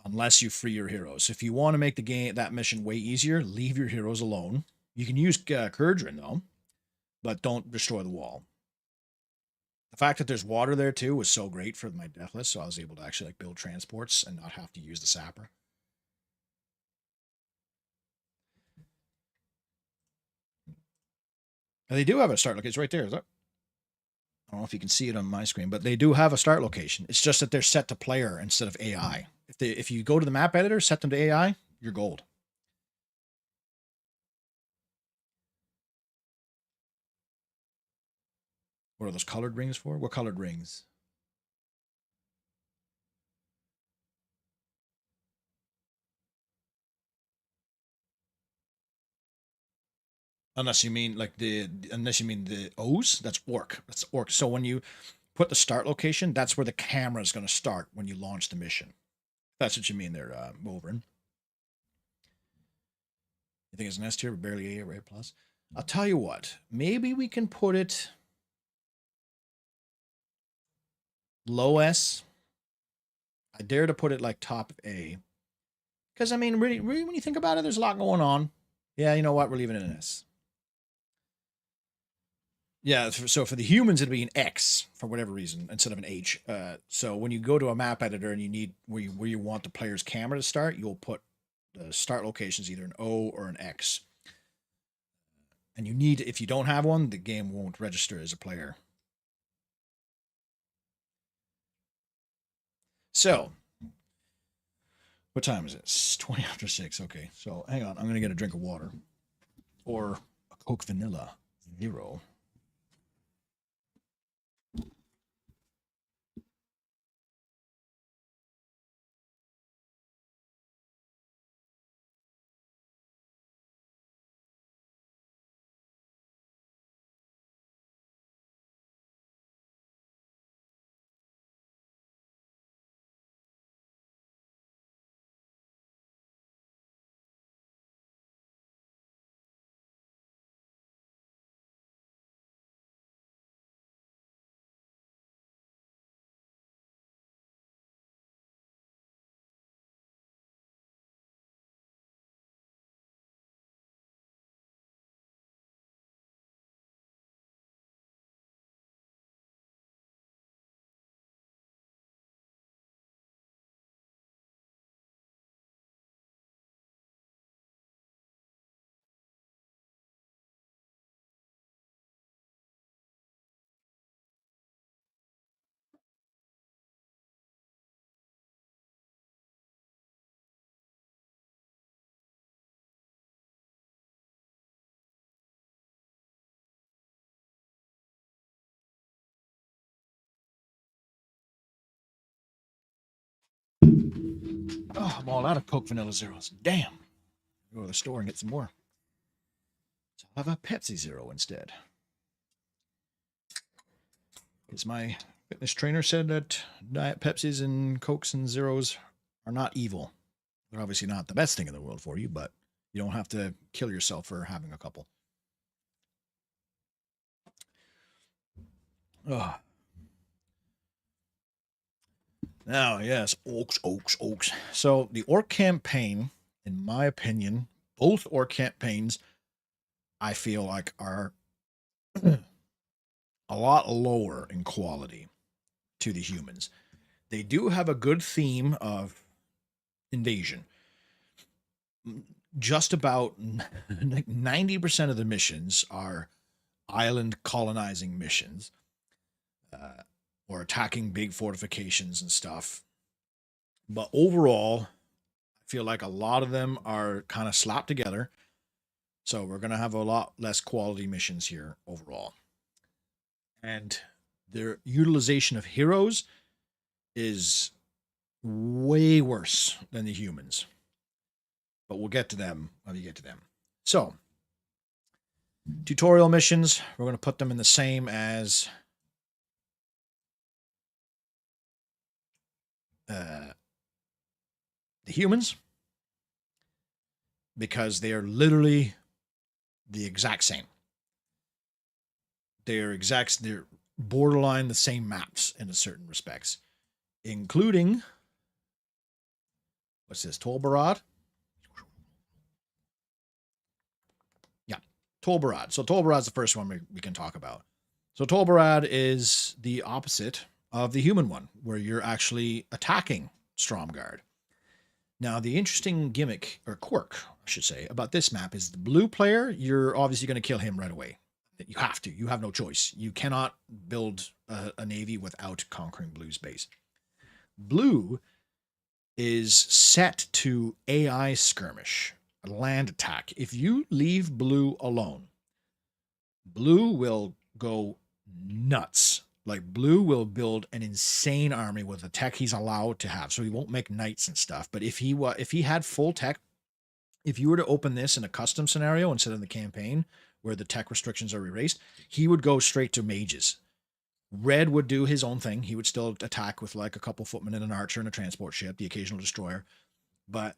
unless you free your heroes. If you want to make that mission way easier, leave your heroes alone. You can use Kurdrin though, but don't destroy the wall. The fact that there's water there too was so great for my Deathless, so I was able to actually like build transports and not have to use the sapper. And they do have a start location. It's right there. Is that? I don't know if you can see it on my screen, but they do have a start location. It's just that they're set to player instead of AI. If you go to the map editor, set them to AI, you're gold. What are those colored rings for? What colored rings? Unless you mean the O's, that's orc. That's orc. So when you put the start location, that's where the camera is going to start when you launch the mission. That's what you mean there, Wolverine. You think it's an S tier, but barely A or A plus? I'll tell you what. Maybe we can put it low S. I dare to put it like top A. Because, I mean, really, when you think about it, there's a lot going on. Yeah, you know what? We're leaving it an S. Yeah, so for the humans, it'd be an X for whatever reason instead of an H. So when you go to a map editor and you need where you want the player's camera to start, you'll put the start locations either an O or an X. And if you don't have one, the game won't register as a player. So, what time is it? It's 20 after 6. Okay, so hang on. I'm going to get a drink of water. Or a Coke Vanilla Zero. Oh, I'm all out of Coke Vanilla Zeros. Damn. Go to the store and get some more. So I'll have a Pepsi Zero instead. Because my fitness trainer said that Diet Pepsis and Cokes and Zeros are not evil. They're obviously not the best thing in the world for you, but you don't have to kill yourself for having a couple. Oh. Now, yes, Oaks. So the Orc campaign, in my opinion, both Orc campaigns, I feel like are a lot lower in quality to the humans. They do have a good theme of invasion. Just about 90% of the missions are island colonizing missions, or attacking big fortifications and stuff. But overall, I feel like a lot of them are kind of slapped together. So we're going to have a lot less quality missions here overall. And their utilization of heroes is way worse than the humans. But we'll get to them when we get to them. So, tutorial missions, we're going to put them in the same as the humans, because they are literally the exact same. They're borderline the same maps in a certain respects, including, what's this, Tolbarad? Yeah, Tolbarad. So Tolbarad's the first one we can talk about. So Tolbarad is the opposite of the human one, where you're actually attacking Stromgard. Now, the interesting gimmick, or quirk, I should say, about this map is the blue player, you're obviously going to kill him right away. You have to. You have no choice. You cannot build a navy without conquering blue's base. Blue is set to AI skirmish, a land attack. If you leave blue alone, blue will go nuts. Like, blue will build an insane army with the tech he's allowed to have. So he won't make knights and stuff. But if he had full tech, if you were to open this in a custom scenario instead of the campaign where the tech restrictions are erased, he would go straight to mages. Red would do his own thing. He would still attack with like a couple footmen and an archer and a transport ship, the occasional destroyer. But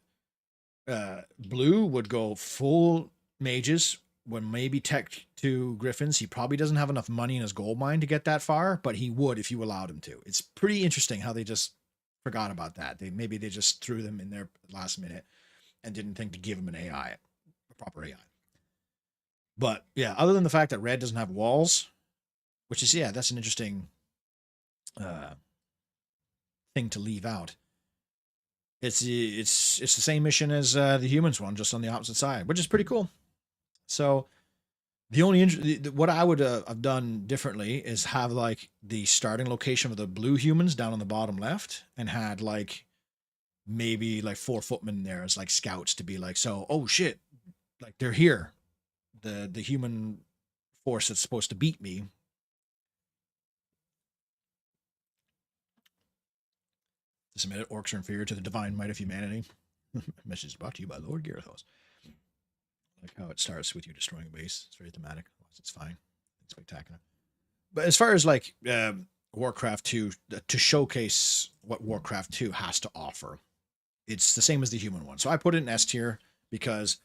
blue would go full mages, when maybe tech to griffins. He probably doesn't have enough money in his gold mine to get that far, but he would if you allowed him to. It's pretty interesting how they just forgot about that. Maybe they just threw them in there last minute and didn't think to give him an AI, a proper AI. But yeah, other than the fact that red doesn't have walls, which is, yeah, that's an interesting thing to leave out. It's the same mission as the humans one, just on the opposite side, which is pretty cool. So the only what I would have done differently is have like the starting location of the blue humans down on the bottom left, and had like maybe like 4 footmen there as like scouts to be like, so, oh shit, like they're here. The human force that's supposed to beat me. Just a minute, orcs are inferior to the divine might of humanity. Message brought to you by Lord Garethos. Like how it starts with you destroying a base. It's very thematic. It's fine. It's spectacular. But as far as like Warcraft 2, to showcase what Warcraft 2 has to offer, it's the same as the human one. So I put it in S tier because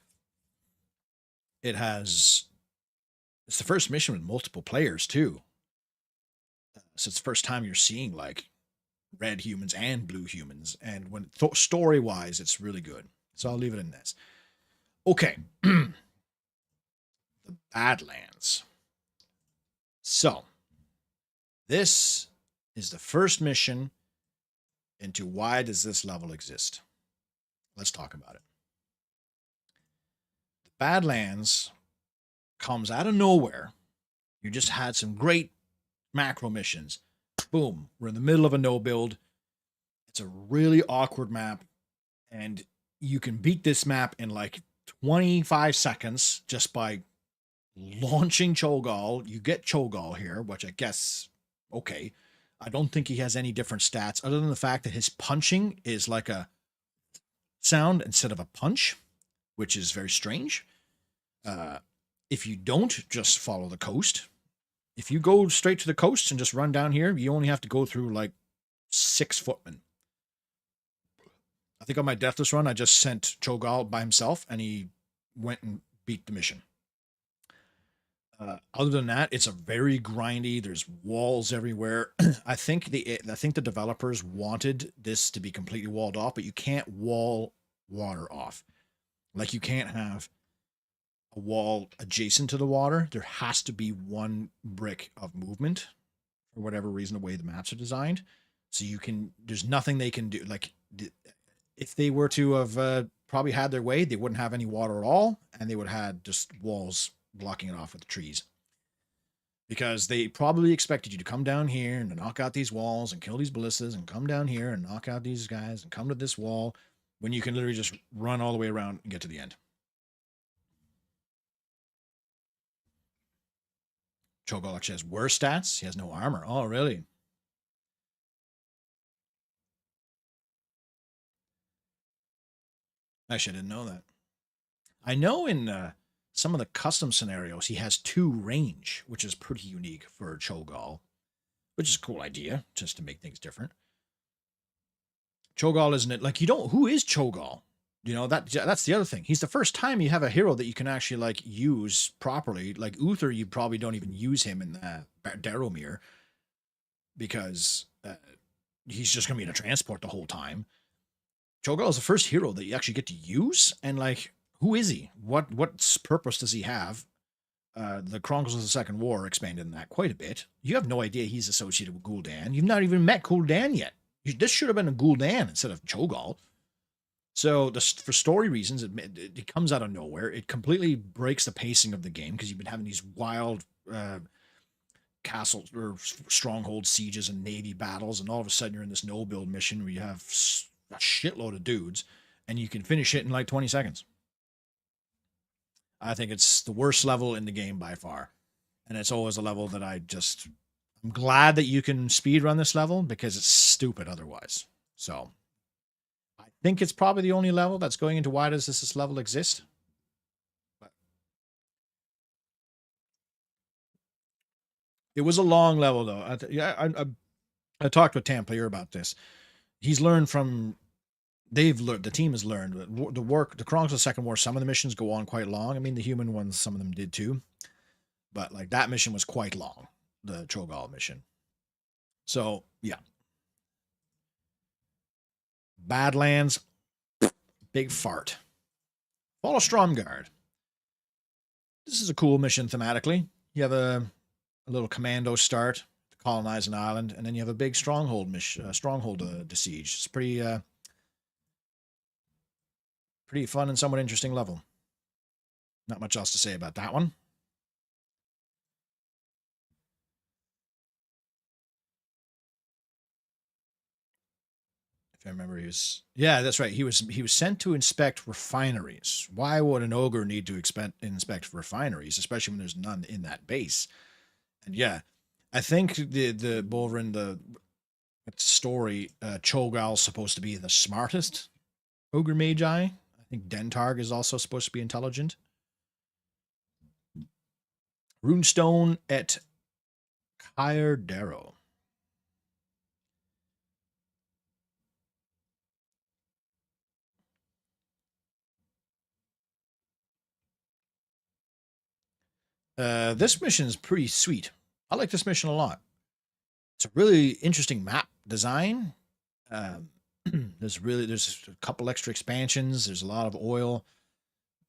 it's the first mission with multiple players too. So it's the first time you're seeing like red humans and blue humans. And when story wise, it's really good. So I'll leave it in this. Okay. The Badlands. So this is the first mission into why does this level exist? Let's talk about it. The Badlands comes out of nowhere. You just had some great macro missions. Boom, we're in the middle of a no build. It's a really awkward map, and you can beat this map in like 25 seconds just by launching Cho'Gall. You get Cho'Gall here, which I guess, okay. I don't think he has any different stats other than the fact that his punching is like a sound instead of a punch, which is very strange. Uh, if you don't just follow the coast, if you go straight to the coast and just run down here, you only have to go through like 6 footmen. I think on my Deathless run, I just sent Cho'Gall by himself, and he went and beat the mission. Other than that, it's a very grindy. There's walls everywhere. I think the developers wanted this to be completely walled off, but you can't wall water off. Like you can't have a wall adjacent to the water. There has to be one brick of movement for whatever reason, the way the maps are designed. So you can. There's nothing they can do. Like if they were to have probably had their way, they wouldn't have any water at all, and they would have had just walls blocking it off with the trees. Because they probably expected you to come down here and to knock out these walls and kill these ballistas and come down here and knock out these guys and come to this wall when you can literally just run all the way around and get to the end. Cho'Gall actually has worse stats. He has no armor. Oh, really? Actually, I didn't know that. I know in some of the custom scenarios, he has 2 range, which is pretty unique for Cho'Gall, which is a cool idea, just to make things different. Cho'Gall isn't it? Like, you don't, who is Cho'Gall? You know, that's the other thing. He's the first time you have a hero that you can actually, like, use properly. Like, Uther, you probably don't even use him in Daromir, because he's just going to be in a transport the whole time. Cho'Gall is the first hero that you actually get to use, and, like, who is he? What purpose does he have? The Chronicles of the Second War expanded on that quite a bit. You have no idea he's associated with Gul'dan. You've not even met Gul'dan yet. This should have been a Gul'dan instead of Cho'Gall. So for story reasons, it comes out of nowhere. It completely breaks the pacing of the game because you've been having these wild castle or stronghold sieges and navy battles, and all of a sudden you're in this no build mission where you have a shitload of dudes, and you can finish it in like 20 seconds. I think it's the worst level in the game by far. And it's always a level that I'm glad that you can speed run this level because it's stupid otherwise. So I think it's probably the only level that's going into why does this level exist. But it was a long level though. I talked with Tamplier about this. He's learned from the team has learned that the Chronicles of the Second War, some of the missions go on quite long. I mean, the human ones, some of them did too, but like that mission was quite long, the Cho'Gall mission. So yeah, Badlands, big fart. Fall of Stromgarde. This is a cool mission thematically. You have a little commando start to colonize an island, and then you have a big stronghold mission, to siege. It's pretty fun and somewhat interesting level. Not much else to say about that one. If I remember, yeah, that's right. He was sent to inspect refineries. Why would an ogre need to inspect refineries, especially when there's none in that base? And yeah, I think the Bolvrin, the story, Cho'Gall's supposed to be the smartest ogre magi. I think Dentarg is also supposed to be intelligent. Runestone at Kyrdero. This mission is pretty sweet. I like this mission a lot. It's a really interesting map design. There's a couple extra expansions. There's a lot of oil.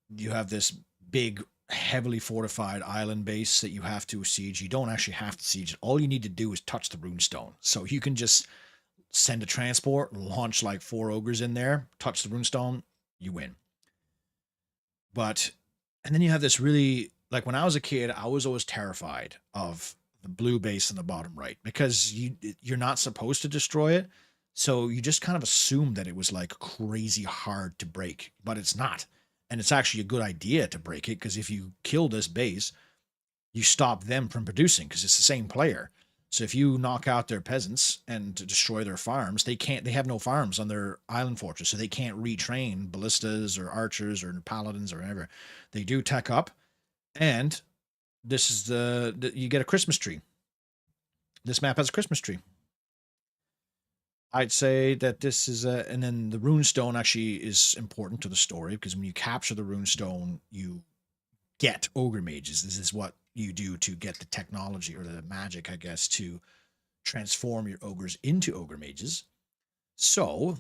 You have this big, heavily fortified island base that you have to siege. You don't actually have to siege it. All you need to do is touch the runestone. So you can just send a transport, launch like 4 ogres in there, touch the runestone, you win. And then you have this really, like when I was a kid, I was always terrified of the blue base in the bottom right because you're not supposed to destroy it. So you just kind of assume that it was like crazy hard to break, but it's not. And it's actually a good idea to break it because if you kill this base, you stop them from producing because it's the same player. So if you knock out their peasants and to destroy their farms, they have no farms on their island fortress, so they can't retrain ballistas or archers or paladins or whatever. They do tech up, and this is you get a Christmas tree. This map has a Christmas tree. I'd say that this is and then the runestone actually is important to the story because when you capture the runestone, you get ogre mages. This is what you do to get the technology or the magic, I guess, to transform your ogres into ogre mages. So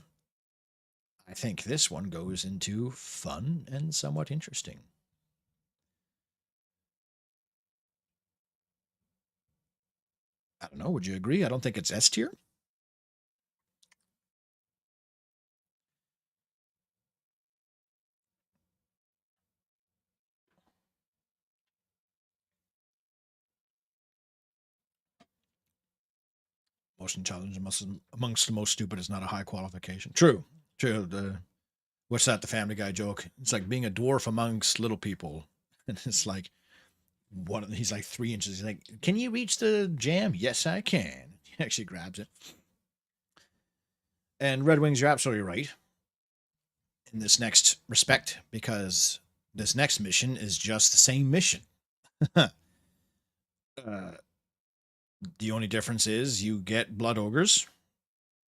I think this one goes into fun and somewhat interesting. I don't know. Would you agree? I don't think it's S tier. Most intelligent amongst the most stupid is not a high qualification. True. True. What's that? The Family Guy joke. It's like being a dwarf amongst little people. And it's like he's like 3 inches. He's like, can you reach the jam? Yes, I can. He actually grabs it. And Red Wings, you're absolutely right in this next respect because this next mission is just the same mission. The only difference is you get blood ogres.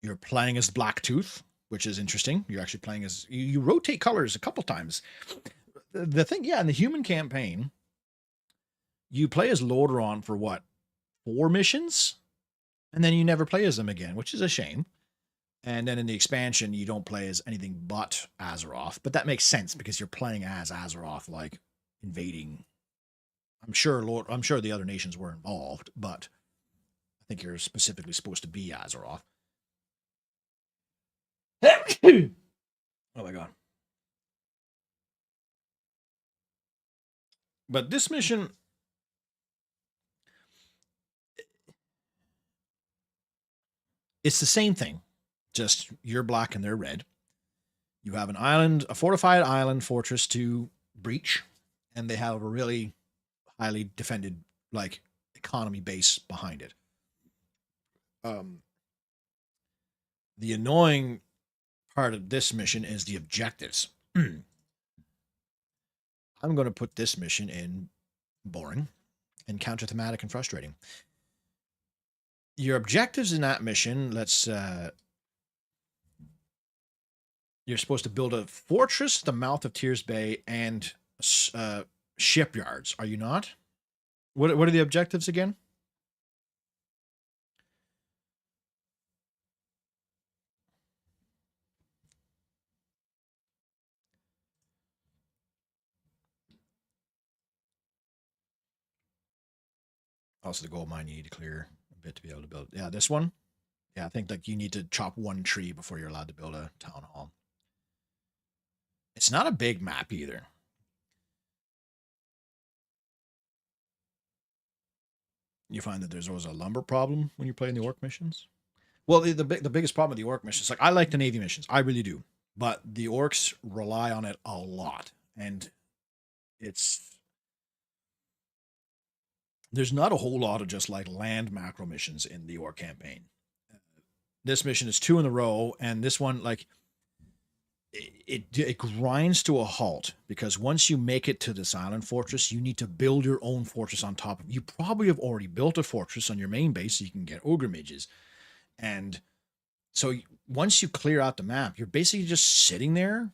You're playing as Blacktooth, which is interesting. You're actually playing as you rotate colors a couple times. The thing, yeah, in the human campaign, you play as Lordaeron for what, 4 missions, and then you never play as them again, which is a shame. And then in the expansion, you don't play as anything but Azeroth, but that makes sense because you're playing as Azeroth, like invading. I'm sure the other nations were involved, but I think you're specifically supposed to be Azeroth. Oh my god. But this mission, it's the same thing. Just you're black and they're red. You have an island, a fortified island fortress to breach, and they have a really highly defended like economy base behind it. The annoying part of this mission is the objectives. I'm going to put this mission in boring and counter thematic and frustrating. Your objectives in that mission, you're supposed to build a fortress, the mouth of Tears Bay, and shipyards. Are you not? What are the objectives again? Also, the gold mine you need to clear a bit to be able to build. Yeah, this one. Yeah, I think like you need to chop one tree before you're allowed to build a town hall. It's not a big map either. You find that there's always a lumber problem when you're playing the orc missions. Well, the biggest problem with the orc missions, like I like the navy missions, I really do, but the orcs rely on it a lot, and there's not a whole lot of just like land macro missions in the orc campaign. This mission is 2 in a row, and this one like it grinds to a halt because once you make it to this island fortress, you need to build your own fortress on top of. You probably have already built a fortress on your main base, so you can get ogre mages, and so once you clear out the map, you're basically just sitting there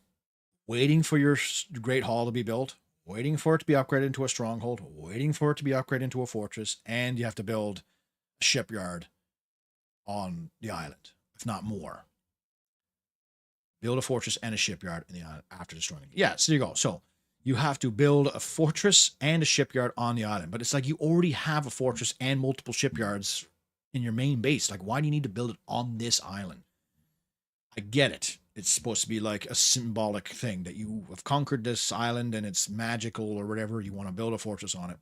waiting for your great hall to be built, waiting for it to be upgraded into a stronghold, waiting for it to be upgraded into a fortress, and you have to build a shipyard on the island, if not more. Build a fortress and a shipyard in the island after destroying it. Yeah, so there you go. So you have to build a fortress and a shipyard on the island, but it's like you already have a fortress and multiple shipyards in your main base. Like, why do you need to build it on this island? I get it. It's supposed to be like a symbolic thing that you have conquered this island and it's magical or whatever. You want to build a fortress on it.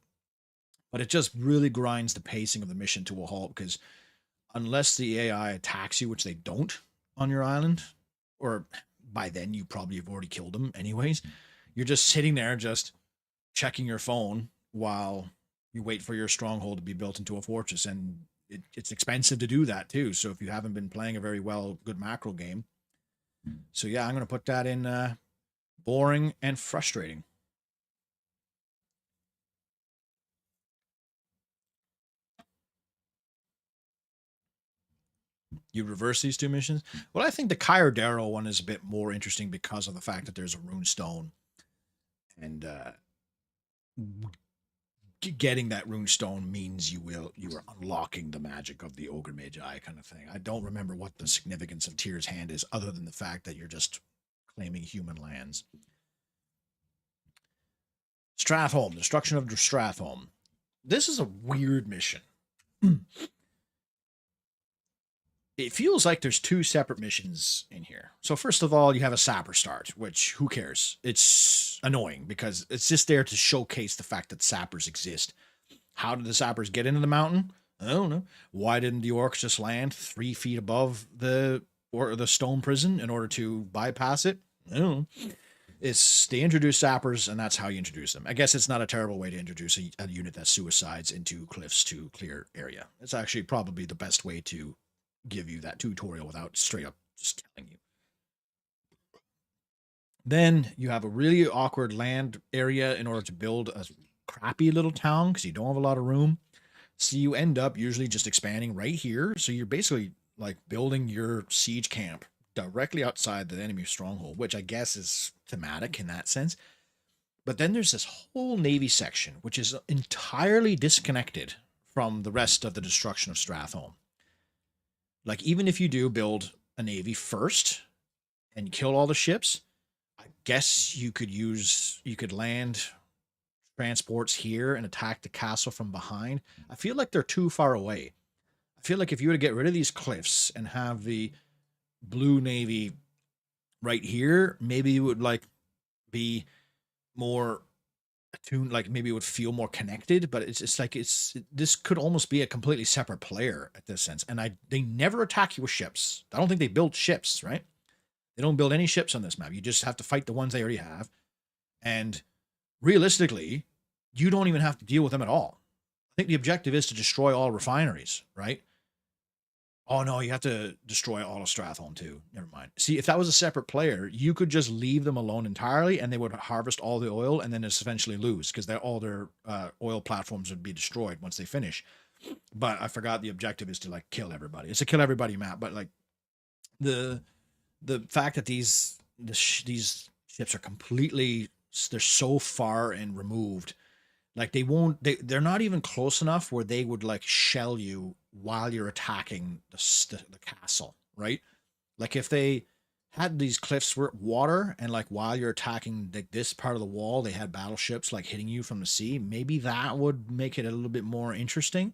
But it just really grinds the pacing of the mission to a halt because unless the AI attacks you, which they don't on your island, or by then you probably have already killed them anyways, you're just sitting there just checking your phone while you wait for your stronghold to be built into a fortress. And it's expensive to do that too. So if you haven't been playing a very good macro game, so yeah, I'm gonna put that in boring and frustrating. You reverse these two missions. Well, I think the Kyodero one is a bit more interesting because of the fact that there's a rune stone, and getting that rune stone means you are unlocking the magic of the ogre magi kind of thing. I don't remember what the significance of Tyr's hand is, other than the fact that you're just claiming human lands. Stratholme, destruction of Stratholme. This is a weird mission. It feels like there's two separate missions in here. So first of all, you have a sapper start, which who cares? It's annoying because it's just there to showcase the fact that sappers exist. How did the sappers get into the mountain? I don't know. Why didn't the orcs just land 3 feet above the stone prison in order to bypass it? I don't know. It's they introduce sappers, and that's how you introduce them. I guess it's not a terrible way to introduce a unit that suicides into cliffs to clear area. It's actually probably the best way to give you that tutorial without straight up just telling you. Then you have a really awkward land area in order to build a crappy little town because you don't have a lot of room. So you end up usually just expanding right here. So you're basically like building your siege camp directly outside the enemy stronghold, which I guess is thematic in that sense. But then there's this whole navy section, which is entirely disconnected from the rest of the destruction of Stratholme. Like, even if you do build a navy first and kill all the ships, I guess you could land transports here and attack the castle from behind. I feel like they're too far away. I feel like if you were to get rid of these cliffs and have the blue navy right here, maybe it would like be more attuned, like maybe it would feel more connected, but it's like this could almost be a completely separate player at this sense. And they never attack you with ships. I don't think they build ships, right? They don't build any ships on this map. You just have to fight the ones they already have. And realistically, you don't even have to deal with them at all. I think the objective is to destroy all refineries, right? Oh no, you have to destroy all of Stratholme too. Never mind. See, if that was a separate player, you could just leave them alone entirely, and they would harvest all the oil, and then eventually lose because all their oil platforms would be destroyed once they finish. But I forgot the objective is to like kill everybody. It's a kill everybody map, but like the fact that these ships are they're so far and removed, like they're not even close enough where they would like shell you while you're attacking the castle, right? Like if they had these cliffs were water and like while you're attacking this part of the wall, they had battleships like hitting you from the sea, maybe that would make it a little bit more interesting.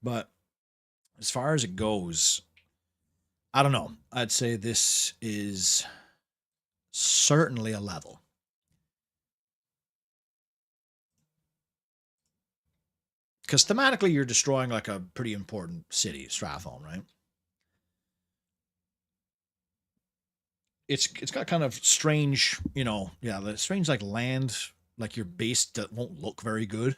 But as far as it goes, I don't know. I'd say this is certainly a level. Because thematically, you're destroying like a pretty important city, Stratholme, right? It's got kind of strange, the strange like land, like your base that won't look very good.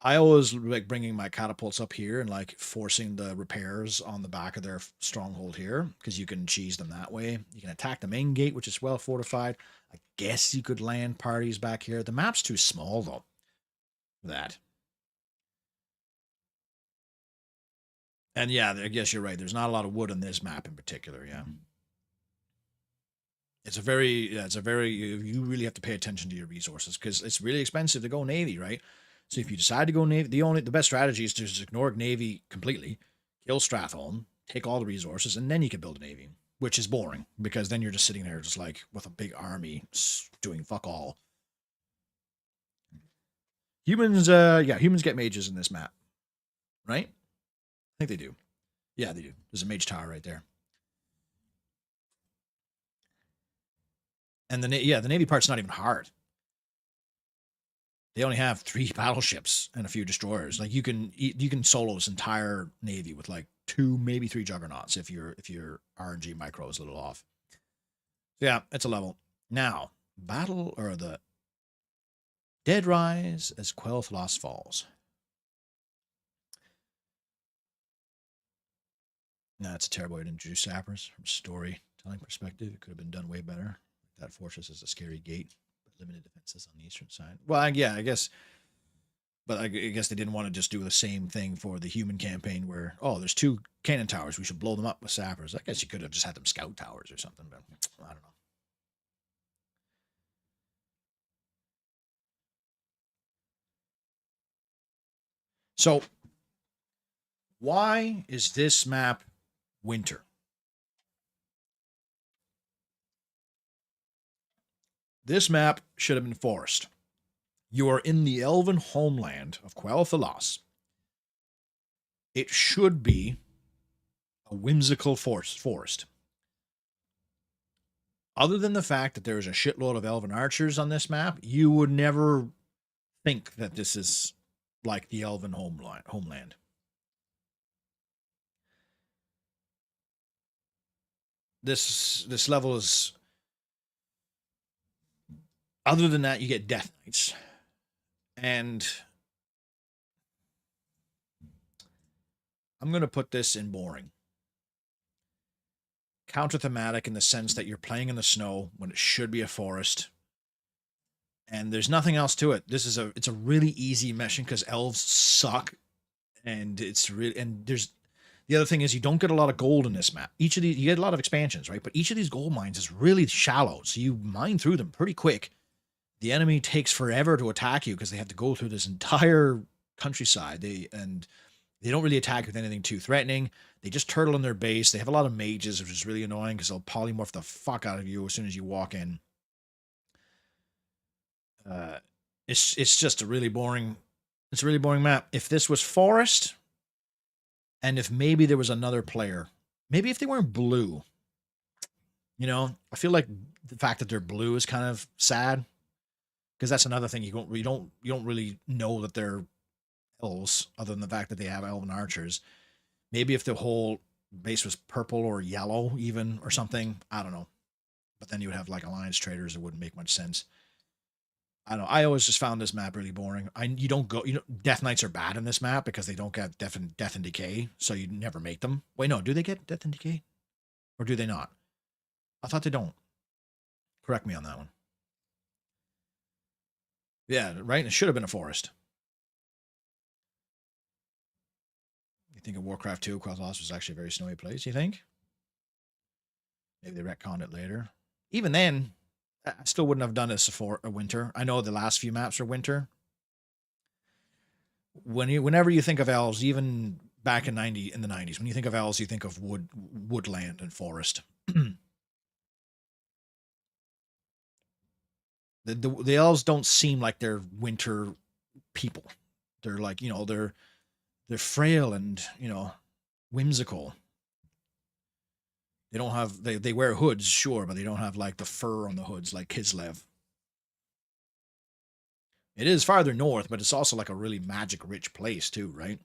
I always like bringing my catapults up here and like forcing the repairs on the back of their stronghold here because you can cheese them that way. You can attack the main gate, which is well fortified. I guess you could land parties back here. The map's too small though. For that. And yeah, I guess you're right. There's not a lot of wood on this map in particular. Yeah. It's a very, you really have to pay attention to your resources because it's really expensive to go Navy, right? So if you decide to go Navy, the best strategy is to just ignore Navy completely, kill Stratholme, take all the resources, and then you can build a Navy, which is boring because then you're just sitting there just like with a big army doing fuck all. Humans, humans get mages in this map, right? I think they do. Yeah, they do. There's a mage tower right there. And the Navy part's not even hard. They only have 3 battleships and a few destroyers. Like you can solo this entire Navy with like 2, maybe 3 juggernauts if your RNG micro is a little off. So yeah, it's a level. Now, battle or the Dead Rise as Quel'Thalas falls. No, it's a terrible way to introduce sappers from a storytelling perspective. It could have been done way better. That fortress is a scary gate, but limited defenses on the eastern side. Well, yeah, I guess. But I guess they didn't want to just do the same thing for the human campaign where, oh, there's 2 cannon towers. We should blow them up with sappers. I guess you could have just had them scout towers or something, but I don't know. So, why is this map winter? This map should have been forest. You are in the elven homeland of Quel'Thalas. It should be a whimsical forest. Other than the fact that there is a shitload of elven archers on this map, you would never think that this is like the elven homeland. This level is, other than that, you get Death Knights. And I'm going to put this in boring. Counter thematic in the sense that you're playing in the snow when it should be a forest. And there's nothing else to it. It's a really easy mission because elves suck. And there's the other thing is you don't get a lot of gold in this map. Each of these, you get a lot of expansions, right? But each of these gold mines is really shallow. So you mine through them pretty quick. The enemy takes forever to attack you because they have to go through this entire countryside. They don't really attack with anything too threatening. They just turtle in their base. They have a lot of mages, which is really annoying because they'll polymorph the fuck out of you as soon as you walk in. It's just a really boring. It's a really boring map. If this was forest, and if maybe there was another player, maybe if they weren't blue, I feel like the fact that they're blue is kind of sad. Because that's another thing you don't really know that they're elves, other than the fact that they have elven archers. Maybe if the whole base was purple or yellow, even or something, I don't know. But then you would have like alliance traders. It wouldn't make much sense. I don't know. I always just found this map really boring. Death Knights are bad in this map because they don't get death and decay, so you never make them. Wait, no, do they get death and decay, or do they not? I thought they don't. Correct me on that one. Yeah, right? It should have been a forest. You think of Warcraft 2, Quel'Thalas was actually a very snowy place, you think? Maybe they retconned it later. Even then, I still wouldn't have done this for a winter. I know the last few maps are winter. Whenever you think of elves, even back in the 90s, when you think of elves, you think of woodland and forest. The elves don't seem like they're winter people. They're like, they're frail and, whimsical. They don't have, they wear hoods, sure, but they don't have like the fur on the hoods like Kislev. It is farther north, but it's also like a really magic rich place too, right?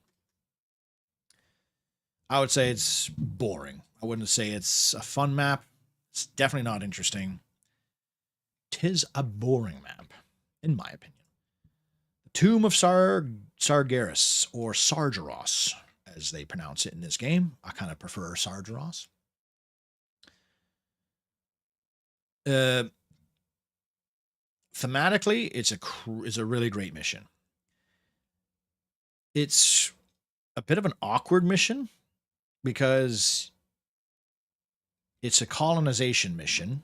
I would say it's boring. I wouldn't say it's a fun map. It's definitely not interesting. 'Tis a boring map, in my opinion. The Tomb of Sargeras, or Sargeras, as they pronounce it in this game. I kind of prefer Sargeras. Thematically, it's a really great mission. It's a bit of an awkward mission because it's a colonization mission.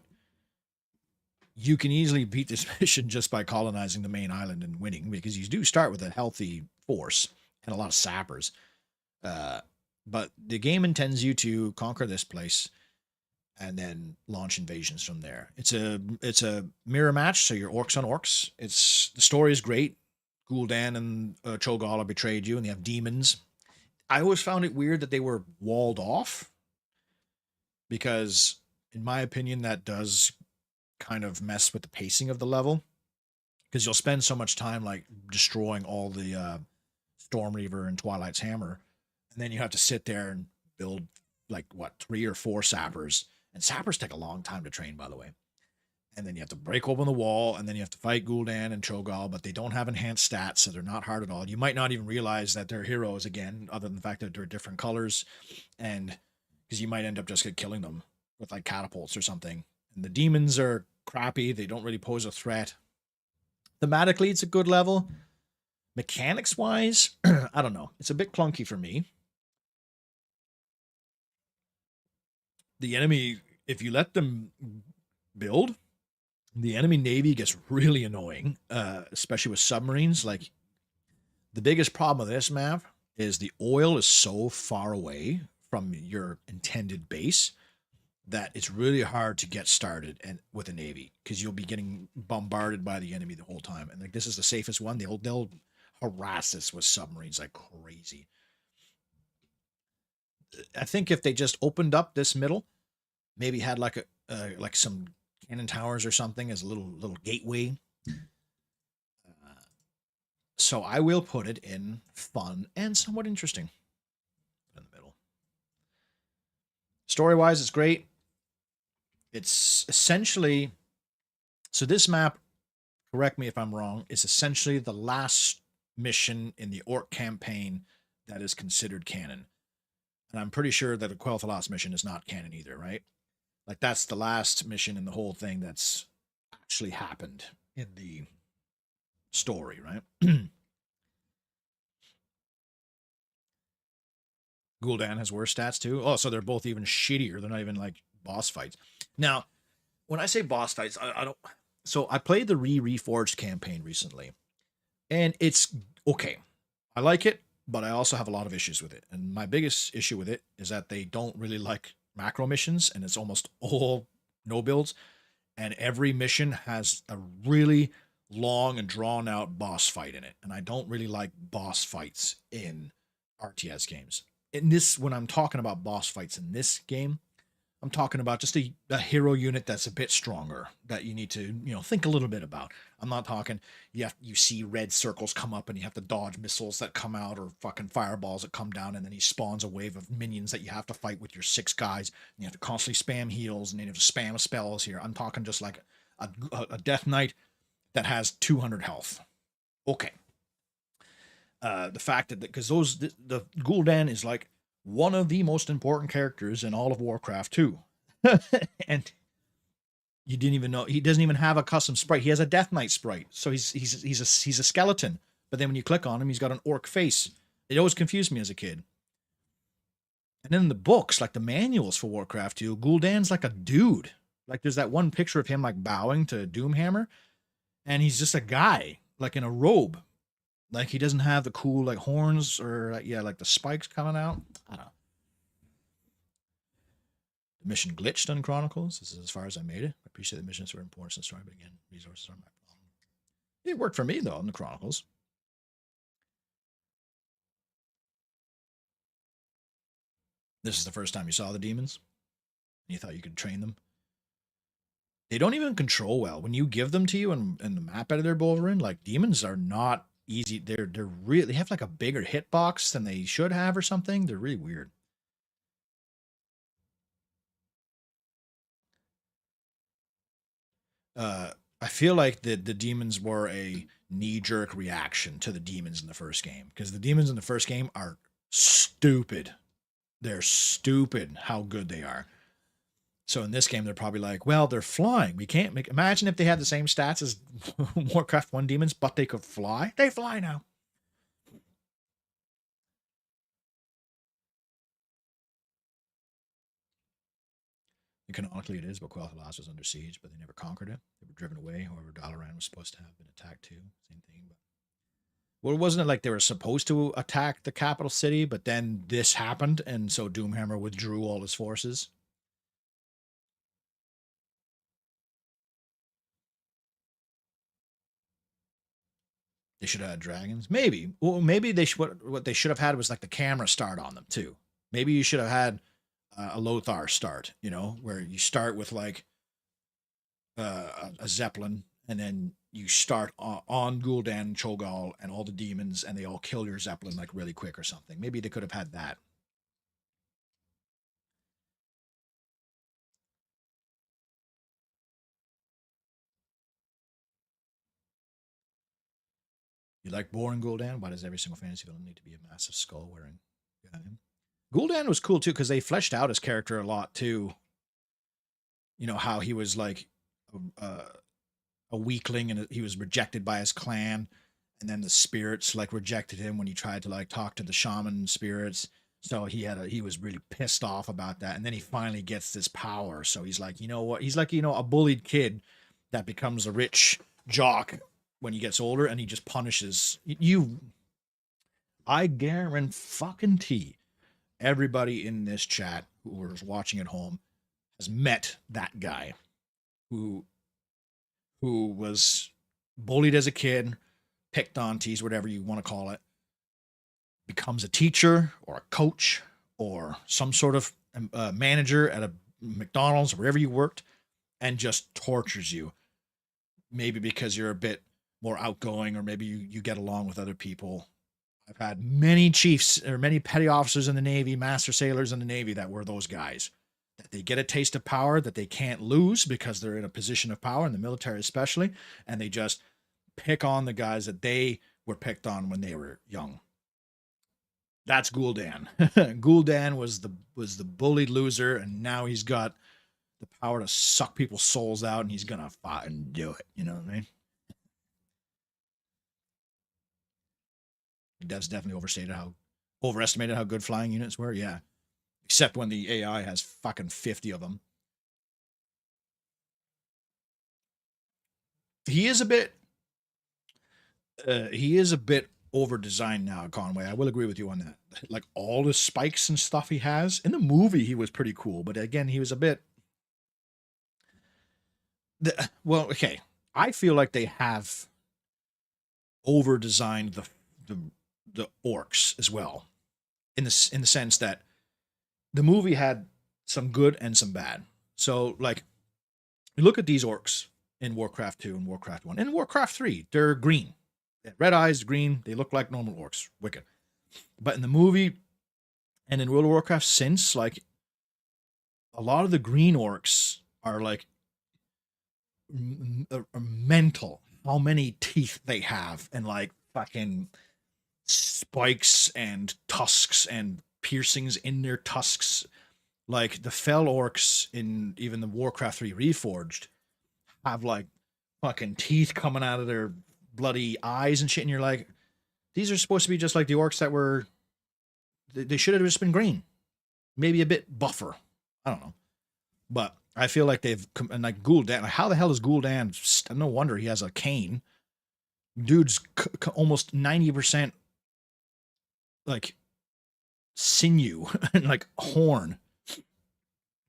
You can easily beat this mission just by colonizing the main island and winning, because you do start with a healthy force and a lot of sappers. But the game intends you to conquer this place and then launch invasions from there. It's a mirror match, so you're orcs on orcs. The story is great. Gul'dan and Cho'Gall betrayed you, and they have demons. I always found it weird that they were walled off, because, in my opinion, that does kind of mess with the pacing of the level, because you'll spend so much time like destroying all the Stormreaver and Twilight's Hammer, and then you have to sit there and build like 3 or 4 sappers, and sappers take a long time to train, by the way. And then you have to break open the wall, and then you have to fight Gul'dan and Cho'Gall, but they don't have enhanced stats, so they're not hard at all. You might not even realize that they're heroes again, other than the fact that they're different colors, and because you might end up just killing them with like catapults or something. And the demons are crappy; they don't really pose a threat. Thematically, it's a good level. Mechanics wise, I don't know. It's a bit clunky for me. The enemy, if you let them build, the enemy navy gets really annoying, especially with submarines. Like, the biggest problem with this map is the oil is so far away from your intended base that it's really hard to get started and with a navy because you'll be getting bombarded by the enemy the whole time. And like, this is the safest one. They'll harass us with submarines like crazy. I think if they just opened up this middle, maybe had like a like some cannon towers or something as a little gateway. So I will put it in fun and somewhat interesting in the middle. Story wise, it's great. It's essentially, so this map, correct me if I'm wrong, is essentially the last mission in the Orc campaign that is considered canon. And I'm pretty sure that the Quel'Thalas mission is not canon either, right? Like, that's the last mission in the whole thing that's actually happened in the story, right? Gul'dan has worse stats too. Oh, so they're both even shittier. They're not even like boss fights. Now, when I say boss fights, I don't. So I played the Reforged campaign recently, and it's okay. I like it, but I also have a lot of issues with it. And my biggest issue with it is that they don't really like macro missions, and it's almost all no builds. And every mission has a really long and drawn out boss fight in it. And I don't really like boss fights in RTS games. In this, when I'm talking about boss fights in this game, I'm talking about just a hero unit that's a bit stronger that you need to, think a little bit about. I'm not talking you see red circles come up and you have to dodge missiles that come out or fucking fireballs that come down, and then he spawns a wave of minions that you have to fight with your 6 guys, and you have to constantly spam heals and you have to spam spells here. I'm talking just like a death knight that has 200 health. Okay. The fact that, because the Gul'dan is like one of the most important characters in all of Warcraft 2. And you didn't even know he doesn't even have a custom sprite. He has a Death Knight sprite, so he's a skeleton. But then when you click on him, he's got an orc face. It always confused me as a kid. And then in the books, like the manuals for Warcraft 2, Gul'dan's like a dude. Like, there's that one picture of him like bowing to Doomhammer, and he's just a guy like in a robe. Like, he doesn't have the cool like horns or like the spikes coming out. I don't know. The mission glitched on Chronicles. This is as far as I made it. I appreciate the missions were important in the story, but again, resources are my problem. It worked for me though in the Chronicles. This is the first time you saw the demons, and you thought you could train them. They don't even control well. When you give them to you in the map editor, Wolverine, like, demons are not easy. They're really, they have like a bigger hitbox than they should have or something. They're really weird. I feel like the demons were a knee-jerk reaction to the demons in the first game, because the demons in the first game are stupid. They're stupid how good they are. So in this game, they're probably like, well, they're flying. We can't make. Imagine if they had the same stats as Warcraft 1 demons, but they could fly. They fly now. And canonically, it is, but Quel'Thalas was under siege, but they never conquered it. They were driven away. However, Dalaran was supposed to have been attacked too. Same thing. But, well, wasn't it like they were supposed to attack the capital city, but then this happened, and so Doomhammer withdrew all his forces? They should have had dragons. Maybe. Well, maybe they should. What they should have had was like the camera start on them too. Maybe you should have had a Lothar start. Where you start with like a Zeppelin, and then you start on Gul'dan and Cho'Gall and all the demons, and they all kill your Zeppelin like really quick or something. Maybe they could have had that. You like boring Gul'dan? Why does every single fantasy villain need to be a massive skull wearing? Gul'dan was cool too because they fleshed out his character a lot too. You know how he was like a, a weakling and he was rejected by his clan, and then the spirits like rejected him when he tried to like talk to the shaman spirits. So he was really pissed off about that, and then he finally gets this power. So he's like, you know what? He's like, you know, a bullied kid that becomes a rich jock when he gets older, and he just punishes you. I guarantee everybody in this chat who is watching at home has met that guy who was bullied as a kid, picked on, teased, whatever you want to call it, becomes a teacher or a coach or some sort of manager at a McDonald's or wherever you worked, and just tortures you. Maybe because you're a bit more outgoing, or maybe you get along with other people. I've had many chiefs or many petty officers in the Navy, master sailors in the Navy that were those guys. That they get a taste of power that they can't lose because they're in a position of power, in the military especially, and they just pick on the guys that they were picked on when they were young. That's Gul'dan. Gul'dan was the bullied loser, and now he's got the power to suck people's souls out, and he's gonna fight and do it. You know what I mean? Devs definitely overestimated how good flying units were. Yeah, except when the AI has fucking 50 of them. He is a bit over designed now, Conway. I will agree with you on that. Like all the spikes and stuff he has in the movie, he was pretty cool, but again, he was a bit. Well, okay. I feel like they have over designed the orcs as well, in the sense that the movie had some good and some bad. So like, you look at these orcs in Warcraft 2 and Warcraft 1. In Warcraft 3, they're green. They have red eyes, green. They look like normal orcs. Wicked. But in the movie and in World of Warcraft since, like, a lot of the green orcs are like mental. How many teeth they have, and like fucking spikes and tusks and piercings in their tusks. Like the fell orcs in even the Warcraft 3 Reforged have like fucking teeth coming out of their bloody eyes and shit, and you're like, these are supposed to be just like the orcs that were. They should have just been green, maybe a bit buffer. I don't know, but I feel like they've and like Gul'dan. How the hell is Gul'dan? No wonder he has a cane. Dude's almost 90% like sinew and like horn.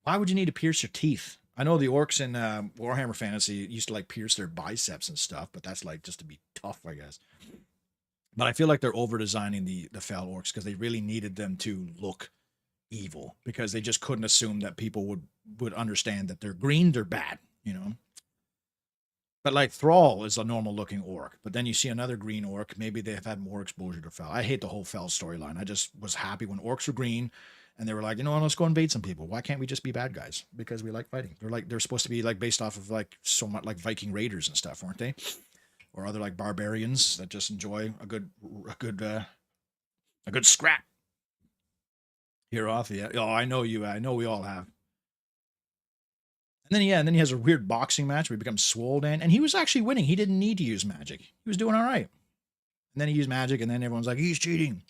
Why would you need to pierce your teeth? I know the orcs in Warhammer Fantasy used to like pierce their biceps and stuff, but that's like just to be tough, I guess. But I feel like they're over designing the fell orcs because they really needed them to look evil, because they just couldn't assume that people would understand that they're green, they're bad, you know. But like Thrall is a normal looking orc, but then you see another green orc, maybe they have had more exposure to fell. I hate the whole fell storyline. I just was happy when orcs were green and they were like, you know what, let's go invade some people. Why can't we just be bad guys? Because we like fighting. They're supposed to be like based off of like so much like Viking raiders and stuff, weren't they? Or other like barbarians that just enjoy a good scrap. Here off, yeah. Oh, I know you. I know we all have. And then he has a weird boxing match where he becomes swollen, and he was actually winning. He didn't need to use magic. He was doing all right. And then he used magic, and then everyone's like, he's cheating.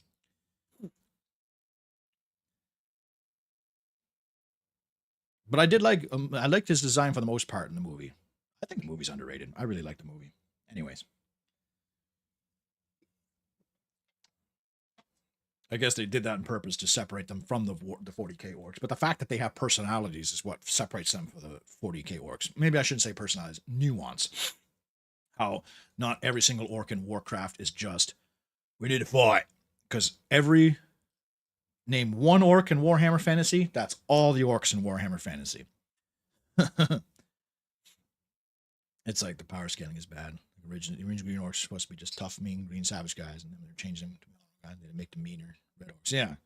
But I liked his design for the most part in the movie. I think the movie's underrated. I really like the movie. Anyways, I guess they did that on purpose to separate them from the 40k orcs. But the fact that they have personalities is what separates them from the 40k orcs. Maybe I shouldn't say personalities, nuance. How not every single orc in Warcraft is just, we need to fight. Because name one orc in Warhammer Fantasy, that's all the orcs in Warhammer Fantasy. It's like the power scaling is bad. The original green orcs are supposed to be just tough, mean, green savage guys, and then they're changing them to make them meaner. Red orcs, yeah.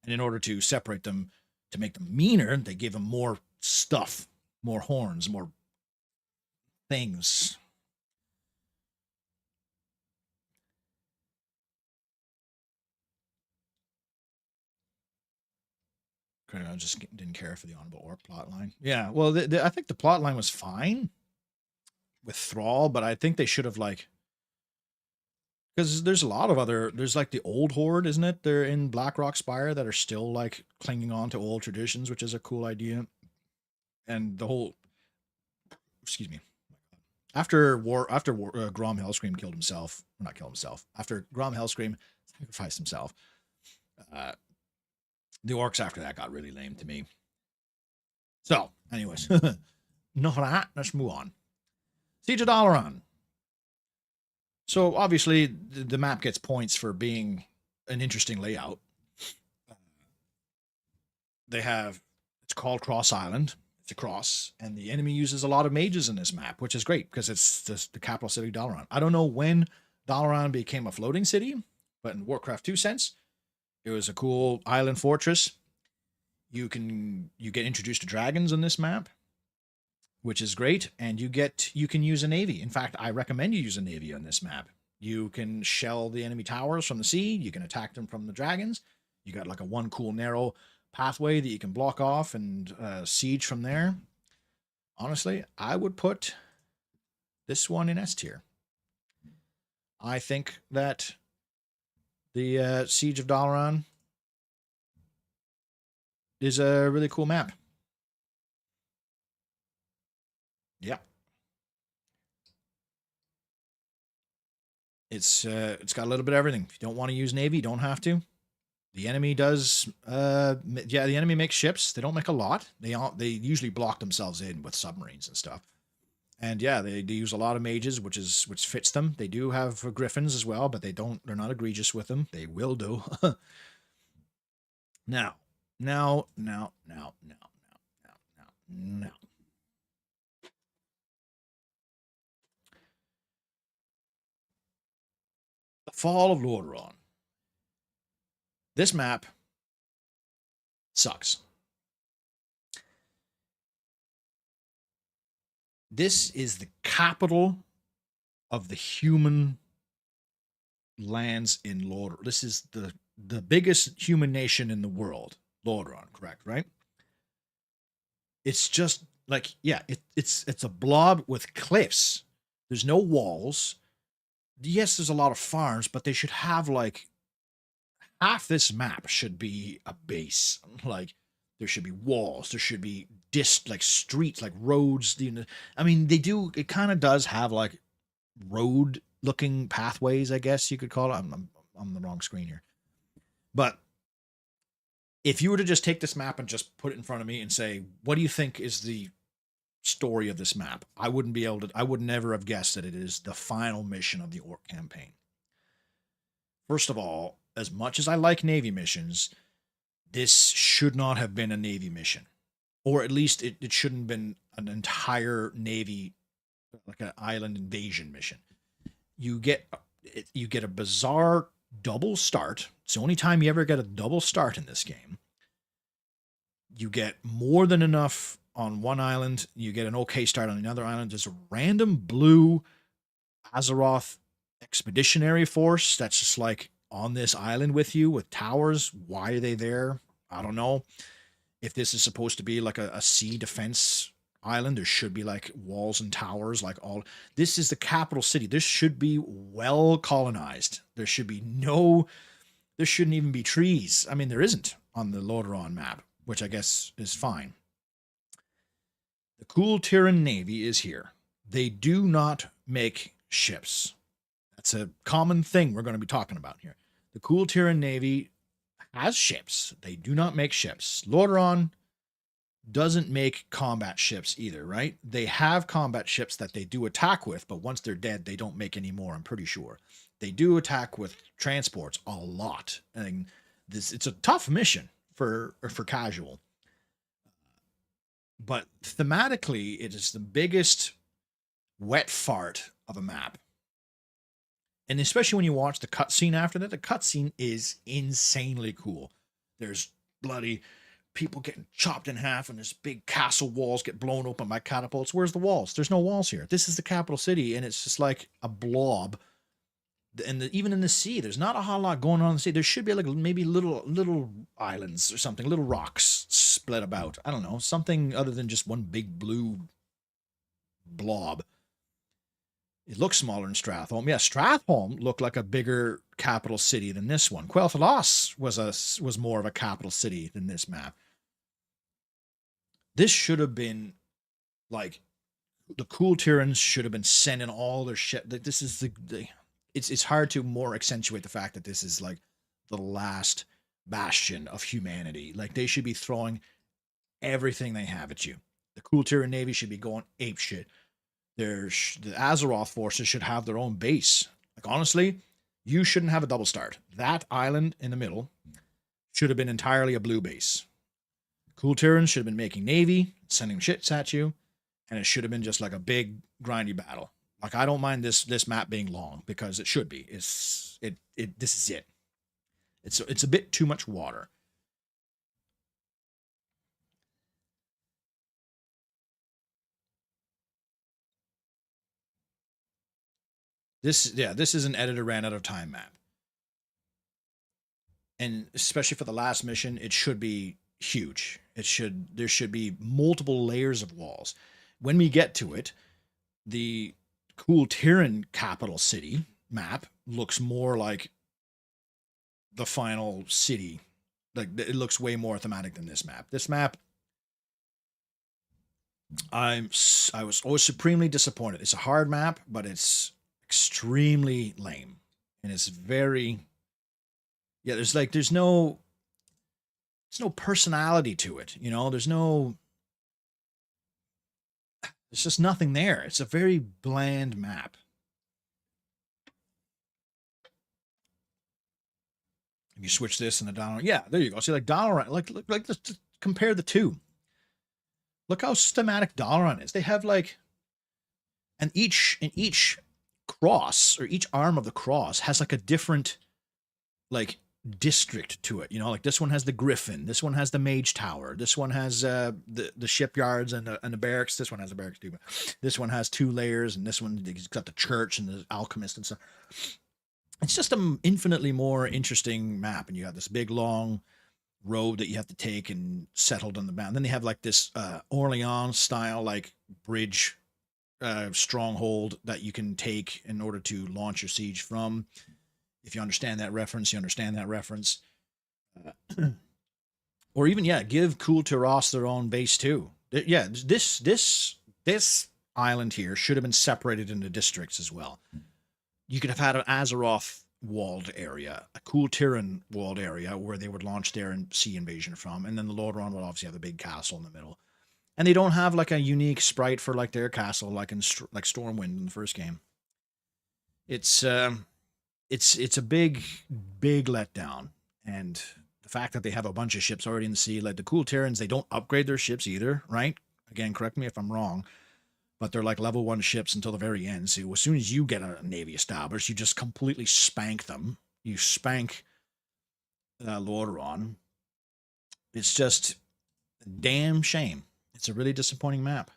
And in order to separate them, to make them meaner, they gave them more stuff, more horns, more things. I just didn't care for the Honorable Orc plotline. Yeah, well, I think the plotline was fine with Thrall, but I think they should have like, because there's a lot of other, there's like the old horde, isn't it? They're in Blackrock Spire that are still like clinging on to old traditions, which is a cool idea. And the whole, excuse me, after Grom Hellscream killed himself, or not killed himself, after Grom Hellscream sacrificed himself, the orcs after that got really lame to me. So, anyways, not that. Let's move on. Siege of Dalaran. So obviously the map gets points for being an interesting layout. They have, it's called Cross Island. It's a cross, and the enemy uses a lot of mages in this map, which is great because it's the capital city of Dalaran. I don't know when Dalaran became a floating city, but in Warcraft 2 sense, it was a cool island fortress. You get introduced to dragons in this map, which is great, and you can use a navy. In fact, I recommend you use a navy on this map. You can shell the enemy towers from the sea. You can attack them from the dragons. You got like a one cool narrow pathway that you can block off and siege from there. Honestly, I would put this one in S tier. I think that the Siege of Dalaran is a really cool map. Yeah. It's got a little bit of everything. If you don't want to use navy, you don't have to. The enemy does yeah, the enemy makes ships. They don't make a lot. They usually block themselves in with submarines and stuff. And yeah, they use a lot of mages, which fits them. They do have griffins as well, but they're not egregious with them. They will do. Now. The Fall of Lordaeron. This map sucks. This is the capital of the human lands in Lordaeron. This is the biggest human nation in the world. Lordaeron, correct, right? It's just like, yeah, it's a blob with cliffs. There's no walls. Yes, there's a lot of farms, but they should have like half this map should be a base. Like there should be walls. There should be like streets, like roads. I mean, they do. It kind of does have like road looking pathways, I guess you could call it. I'm on the wrong screen here. But if you were to just take this map and just put it in front of me and say, what do you think is the story of this map? I wouldn't be able to, I would never have guessed that it is the final mission of the Orc campaign. First of all, as much as I like Navy missions, this should not have been a Navy mission. Or at least it shouldn't have been an entire Navy, like an island invasion mission. You get a bizarre double start. It's the only time you ever get a double start in this game. You get more than enough on one island. You get an okay start on another island. There's a random blue Azeroth expeditionary force that's just like on this island with you with towers. Why are they there? I don't know. If this is supposed to be like a sea defense island, there should be like walls and towers, like all. This is the capital city. This should be well colonized. There should be there shouldn't even be trees. I mean, there isn't on the Lordaeron map, which I guess is fine. The cool Tyran Navy is here. They do not make ships. That's a common thing we're going to be talking about here. The cool Tyran Navy has ships. They do not make ships. Lordaeron doesn't make combat ships either, right? They have combat ships that they do attack with, but once they're dead, they don't make any more, I'm pretty sure. They do attack with transports a lot. And it's a tough mission for casual. But thematically, it is the biggest wet fart of a map. And especially when you watch the cutscene after that, the cutscene is insanely cool. There's bloody people getting chopped in half, and there's big castle walls get blown open by catapults. Where's the walls? There's no walls here. This is the capital city, and it's just like a blob And even in the sea, there's not a whole lot going on in the sea. There should be like maybe little islands or something, little rocks split about. I don't know, something other than just one big blue blob. It looks smaller in Stratholme. Yeah, Stratholme looked like a bigger capital city than this one. Quel'Thalas was more of a capital city than this map. This should have been like the Cool Tyrans should have been sending all their shit. This is it's hard to more accentuate the fact that this is like the last bastion of humanity. Like they should be throwing everything they have at you. The Cool Tyran Navy should be going ape shit. There's the Azeroth forces should have their own base. Like honestly, you shouldn't have a double start. That island in the middle should have been entirely a blue base. Cool Tyrans should have been making navy, sending shits at you, and it should have been just like a big grindy battle. Like I don't mind this map being long because it should be. This is it. It's a bit too much water. This is an editor ran out of time map. And especially for the last mission, it should be huge. There should be multiple layers of walls. When we get to it, the Cool Tyran capital city map looks more like the final city. Like it looks way more thematic than this map. This map, I was always supremely disappointed. It's a hard map, but it's extremely lame, and it's very there's no personality to it. You know, there's just nothing there. It's a very bland map. If you switch this and the Dalaran, yeah, there you go. See, like Dalaran, like just compare the two. Look how schematic Dalaran is. They have like, and each cross or each arm of the cross has like a different like district to it. You know, like this one has the Griffin, this one has the Mage Tower, this one has the shipyards and the barracks. This one has the barracks too, but this one has 2 layers, and this one's got the church and the alchemist and stuff. It's just an infinitely more interesting map, and you have this big long road that you have to take and settled on the bound. Then they have like this Orleans style like bridge stronghold that you can take in order to launch your siege from. If you understand that reference, you understand that reference. Or even give Cool Tyros their own base too. Yeah, this island here should have been separated into districts as well. You could have had an Azeroth walled area, a Cool Tyran walled area where they would launch their sea invasion from, and then the Lordaeron would obviously have the big castle in the middle. And they don't have like a unique sprite for like their castle, like in like Stormwind in the first game. It's a big letdown, and the fact that they have a bunch of ships already in the sea, like the Cool Tyrans, they don't upgrade their ships either, right? Again, correct me if I'm wrong, but they're like level 1 ships until the very end. So as soon as you get a navy established, you just completely spank them. You spank Lordaeron. It's just a damn shame. It's a really disappointing map.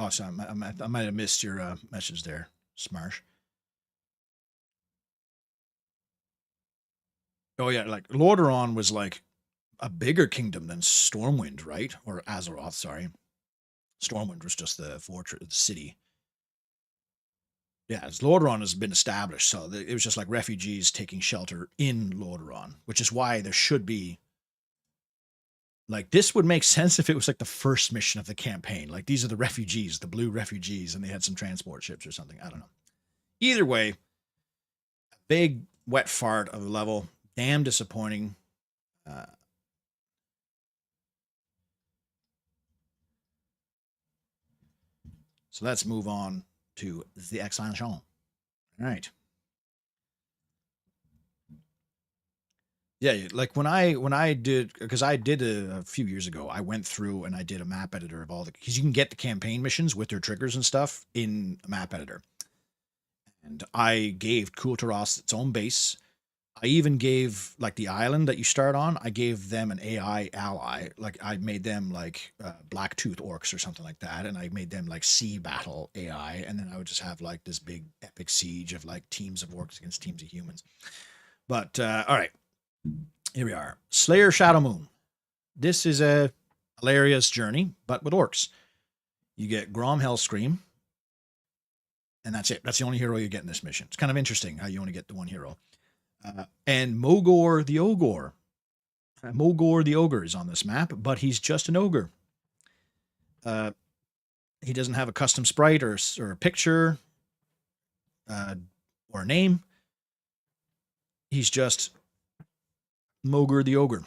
Oh, sorry, I might have missed your message there, Smarsh. Oh yeah, like Lordaeron was like a bigger kingdom than Stormwind, right? Or Azeroth, sorry. Stormwind was just the fortress, the city. Yeah, as Lordaeron has been established, so it was just like refugees taking shelter in Lordaeron, which is why there should be like this would make sense if it was like the first mission of the campaign. Like these are the refugees, the blue refugees, and they had some transport ships or something. I don't know. Either way, big wet fart of the level. Damn disappointing. So let's move on to the expansion. All right. Yeah, like when I did, because I did a few years ago, I went through and I did a map editor of all the, because you can get the campaign missions with their triggers and stuff in a map editor. And I gave Kulturas its own base. I even gave like the island that you start on. I gave them an AI ally. Like I made them like Blacktooth orcs or something like that, and I made them like sea battle AI. And then I would just have like this big epic siege of like teams of orcs against teams of humans. But all right, here we are. Slayer Shadow Moon. This is a hilarious journey, but with orcs. You get Grom Hellscream, and that's it. That's the only hero you get in this mission. It's kind of interesting how you only get the one hero. And Mogor the Ogre. Mogor the Ogre is on this map, but he's just an ogre. Uh, he doesn't have a custom sprite or a picture uh, or a name. He's just Mogor the Ogre.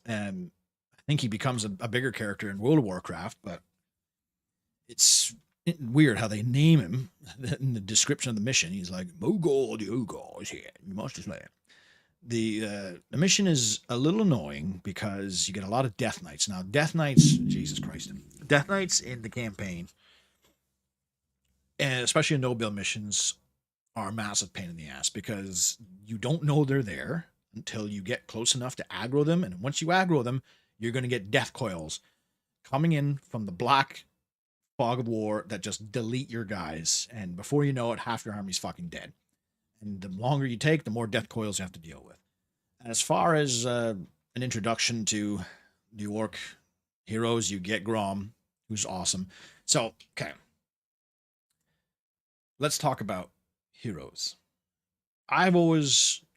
And I think he becomes a bigger character in World of Warcraft, but it's weird how they name him in the description of the mission. He's like, Mogor the Ogre is here. You must slay him. The mission is a little annoying because you get a lot of Death Knights. Now, Death Knights, Jesus Christ, Death Knights in the campaign, and especially in no-build missions, are a massive pain in the ass because you don't know they're there until you get close enough to aggro them, and once you aggro them, you're going to get death coils coming in from the black fog of war that just delete your guys, and before you know it, half your army's fucking dead. And the longer you take, the more death coils you have to deal with. As far as an introduction to the orc heroes, you get Grom, who's awesome. So, okay. Let's talk about heroes. I've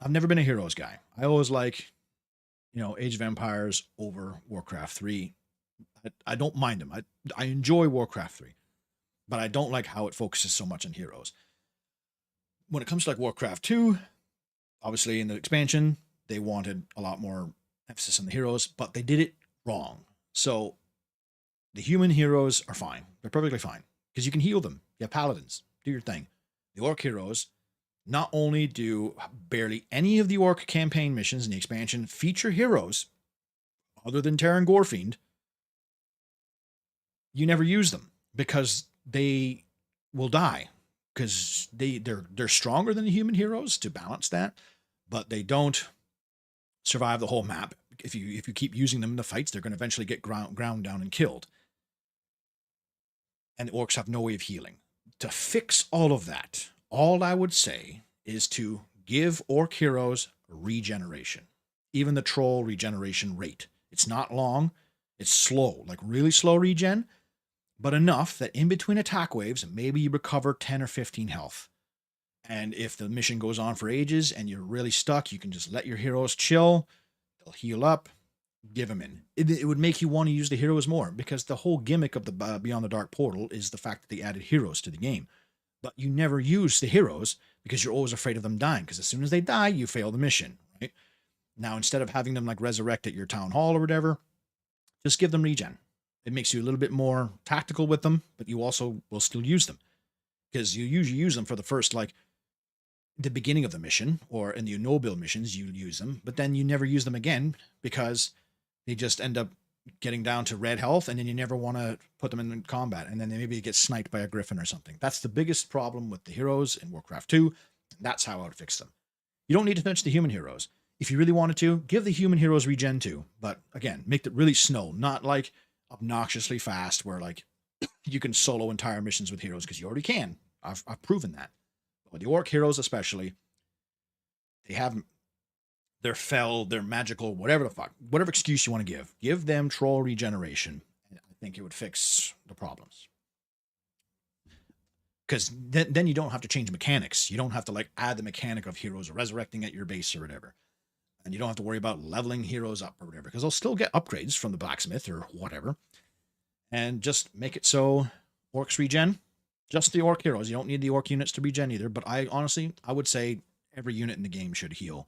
never been a heroes guy. I always like, Age of Empires over Warcraft 3. I don't mind them. I enjoy Warcraft 3, but I don't like how it focuses so much on heroes. When it comes to like Warcraft 2, obviously in the expansion, they wanted a lot more emphasis on the heroes, but they did it wrong. So the human heroes are fine. They're perfectly fine because you can heal them. You have paladins. Do your thing. The orc heroes, not only do barely any of the orc campaign missions in the expansion feature heroes other than Terran Gorefiend, you never use them because they will die because they're stronger than the human heroes to balance that, but they don't survive the whole map. If you keep using them in the fights, they're going to eventually get ground down and killed. And the orcs have no way of healing. To fix all of that, all I would say is to give orc heroes regeneration. Even the troll regeneration rate. It's not long. It's slow, like really slow regen, but enough that in between attack waves, maybe you recover 10 or 15 health. And if the mission goes on for ages and you're really stuck, you can just let your heroes chill. They'll heal up, give them in. It would make you want to use the heroes more because the whole gimmick of the Beyond the Dark portal is the fact that they added heroes to the game. But you never use the heroes because you're always afraid of them dying, because as soon as they die, you fail the mission, right? Now, instead of having them like resurrect at your town hall or whatever, just give them regen. It makes you a little bit more tactical with them, but you also will still use them because you usually use them for the first, like, the beginning of the mission, or in the no-build missions, you use them, but then you never use them again because they just end up getting down to red health, and then you never want to put them in combat, and then they maybe get sniped by a griffin or something. That's the biggest problem with the heroes in Warcraft 2. That's how I would fix them. You don't need to touch the human heroes. If you really wanted to, give the human heroes regen too, but again, make it really slow, not like obnoxiously fast where like you can solo entire missions with heroes, because you already can. I've proven that. But the orc heroes especially, they have their fell, their magical, whatever the fuck, whatever excuse you want to give them troll regeneration. I think it would fix the problems. Because then you don't have to change mechanics. You don't have to like add the mechanic of heroes resurrecting at your base or whatever. And you don't have to worry about leveling heroes up or whatever, because they'll still get upgrades from the blacksmith or whatever. And just make it so orcs regen. Just the orc heroes. You don't need the orc units to regen either. But I would say every unit in the game should heal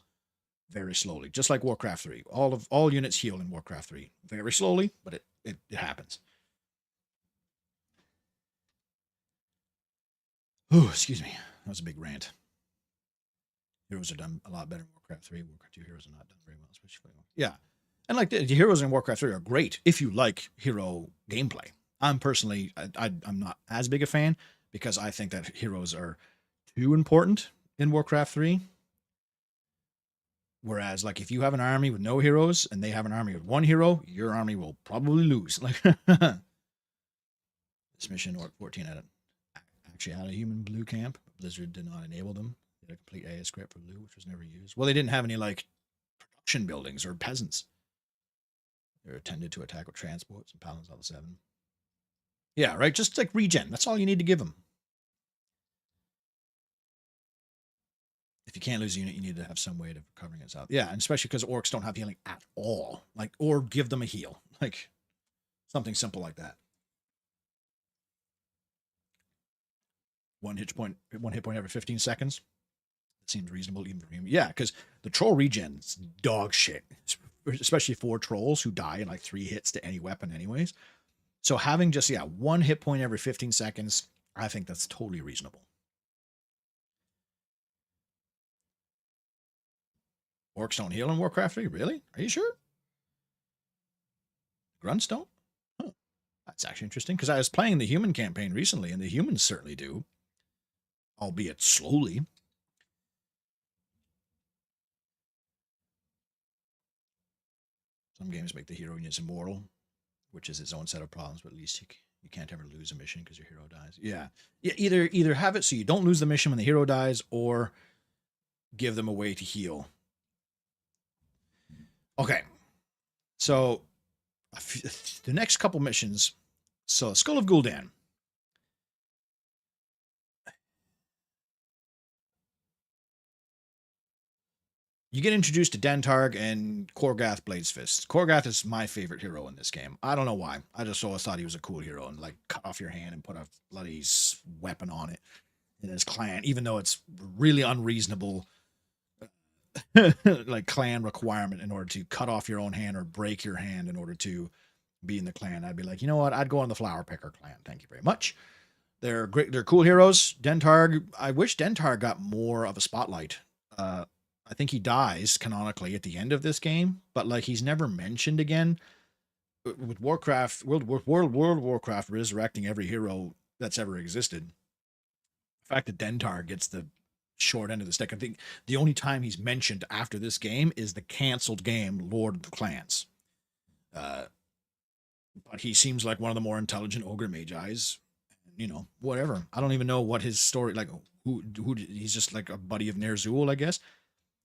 very slowly, just like Warcraft 3. All units heal in Warcraft 3 very slowly, but it happens. Oh, excuse me. That was a big rant. Heroes are done a lot better in Warcraft 3. Warcraft 2 heroes are not done very well, especially. Yeah. And like the heroes in Warcraft 3 are great if you like hero gameplay. I'm personally, I'm not as big a fan because I think that heroes are too important in Warcraft 3. Whereas, like, if you have an army with no heroes and they have an army with one hero, your army will probably lose. Like, this mission, Orc 14 actually had a human blue camp. Blizzard did not enable them. They had a complete AS script for blue, which was never used. Well, they didn't have any, like, production buildings or peasants. They're tended to attack with transports and paladins level 7. Yeah, right? Just like regen. That's all you need to give them. If you can't lose a unit, you need to have some way of recovering its health. Yeah, and especially because orcs don't have healing at all. Like, or give them a heal. Like, something simple like that. One hit point every 15 seconds. It seems reasonable even for him. Yeah, because the troll regen's dog shit. Especially for trolls who die in like 3 hits to any weapon anyways. So having just, yeah, 1 hit point every 15 seconds, I think that's totally reasonable. Orcs don't heal in Warcraft 3? Really? Are you sure? Grunts don't? Huh. That's actually interesting, because I was playing the human campaign recently, and the humans certainly do. Albeit slowly. Some games make the hero units immortal, which is its own set of problems, but at least you can't ever lose a mission because your hero dies. Yeah. Either have it so you don't lose the mission when the hero dies, or give them a way to heal. Okay. So the next couple missions. So Skull of Gul'dan. You get introduced to Dentarg and Kor'gath Bladesfist. Kor'gath is my favorite hero in this game. I don't know why. I just always thought he was a cool hero, and like cut off your hand and put a bloody weapon on it in his clan, even though it's really unreasonable like clan requirement in order to cut off your own hand or break your hand in order to be in the clan. I'd be like, you know what? I'd go on the Flower Picker clan. Thank you very much. They're great. They're cool heroes. Dentarg. I wish Dentarg got more of a spotlight. I think he dies canonically at the end of this game, but like he's never mentioned again. With Warcraft, World Warcraft resurrecting every hero that's ever existed. The fact that Dentarg gets the short end of the stick. I think the only time he's mentioned after this game is the canceled game Lord of the Clans. But he seems like one of the more intelligent ogre magi's. You know, whatever. I don't even know what his story, like who he's just like a buddy of Ner'zhul, I guess.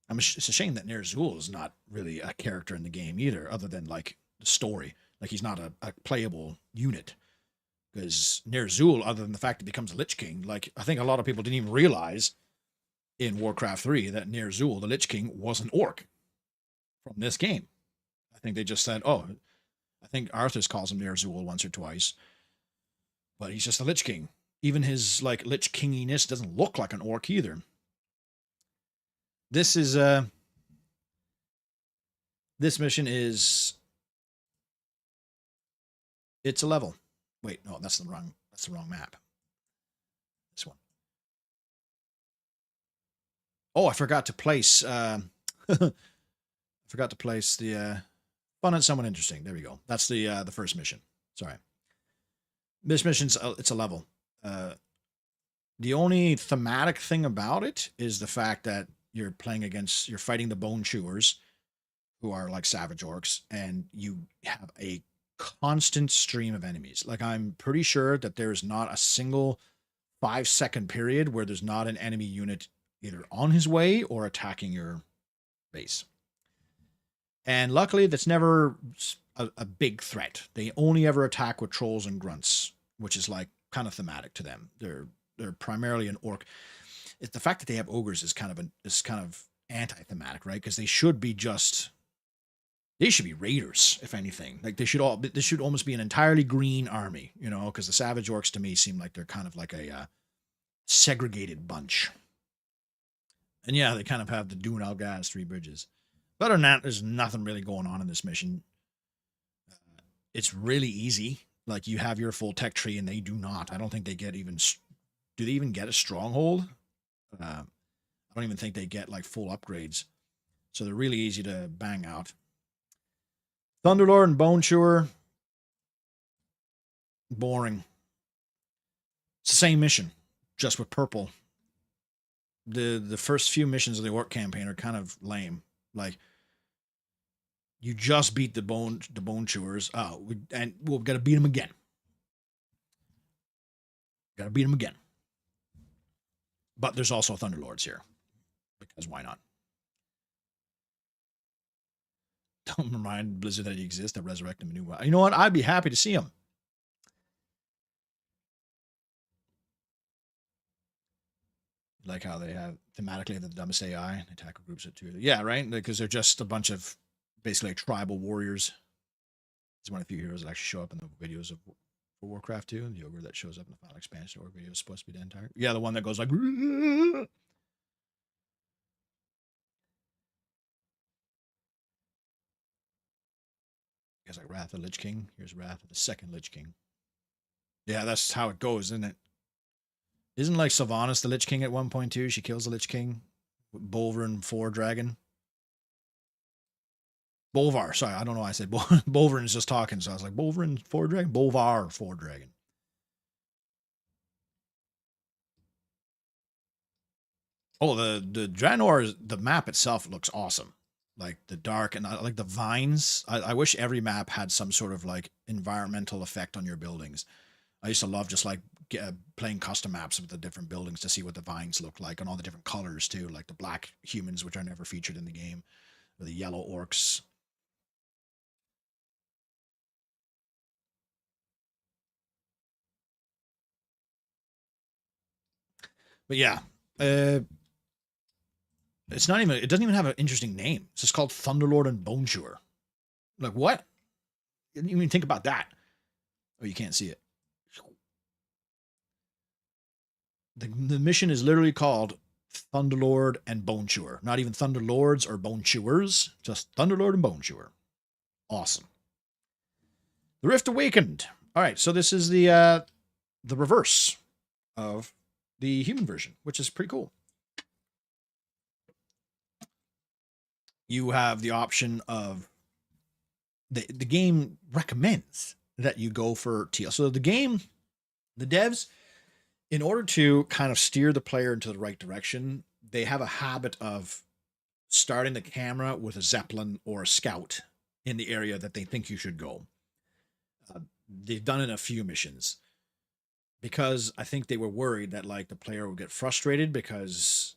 It's a shame that Ner'zhul is not really a character in the game either, other than like the story. Like he's not a playable unit. Because Ner'zhul, other than the fact that he becomes a Lich King, like I think a lot of people didn't even realize in Warcraft 3 that Ner'zhul, the Lich King, was an orc from this game. I think they just said, oh, I think Arthas calls him Ner'zhul once or twice. But he's just a Lich King. Even his like Lich Kinginess doesn't look like an orc either. This is this mission is it's a level. Wait, no, that's the wrong map. This one. Oh, I forgot to place I forgot to place the fun and someone interesting. There we go. That's the first mission. Sorry. This mission's it's a level. The only thematic thing about it is the fact that you're fighting the Bone Chewers, who are like savage orcs, and you have a constant stream of enemies. Like I'm pretty sure that there's not a single 5-second period where there's not an enemy unit either on his way or attacking your base. And luckily, that's never a big threat. They only ever attack with trolls and grunts, which is like kind of thematic to them. They're primarily an orc. It's the fact that they have ogres is kind of anti-thematic, right? Because they should be raiders, if anything. Like this should almost be an entirely green army, you know, because the savage orcs to me seem like they're kind of like a segregated bunch. And yeah, they kind of have the Dune Algaz 3 bridges. But other than that, there's nothing really going on in this mission. It's really easy. Like you have your full tech tree and they do not. I don't think they get even, do they even get a stronghold? I don't even think they get like full upgrades. So they're really easy to bang out. Thunderlord and Bone Chewer. Boring. It's the same mission, just with purple. The first few missions of the Orc campaign are kind of lame. Like, you just beat the bone chewers. And we've got to beat them again. Got to beat them again. But there's also Thunderlords here, because why not? Don't remind Blizzard that he exists to resurrect him a new one. You know what? I'd be happy to see him. Like how they have thematically the dumbest AI attacker groups at two. Yeah, right. Because they're just a bunch of basically like tribal warriors. It's one of the few heroes that actually show up in the videos of for Warcraft 2. The ogre that shows up in the final expansion or video is supposed to be the entire. Yeah, the one that goes like. It's like Wrath of the Lich King. Here's Wrath of the second Lich King. Yeah, that's how it goes, isn't it? Isn't like Sylvanas the Lich King at 1.2? She kills the Lich King. Bolvar 4 Dragon. Bolvar. Sorry, I don't know why I said Bolvar is just talking, so I was like, Bolvar 4 Dragon? Bolvar 4 Dragon. Oh, the Draenor, the map itself looks awesome. Like the dark and like the vines. I wish every map had some sort of like environmental effect on your buildings. I used to love just like playing custom maps with the different buildings to see what the vines look like and all the different colors too, like the black humans, which are never featured in the game, or the yellow orcs. But yeah, it's not even. It doesn't even have an interesting name. It's just called Thunderlord and Bone Chewer. Like what? You didn't even think about that. Oh, you can't see it. The mission is literally called Thunderlord and Bone Chewer. Not even Thunderlords or Bone Chewers, just Thunderlord and Bone Chewer. Awesome. The Rift Awakened. All right, so this is the reverse of the human version, which is pretty cool. You have the option of the game recommends that you go for teal. So the devs, in order to kind of steer the player into the right direction, they have a habit of starting the camera with a Zeppelin or a scout in the area that they think you should go. They've done it in a few missions because I think they were worried that like the player would get frustrated because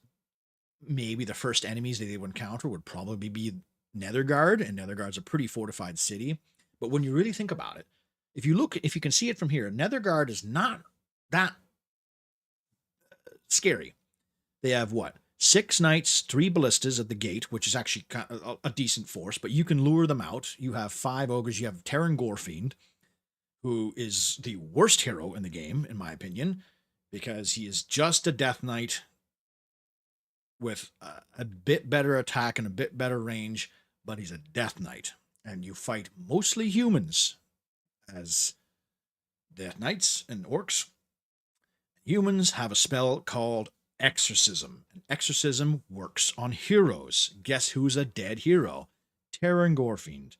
maybe the first enemies that they would encounter would probably be Netherguard, and Netherguard's a pretty fortified city. But when you really think about it, if you can see it from here, Netherguard is not that scary. They have what? 6 knights, 3 ballistas at the gate, which is actually a decent force, but you can lure them out. You have 5 ogres. You have Terran Gorefiend, who is the worst hero in the game, in my opinion, because he is just a Death Knight with a bit better attack and a bit better range, but he's a Death Knight. And you fight mostly humans as Death Knights and Orcs. Humans have a spell called Exorcism. And Exorcism works on heroes. Guess who's a dead hero? Terran Gorefiend.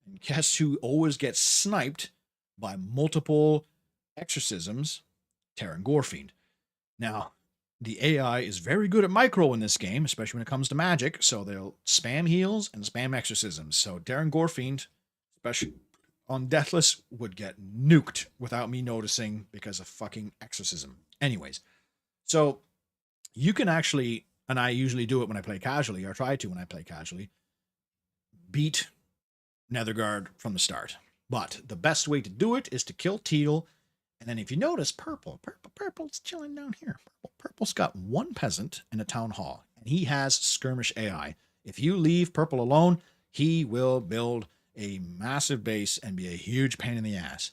And guess who always gets sniped by multiple exorcisms? Terran Gorefiend. Now, the AI is very good at micro in this game, especially when it comes to magic, so they'll spam heals and spam exorcisms. So Terran Gorefiend, especially on Deathless, would get nuked without me noticing because of fucking exorcism. Anyways, so you can actually, and I usually do it when I play casually, or try to when I play casually, beat Netherguard from the start. But the best way to do it is to kill Teal. And then if you notice, Purple's chilling down here. Purple's got 1 peasant in a town hall, and he has skirmish AI. If you leave Purple alone, he will build a massive base and be a huge pain in the ass.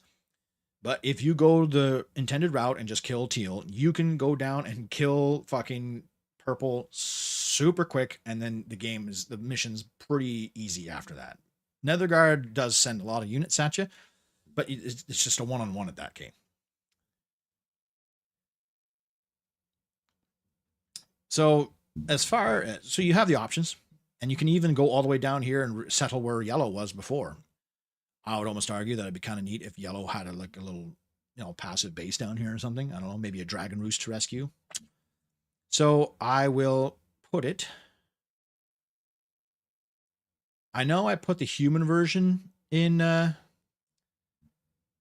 But if you go the intended route and just kill Teal, you can go down and kill fucking Purple super quick, and then the mission's pretty easy after that. Netherguard does send a lot of units at you, but it's just a one-on-one at that game. So as far as, so you have the options, and you can even go all the way down here and settle where yellow was before. I would almost argue that it'd be kind of neat if yellow had like a little, passive base down here or something. I don't know, maybe a dragon roost to rescue. So I will put it. I know I put the human version in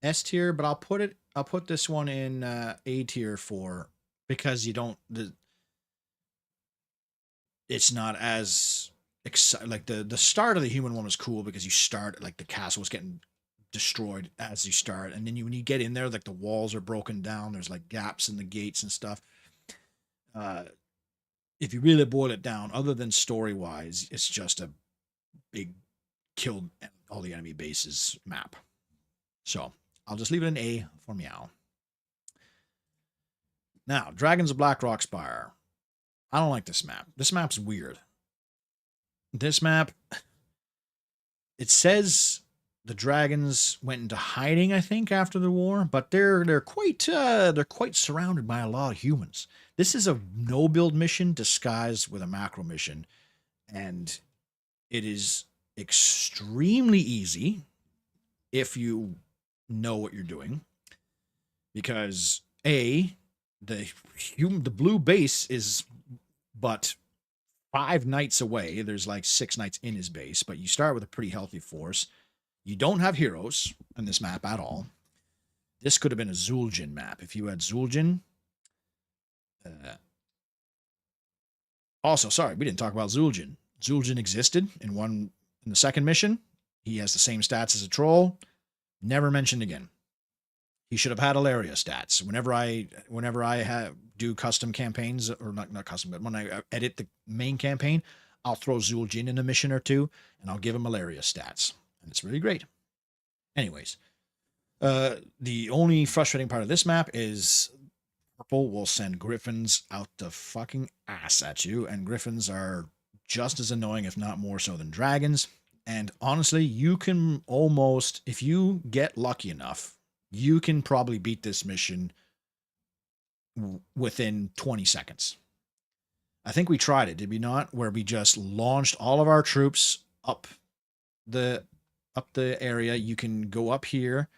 S tier, but I'll put this one in A tier because you don't it's not as exciting. Like the start of the human one was cool because you start like the castle was getting destroyed as you start, and then when you get in there, like the walls are broken down. There's like gaps in the gates and stuff. If you really boil it down, other than story wise, it's just a big killed all the enemy bases map. So I'll just leave it in A for meow. Now, Dragons of Blackrock Spire. I don't like this map. This map's weird. This map, it says the dragons went into hiding, I think, after the war, but they're quite surrounded by a lot of humans. This is a no build mission disguised with a macro mission, and it is extremely easy if you know what you're doing, because the blue base is but 5 knights away. There's like 6 knights in his base, but you start with a pretty healthy force. You don't have heroes on this map at all. This could have been a Zul'jin map if you had Zul'jin. Also, sorry, we didn't talk about Zul'jin. Zul'jin existed in the second mission. He has the same stats as a troll. Never mentioned again. He should have had Ilaria stats. Whenever I do custom campaigns, or not custom, but when I edit the main campaign, I'll throw Zul'jin in a mission or two, and I'll give him Ilaria stats, and it's really great. Anyways, the only frustrating part of this map is purple will send griffins out the fucking ass at you, and griffins are just as annoying, if not more so, than dragons. And honestly, you can almost, if you get lucky enough, you can probably beat this mission within 20 seconds. I think we tried it, did we not? Where we just launched all of our troops up the area. You can go up here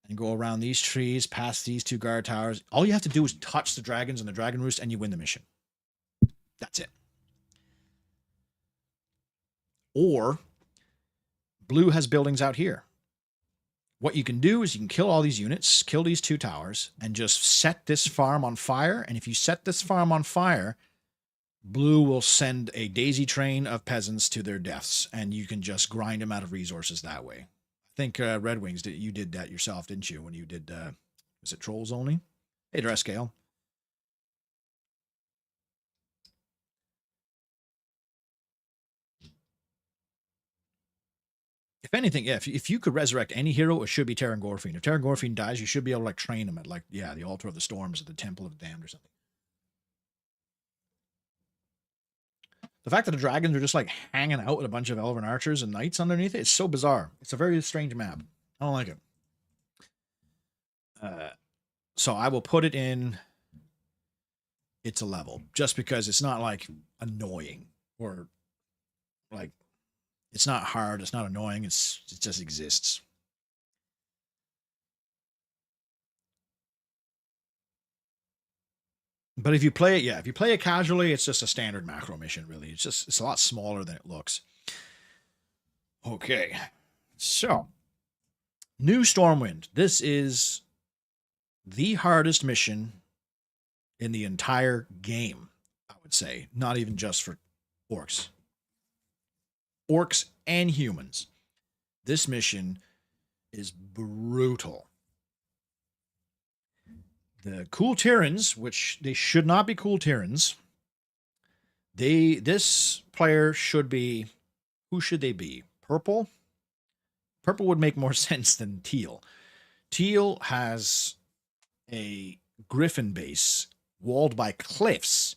and go around these trees, past these 2 guard towers. All you have to do is touch the dragons and the dragon roost, and you win the mission. That's it. Or blue has buildings out here. What you can do is you can kill all these units, kill these 2 towers, and just set this farm on fire. And if you set this farm on fire, blue will send a daisy train of peasants to their deaths, and you can just grind them out of resources that way. I think Red Wings, you did that yourself, didn't you? When you did, was it Trolls Only? Hey, Drescale. If anything, yeah, if you could resurrect any hero, it should be Terran Gorfine. If Terran Gorfine dies, you should be able to like train him at like, yeah, the Altar of the Storms or the Temple of the Damned or something. The fact that the dragons are just like hanging out with a bunch of elven archers and knights underneath it's so bizarre. It's a very strange map. I don't like it. So I will put it in. It's a level just because it's not like annoying or like it's not hard. It's not annoying. It just exists. But if you play it, if you play it casually, it's just a standard macro mission, really. It's a lot smaller than it looks. Okay. So, New Stormwind. This is the hardest mission in the entire game, I would say. Not even just for orcs. Orcs and humans. This mission is brutal. The Cool Tyrans, which they should not be Cool Tyrans, this player should be, who should they be? Purple? Purple would make more sense than teal. Teal has a griffin base walled by cliffs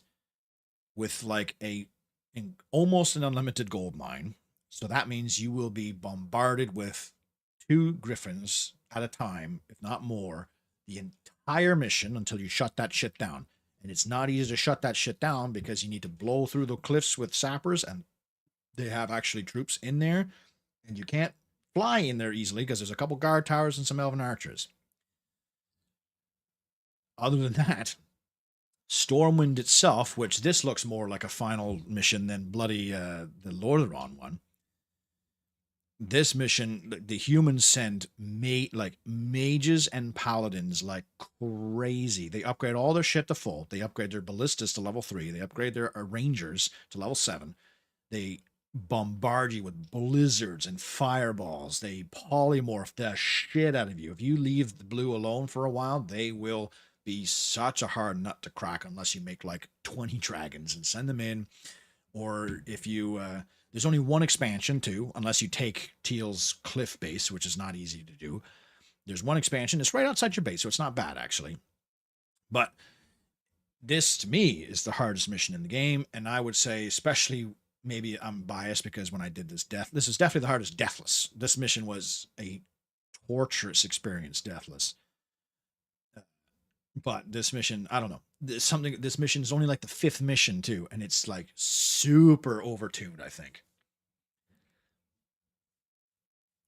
with like almost an unlimited gold mine. So that means you will be bombarded with 2 griffins at a time, if not more, the entire mission until you shut that shit down. And it's not easy to shut that shit down because you need to blow through the cliffs with sappers, and they have actually troops in there, and you can't fly in there easily because there's a couple guard towers and some elven archers. Other than that, Stormwind itself, which this looks more like a final mission than bloody the Lordaeron one. This mission, the humans send mages and paladins like crazy. They upgrade all their shit to full. They upgrade their ballistas to level 3. They upgrade their rangers to level 7. They bombard you with blizzards and fireballs. They polymorph the shit out of you. If you leave the blue alone for a while, they will be such a hard nut to crack unless you make like 20 dragons and send them in. Or if you there's only one expansion too, unless you take Teal's cliff base, which is not easy to do. There's one expansion. It's right outside your base, so it's not bad actually. But this to me is the hardest mission in the game, and I would say, especially, maybe I'm biased because when I did this is definitely the hardest deathless. This mission was a torturous experience, deathless. But this mission, I don't know. This mission is only like the 5th mission too, and it's like super overtuned, I think.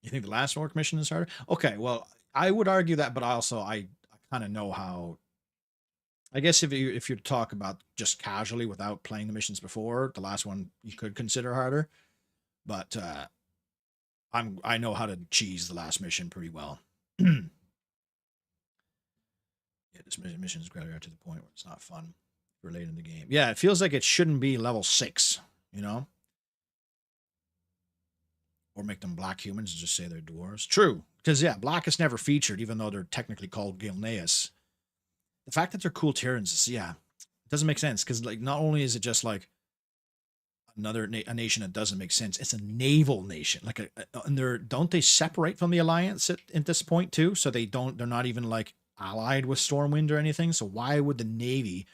You think the last orc mission is harder? Okay, well, I would argue that, but I kind of know how. I guess if you talk about just casually without playing the missions before, the last one you could consider harder. But I know how to cheese the last mission pretty well. Yeah, this mission is gradually to the point where it's not fun for late in the game. Yeah, it feels like it shouldn't be level 6, you know? Or make them black humans and just say they're dwarves. True. Because, yeah, black is never featured, even though they're technically called Gilneas. The fact that they're cool Tyrans is, yeah, it doesn't make sense. Because, like, not only is it just, like, a nation that doesn't make sense, it's a naval nation. Like, and don't they separate from the Alliance at this point, too? So they're not even, like, allied with Stormwind or anything. So why would the Navy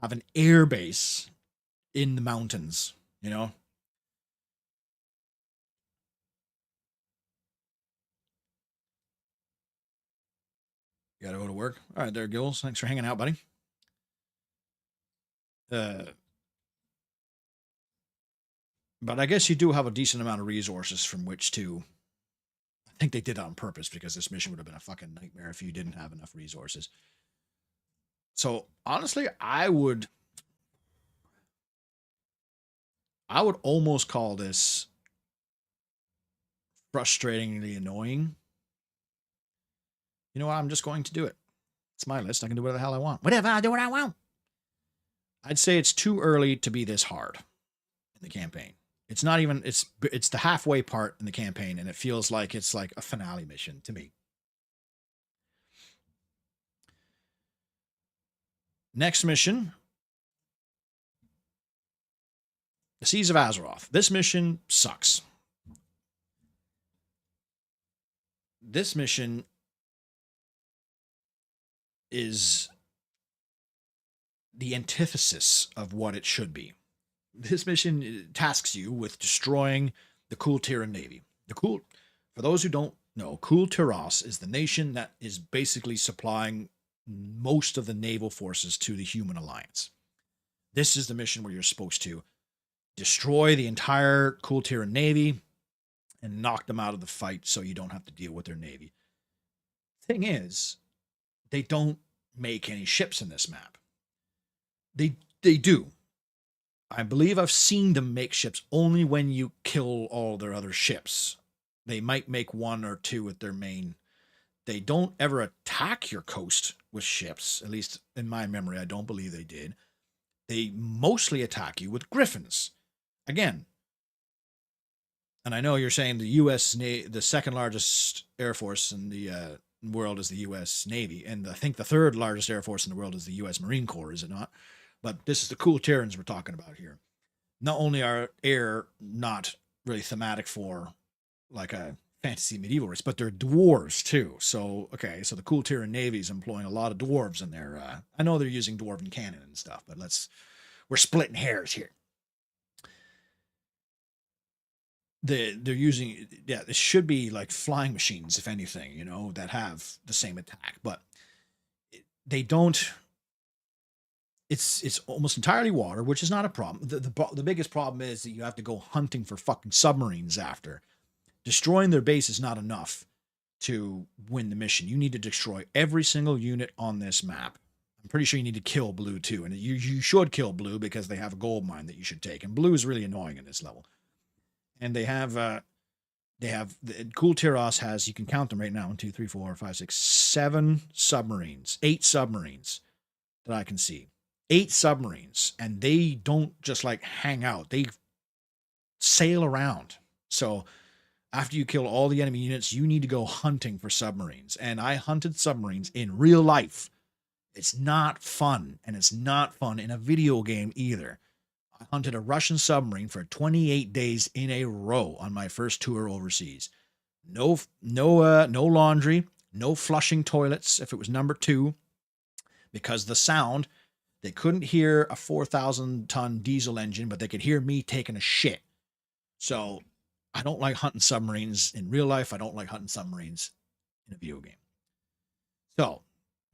have an air base in the mountains, you know? You gotta go to work. All right, there, Gills. Thanks for hanging out, buddy. But I guess you do have a decent amount of resources from which to. I think they did it on purpose because this mission would have been a fucking nightmare if you didn't have enough resources. So honestly, I would almost call this frustratingly annoying. You know what? I'm just going to do it. It's my list. I can do whatever the hell I want. Whatever, I do what I want. I'd say it's too early to be this hard in the campaign. It's not even, it's the halfway part in the campaign, and it feels like it's like a finale mission to me. Next mission, the Seas of Azeroth. This mission sucks. This mission is the antithesis of what it should be. This mission tasks you with destroying the Kul Tiran Navy. For those who don't know, Kul Tiras is the nation that is basically supplying most of the naval forces to the human alliance. This is the mission where you're supposed to destroy the entire Kul Tiran Navy and knock them out of the fight so you don't have to deal with their navy. Thing is, they don't make any ships in this map. They do. I believe I've seen them make ships only when you kill all their other ships. They might make one or two with their main. They don't ever attack your coast with ships, at least in my memory. I don't believe they did. They mostly attack you with griffins. Again, and I know you're saying the the second largest air force in the world is the U.S. Navy, and I think the third largest air force in the world is the U.S. Marine Corps, is it not? But this is the Kul Tirans we're talking about here. Not only are air not really thematic for like a fantasy medieval race, but they're dwarves too. So, okay, so the Kul Tiran Navy is employing a lot of dwarves in there. I know they're using dwarven cannon and stuff, but we're splitting hairs here. They're using, yeah, this should be like flying machines, if anything, you know, that have the same attack, but they don't. it's almost entirely water, which is not a problem. The biggest problem is that you have to go hunting for fucking submarines after. Destroying their base is not enough to win the mission. You need to destroy every single unit on this map. I'm pretty sure you need to kill blue too, and you should kill blue because they have a gold mine that you should take, and blue is really annoying in this level. And they have the Cool Tyros has, you can count them right now, 1, 2, 3, 4, 5, 6, 7 submarines, 8 submarines that I can see. 8 submarines, and they don't just like hang out, they sail around. So after you kill all the enemy units, you need to go hunting for submarines. And I hunted submarines in real life. It's not fun, and it's not fun in a video game either. I hunted a Russian submarine for 28 days in a row on my first tour overseas. No laundry, no flushing toilets if it was number 2, because the sound, they couldn't hear a 4,000-ton diesel engine, but they could hear me taking a shit. So I don't like hunting submarines in real life. I don't like hunting submarines in a video game. So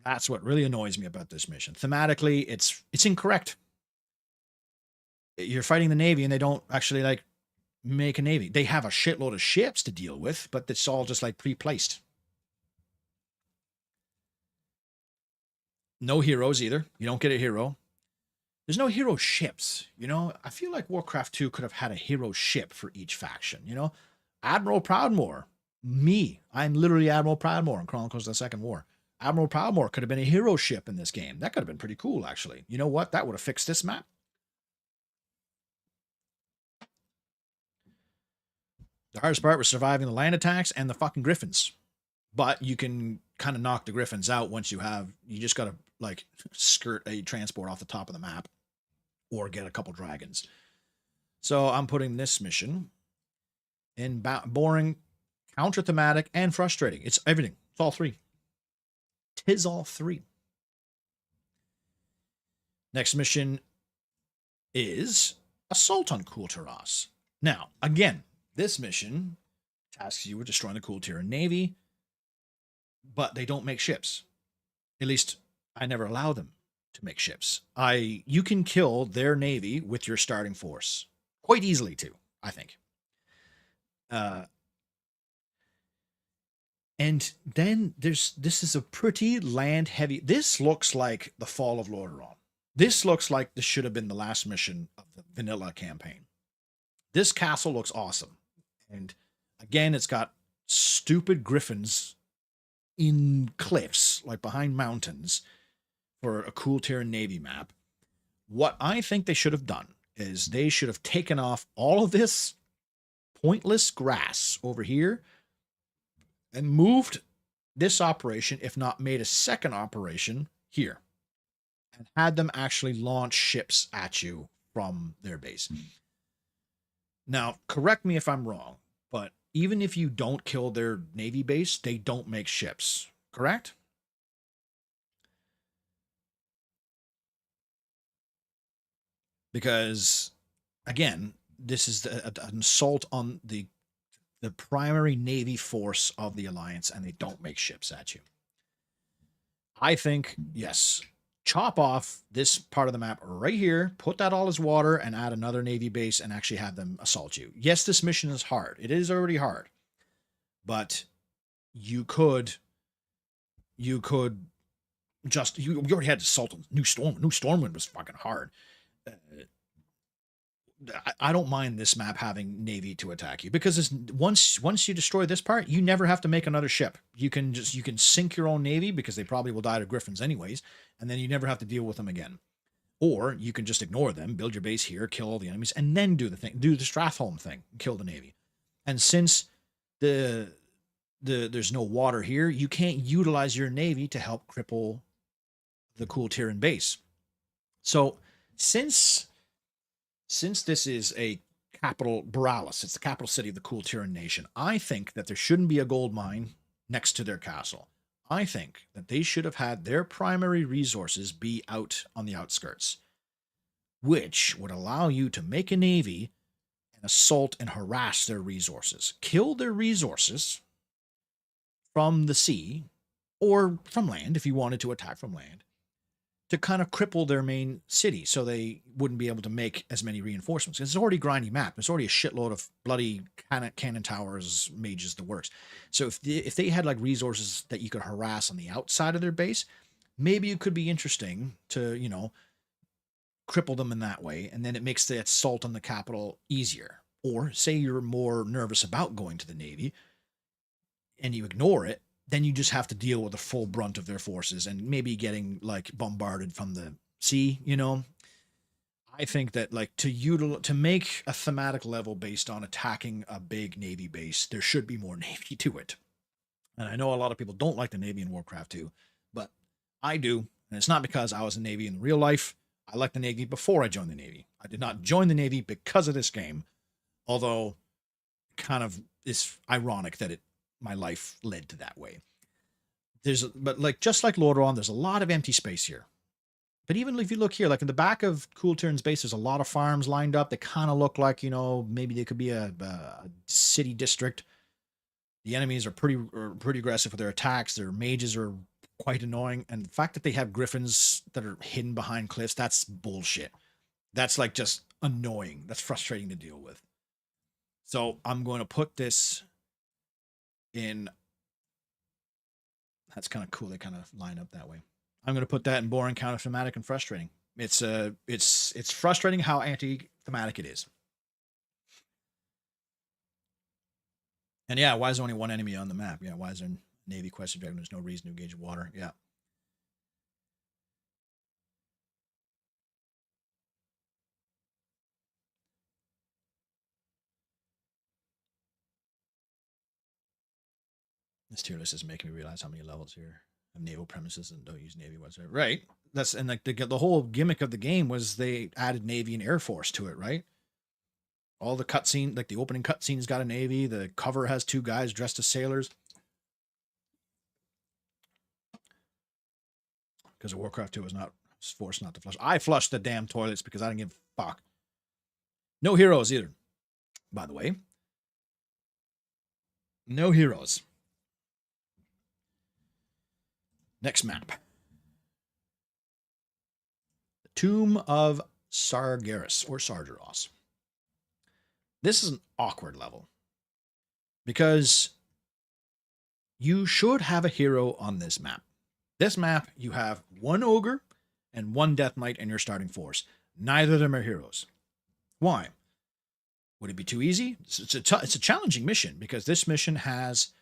that's what really annoys me about this mission. Thematically, it's incorrect. You're fighting the Navy, and they don't actually like make a Navy. They have a shitload of ships to deal with, but it's all just like pre-placed. No heroes either. You don't get a hero. There's no hero ships, you know? I feel like Warcraft 2 could have had a hero ship for each faction, you know? Admiral Proudmoore. Me. I'm literally Admiral Proudmoore in Chronicles of the Second War. Admiral Proudmoore could have been a hero ship in this game. That could have been pretty cool, actually. You know what? That would have fixed this map. The hardest part was surviving the land attacks and the fucking griffins. But you can kind of knock the griffins out once you just got to like skirt a transport off the top of the map or get a couple dragons. So I'm putting this mission in boring, counter-thematic, and frustrating. It's everything. It's all 3. 'Tis all 3. Next mission is Assault on Cool Tyros. Now, again, this mission tasks you with destroying the Cool Tyran Navy, but they don't make ships. At least I never allow them to make ships. You can kill their navy with your starting force quite easily too, I think. And then this is a pretty land heavy. This looks like the Fall of Lordaeron. This looks like this should have been the last mission of the vanilla campaign. This castle looks awesome. And again, it's got stupid griffins in cliffs, like behind mountains, for a Cool Tyran Navy map. What I think they should have done is they should have taken off all of this pointless grass over here and moved this operation, if not made a second operation here, and had them actually launch ships at you from their base. Now, correct me if I'm wrong, but even if you don't kill their navy base, they don't make ships, correct? Because, again, this is an assault on the primary navy force of the Alliance, and they don't make ships at you. I think, yes, chop off this part of the map right here, put that all as water, and add another navy base and actually have them assault you. Yes, this mission is hard. It is already hard. But you could just, you already had assault on New Stormwind was fucking hard. I don't mind this map having navy to attack you, because once you destroy this part, you never have to make another ship. You can sink your own navy, because they probably will die to griffins anyways, and then you never have to deal with them again. Or you can just ignore them, build your base here, kill all the enemies, and then do the Stratholme thing, kill the navy. And since there's no water here, you can't utilize your navy to help cripple the Cool Tyran base. So since this is a capital, Boralis, it's the capital city of the Cool Tyran nation, I think that there shouldn't be a gold mine next to their castle. I think that they should have had their primary resources be out on the outskirts, which would allow you to make a navy and assault and harass their resources. Kill their resources from the sea or from land if you wanted to attack from land. to kind of cripple their main city so they wouldn't be able to make as many reinforcements. It's already a grindy map. There's already a shitload of bloody cannon towers, mages, the works. So if they had like resources that you could harass on the outside of their base, maybe it could be interesting to, you know, cripple them in that way, and then it makes the assault on the capital easier. Or say you're more nervous about going to the Navy and you ignore it, then you just have to deal with the full brunt of their forces and maybe getting like bombarded from the sea, you know. I think that like to make a thematic level based on attacking a big Navy base, there should be more Navy to it. And I know a lot of people don't like the Navy in Warcraft 2, but I do. And it's not because I was in the Navy in real life. I liked the Navy before I joined the Navy. I did not join the Navy because of this game, although kind of it's ironic that my life led to that way. But like just like Lordaeron, there's a lot of empty space here. But even if you look here, like in the back of Cool Turn's base, there's a lot of farms lined up. They kind of look like, you know, maybe they could be a city district. The enemies are pretty aggressive with their attacks. Their mages are quite annoying. And the fact that they have griffins that are hidden behind cliffs, that's bullshit. That's like just annoying. That's frustrating to deal with. So I'm going to put this in. That's kind of cool. They kind of line up that way. I'm going to put that in boring, counter-thematic, and frustrating. It's frustrating how anti-thematic it is. And yeah, why is there only one enemy on the map? Yeah, why is there Navy quest objective? There's no reason to engage water. Yeah. This tier list is making me realize how many levels here of naval premises and don't use Navy whatsoever. Right. That's and like the whole gimmick of the game was they added Navy and Air Force to it, right? All the cutscene, like the opening cutscene's got a Navy. The cover has two guys dressed as sailors. Because Warcraft 2 was not forced not to flush. I flushed the damn toilets because I didn't give a fuck. No heroes either, by the way. No heroes. Next map. The Tomb of Sargeras or Sargeras. This is an awkward level because you should have a hero on this map. This map, you have one ogre and one death knight in your starting force. Neither of them are heroes. Why? Would it be too easy? It's a challenging mission because this mission has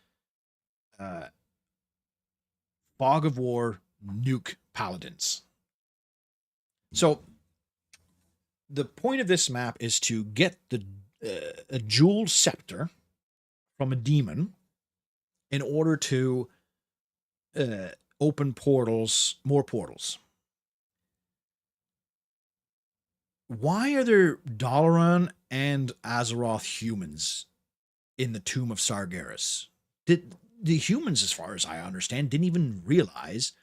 Fog of War nuke paladins. So the point of this map is to get a jeweled scepter from a demon in order to open portals, more portals. Why are there Dalaran and Azeroth humans in the Tomb of Sargeras? The humans, as far as I understand, didn't even realize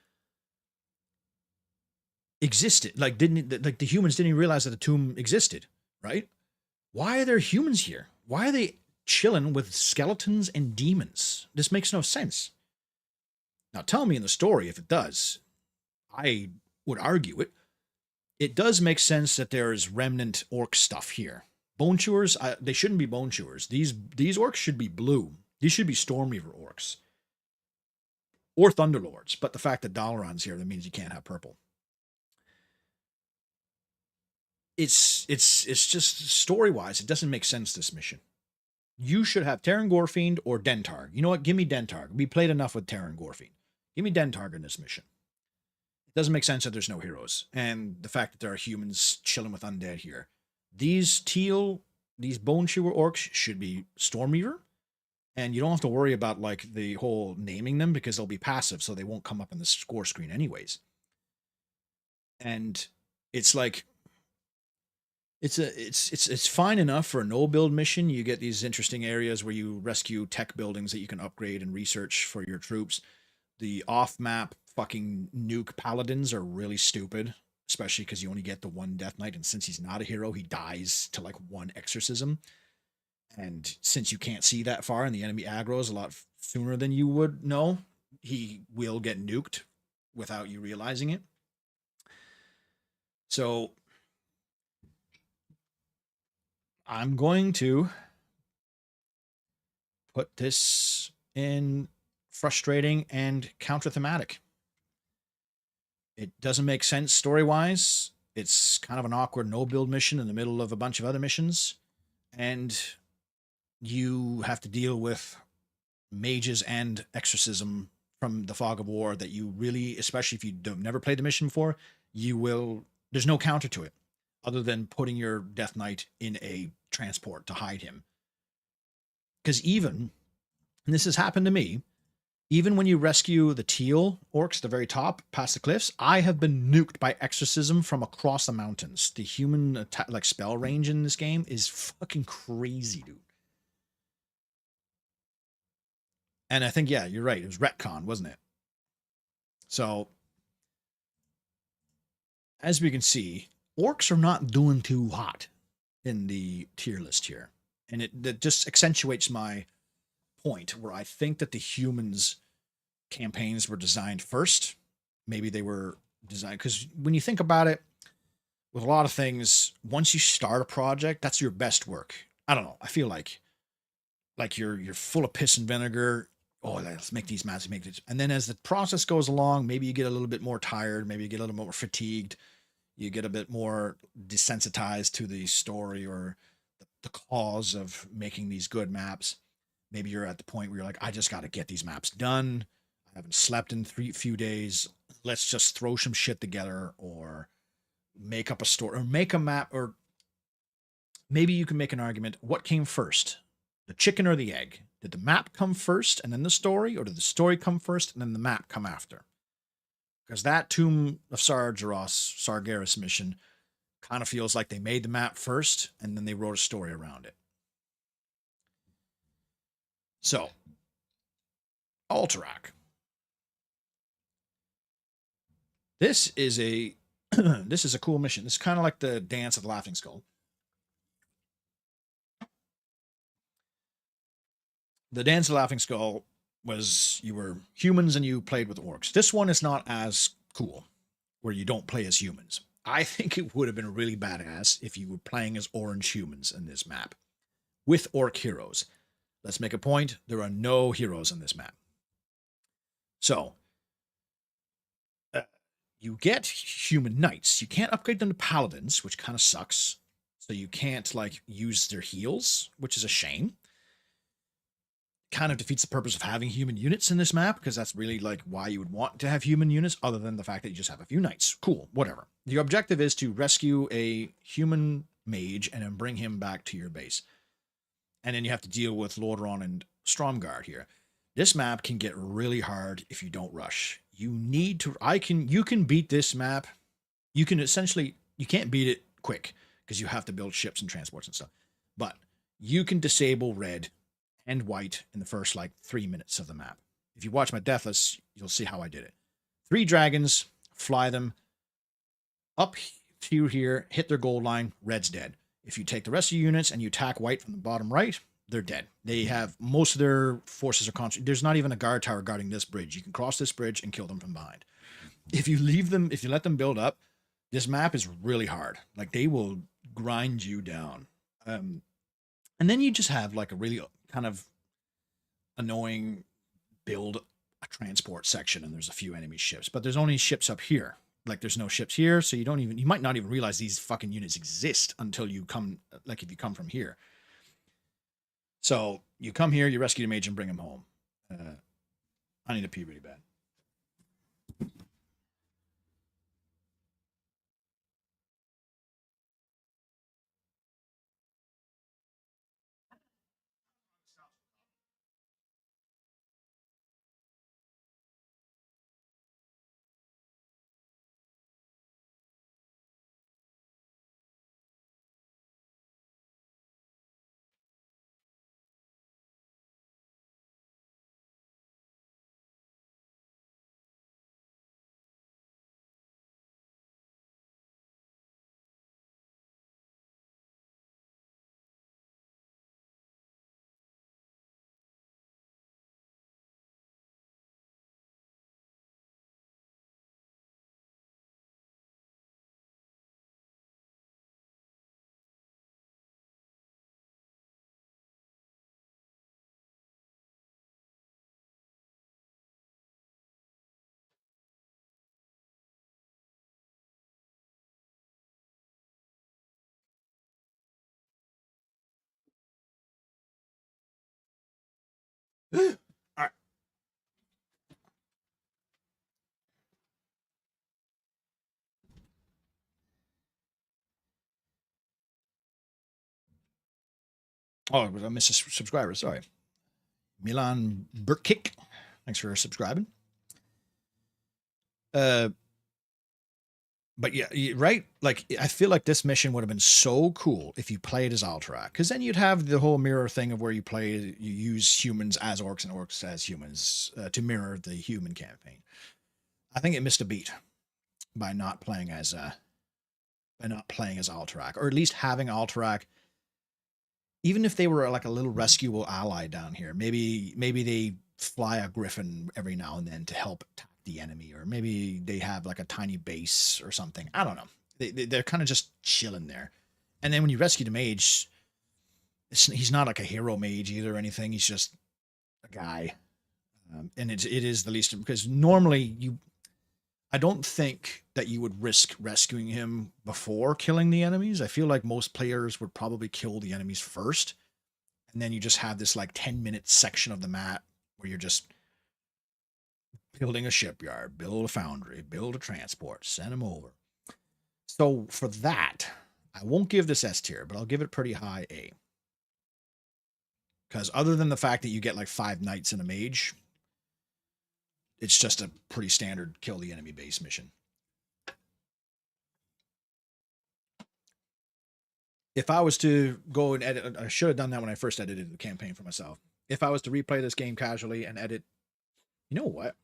existed. Like the humans didn't even realize that the tomb existed, right? Why are there humans here? Why are they chilling with skeletons and demons? This makes no sense. Now tell me in the story if it does. I would argue it. It does make sense that there is remnant orc stuff here. Bone chewers, they shouldn't be bone chewers. These orcs should be blue. These should be Stormweaver orcs. Or Thunderlords. But the fact that Dalaran's here, that means you can't have purple. It's just story-wise, it doesn't make sense, this mission. You should have Terran Gorfiend or Dentarg. You know what? Give me Dentarg. We played enough with Terran Gorfiend. Give me Dentarg in this mission. It doesn't make sense that there's no heroes. And the fact that there are humans chilling with undead here. These Bone Chewer orcs should be Stormweaver. And you don't have to worry about like the whole naming them because they'll be passive, so they won't come up in the score screen anyways. And it's like it's fine enough for a no build mission. You get these interesting areas where you rescue tech buildings that you can upgrade and research for your troops. The off map fucking nuke paladins are really stupid, especially because you only get the one death knight, and since he's not a hero, he dies to like one exorcism. And since you can't see that far and the enemy aggroes a lot sooner than you would know, he will get nuked without you realizing it. So I'm going to put this in frustrating and counter thematic. It doesn't make sense story wise. It's kind of an awkward no build mission in the middle of a bunch of other missions. And you have to deal with mages and exorcism from the fog of war that you really, especially if you don't never played the mission before, you will. There's no counter to it other than putting your Death Knight in a transport to hide him. Because even, and this has happened to me, even when you rescue the teal orcs at the very top, past the cliffs, I have been nuked by exorcism from across the mountains. The human like spell range in this game is fucking crazy, dude. And I think, yeah, you're right. It was retcon, wasn't it? So, as we can see, orcs are not doing too hot in the tier list here. And it just accentuates my point where I think that the humans campaigns were designed first. Maybe they were designed because when you think about it, with a lot of things, once you start a project, that's your best work. I don't know. I feel like you're full of piss and vinegar. Oh, let's make these maps, make this. And then as the process goes along, maybe you get a little bit more tired, maybe you get a little more fatigued, you get a bit more desensitized to the story or the cause of making these good maps. Maybe you're at the point where you're like, I just got to get these maps done. I haven't slept in few days. Let's just throw some shit together or make up a story or make a map. Or maybe you can make an argument. What came first, the chicken or the egg? Did the map come first and then the story, or did the story come first and then the map come after? Because that Tomb of Sargeras mission kind of feels like they made the map first and then they wrote a story around it. So, Alterac. This is a this is a cool mission. It's kind of like the Dance of the Laughing Skull. The Dance of the Laughing Skull was you were humans and you played with orcs. This one is not as cool, where you don't play as humans. I think it would have been really badass if you were playing as orange humans in this map with orc heroes. Let's make a point. There are no heroes in this map. So, you get human knights. You can't upgrade them to paladins, which kind of sucks. So you can't like use their heals, which is a shame. Kind of defeats the purpose of having human units in this map because that's really like why you would want to have human units other than the fact that you just have a few knights. Cool, whatever. The objective is to rescue a human mage and then bring him back to your base. And then you have to deal with Lordaeron and Stromgarde here. This map can get really hard if you don't rush. You need to you can beat this map. You can essentially you can't beat it quick because you have to build ships and transports and stuff. But you can disable red and white in the first like 3 minutes of the map. If you watch my Deathless, you'll see how I did it. 3 dragons, fly them up to here, hit their gold line, red's dead. If you take the rest of your units and you attack white from the bottom right, they're dead. They have most of their forces are concentrated. There's not even a guard tower guarding this bridge. You can cross this bridge and kill them from behind. If you leave them, if you let them build up, this map is really hard. Like they will grind you down. And then you just have like a really kind of annoying build a transport section, and there's a few enemy ships, but there's only ships up here. Like there's no ships here, so you might not even realize these fucking units exist until you come, like if you come from here. So you come here, you rescue the mage and bring him home. I need to pee really bad. All right. Oh, I missed a subscriber. Sorry. Milan Burkick. Thanks for subscribing. But yeah, right? Like, I feel like this mission would have been so cool if you played as Alterac, because then you'd have the whole mirror thing of where you use humans as orcs and orcs as humans to mirror the human campaign. I think it missed a beat by not playing as Alterac, or at least having Alterac, even if they were like a little rescuable ally down here. Maybe they fly a griffin every now and then to help attack the enemy, or maybe they have like a tiny base or something. I don't know. They're kind of just chilling there. And then when you rescue the mage, he's not like a hero mage either or anything. He's just a guy. And it is the least, because normally I don't think that you would risk rescuing him before killing the enemies. I feel like most players would probably kill the enemies first. And then you just have this like 10-minute section of the map where you're just building a shipyard, build a foundry, build a transport, send them over. So for that, I won't give this S tier, but I'll give it pretty high A. Because other than the fact that you get like 5 knights and a mage, it's just a pretty standard kill the enemy base mission. If I was to go and edit, I should have done that when I first edited the campaign for myself. If I was to replay this game casually and edit, you know what?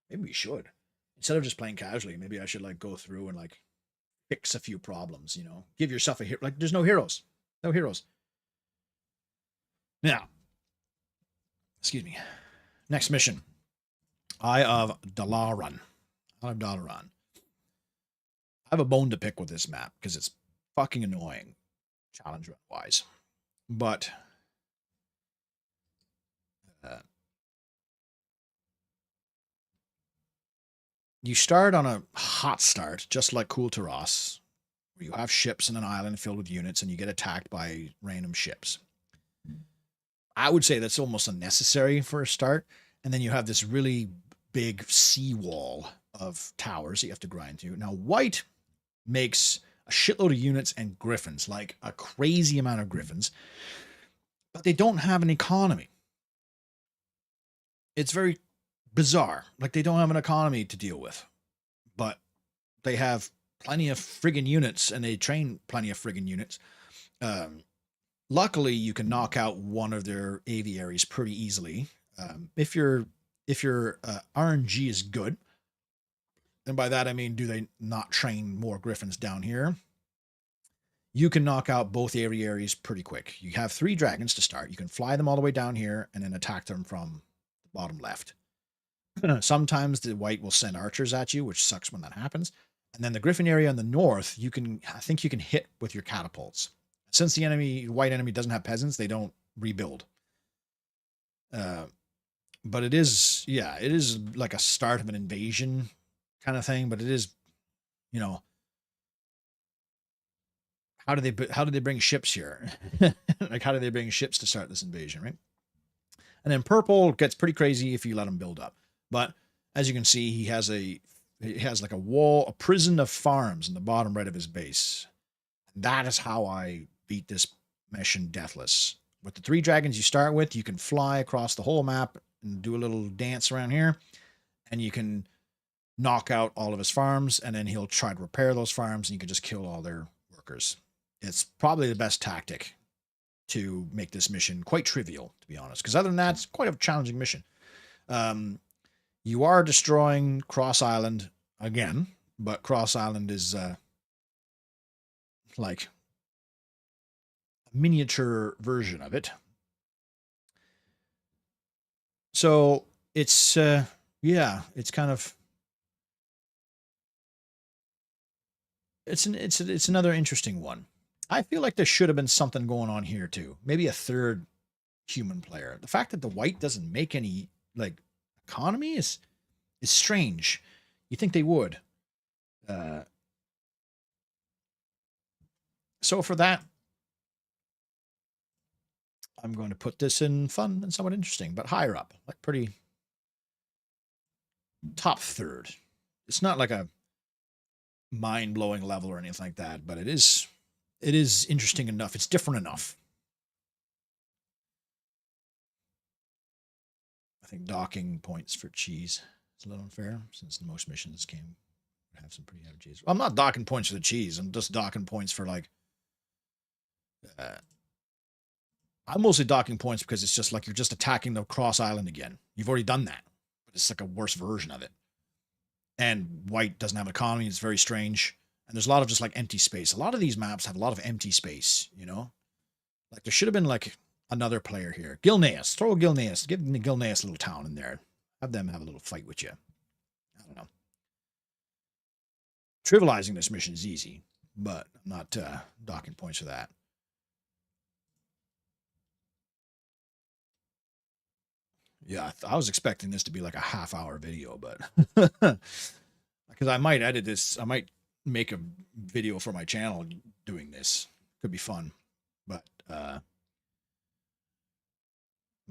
Maybe we should. Instead of just playing casually, maybe I should like go through and like fix a few problems, give yourself a hero. Like, there's no heroes. No heroes. Now, excuse me. Next mission. Eye of Dalaran. Eye of Dalaran. I have a bone to pick with this map because it's fucking annoying, challenge wise. But you start on a hot start, just like Cool Taras, where you have ships and an island filled with units, and you get attacked by random ships. I would say that's almost unnecessary for a start. And then you have this really big seawall of towers that you have to grind through. Now, white makes a shitload of units and griffins, like a crazy amount of griffins, but they don't have an economy. It's very bizarre. Like, they don't have an economy to deal with, but they have plenty of friggin' units, and they train plenty of friggin' units. Luckily, you can knock out one of their aviaries pretty easily. If your RNG is good, and by that I mean, do they not train more griffins down here? You can knock out both aviaries pretty quick. You have 3 dragons to start. You can fly them all the way down here and then attack them from the bottom left. Sometimes the white will send archers at you, which sucks when that happens. And then the griffin area in the north, I think you can hit with your catapults. Since the white enemy doesn't have peasants, they don't rebuild. But it is like a start of an invasion kind of thing. But it is, how do they bring ships here? Like, how do they bring ships to start this invasion, right? And then purple gets pretty crazy if you let them build up. But as you can see, he has like a prison of farms in the bottom right of his base. And that is how I beat this mission deathless. With the 3 dragons you start with, you can fly across the whole map and do a little dance around here, and you can knock out all of his farms, and then he'll try to repair those farms, and you can just kill all their workers. It's probably the best tactic to make this mission quite trivial, to be honest, because other than that, it's quite a challenging mission. You are destroying Cross Island again, but Cross Island is like miniature version of it. So it's it's kind of it's another interesting one. I feel like there should have been something going on here too. Maybe a third human player. The fact that the white doesn't make any like economy is strange. You think they would. So for that, I'm going to put this in fun and somewhat interesting, but higher up, like pretty top third. It's not like a mind-blowing level or anything like that, but it is interesting enough. It's different enough. I think docking points for cheese is a little unfair since most missions have some pretty heavy cheese. Well, I'm not docking points for the cheese. I'm just docking points for like. I'm mostly docking points because it's just like you're just attacking the cross island again. You've already done that, but it's like a worse version of it. And white doesn't have an economy. It's very strange. And there's a lot of just like empty space. A lot of these maps have a lot of empty space, you know? Like there should have been like another player here. Gilneas. Throw Gilneas. Give Gilneas a little town in there. Have them have a little fight with you. I don't know. Trivializing this mission is easy, but I'm not docking points for that. Yeah, I was expecting this to be like a half-hour video, but because I might edit this, I might make a video for my channel doing this. Could be fun, but I'm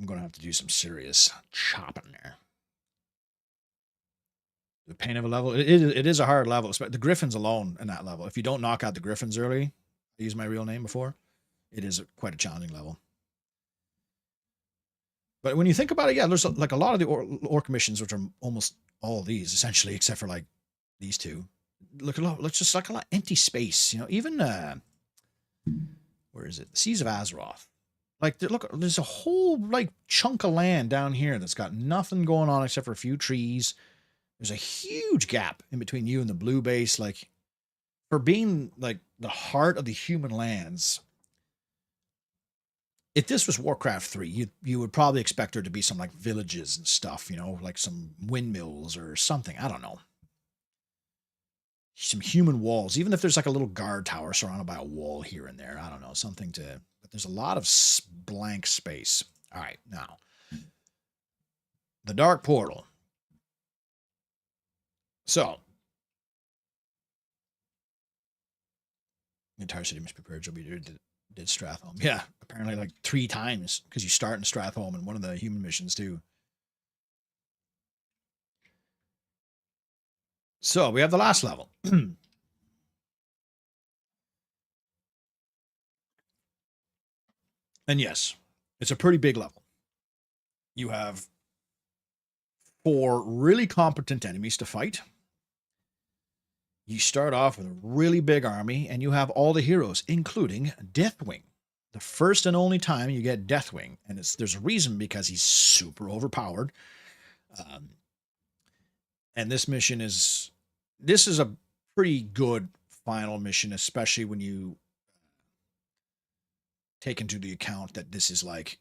gonna have to do some serious chopping there. The pain of a level, it is a hard level. The Griffins alone in that level. If you don't knock out the Griffins early, I used my real name before. It is quite a challenging level. But when you think about it, yeah, there's like a lot of the orc missions, which are almost all of these essentially, except for like these two. Look at let's just like a lot of empty space, you know. Even where is it? The Seas of Azeroth. Like look, there's a whole like chunk of land down here that's got nothing going on except for a few trees. There's a huge gap in between you and the blue base. Like for being like the heart of the human lands. If this was Warcraft 3, you would probably expect there to be some like villages and stuff, you know, like some windmills or something. I don't know. Some human walls, even if there's like a little guard tower surrounded by a wall here and there. I don't know, something to, but there's a lot of blank space. All right, now the Dark Portal. So the entire city must be prepared. You'll be there. Did Strathholm. Yeah, apparently like 3 times because you start in Strathholm in one of the human missions too. So we have the last level. And yes, it's a pretty big level. You have 4 really competent enemies to fight. You start off with a really big army, and you have all the heroes, including Deathwing. The first and only time you get Deathwing, and there's a reason because he's super overpowered. And this mission is a pretty good final mission, especially when you take into the account that this is like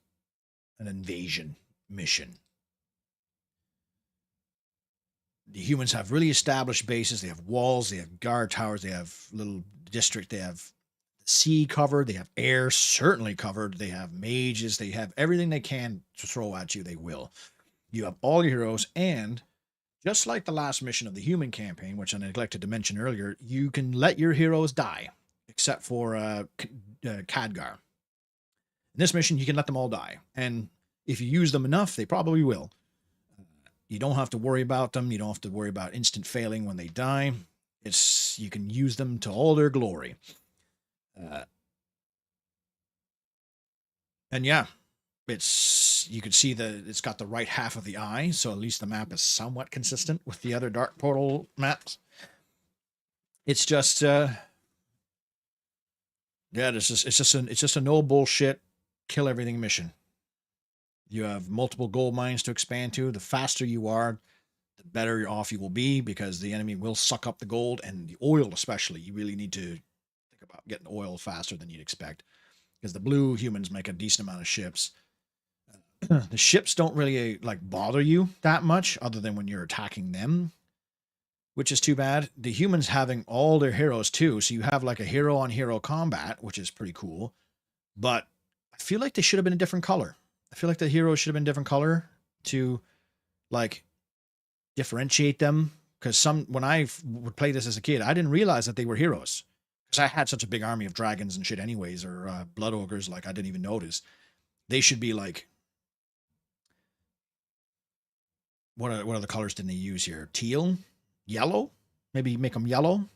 an invasion mission. The humans have really established bases. They have walls. They have guard towers. They have little district. They have sea covered. They have air certainly covered. They have mages. They have everything they can to throw at you. They will. You have all your heroes. And just like the last mission of the human campaign, which I neglected to mention earlier, you can let your heroes die, except for Khadgar. In this mission, you can let them all die. And if you use them enough, they probably will. You don't have to worry about them. You don't have to worry about instant failing when they die. You can use them to all their glory. And yeah, you can see that it's got the right half of the eye, so at least the map is somewhat consistent with the other Dark Portal maps. It's just yeah, it's just a no bullshit kill everything mission. You have multiple gold mines to expand to. The faster you are, the better off you will be because the enemy will suck up the gold and the oil especially. You really need to think about getting oil faster than you'd expect because the blue humans make a decent amount of ships. The ships don't really like bother you that much other than when you're attacking them, which is too bad. The humans having all their heroes too. So you have like a hero on hero combat, which is pretty cool. But I feel like they should have been a different color. I feel like the heroes should have been a different color to like differentiate them. Because when I would play this as a kid, I didn't realize that they were heroes. Because I had such a big army of dragons and shit anyways, or blood ogres, like I didn't even notice. They should be like, what are the colors didn't they use here? Teal, yellow, maybe make them yellow,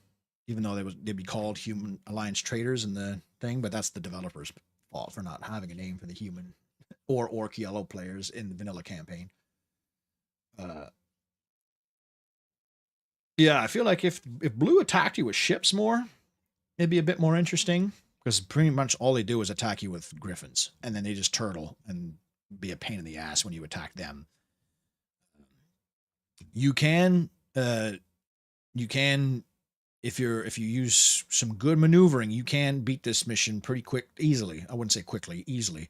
even though they'd be called Human Alliance Traders in the thing, but that's the developers' fault for not having a name for the human or orc yellow players in the vanilla campaign. Yeah, I feel like if blue attacked you with ships more, it'd be a bit more interesting because pretty much all they do is attack you with griffins, and then they just turtle and be a pain in the ass when you attack them. You can, if you use some good maneuvering, you can beat this mission pretty easily. I wouldn't say quickly, easily.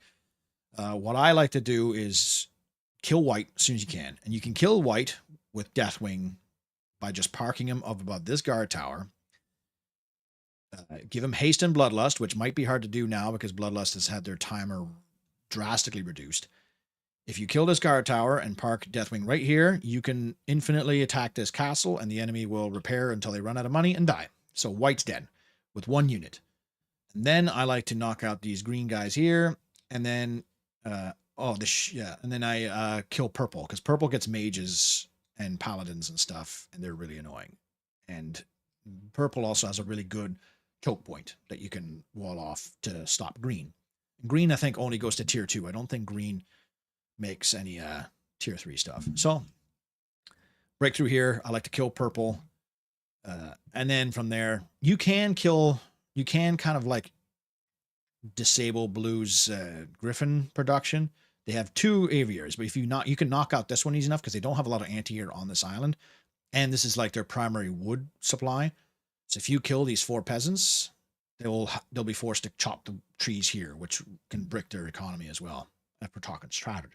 What I like to do is kill white as soon as you can, and you can kill white with Deathwing by just parking him up above this guard tower. Give him haste and bloodlust, which might be hard to do now because bloodlust has had their timer drastically reduced. If you kill this guard tower and park Deathwing right here, you can infinitely attack this castle, and the enemy will repair until they run out of money and die. So white's dead with 1 unit. And then I like to knock out these green guys here, and then and then I kill purple because purple gets mages and paladins and stuff, and they're really annoying. And purple also has a really good choke point that you can wall off to stop green. Green, I think, only goes to tier 2. I don't think green makes any tier 3 stuff. So breakthrough here. I like to kill purple. And then from there, you can kind of like disable blue's griffin production. They have 2 aviaries, but you can knock out this one easy enough because they don't have a lot of anti-air on this island. And this is like their primary wood supply. So if you kill these 4 peasants, they'll be forced to chop the trees here, which can brick their economy as well. If we're talking strategy.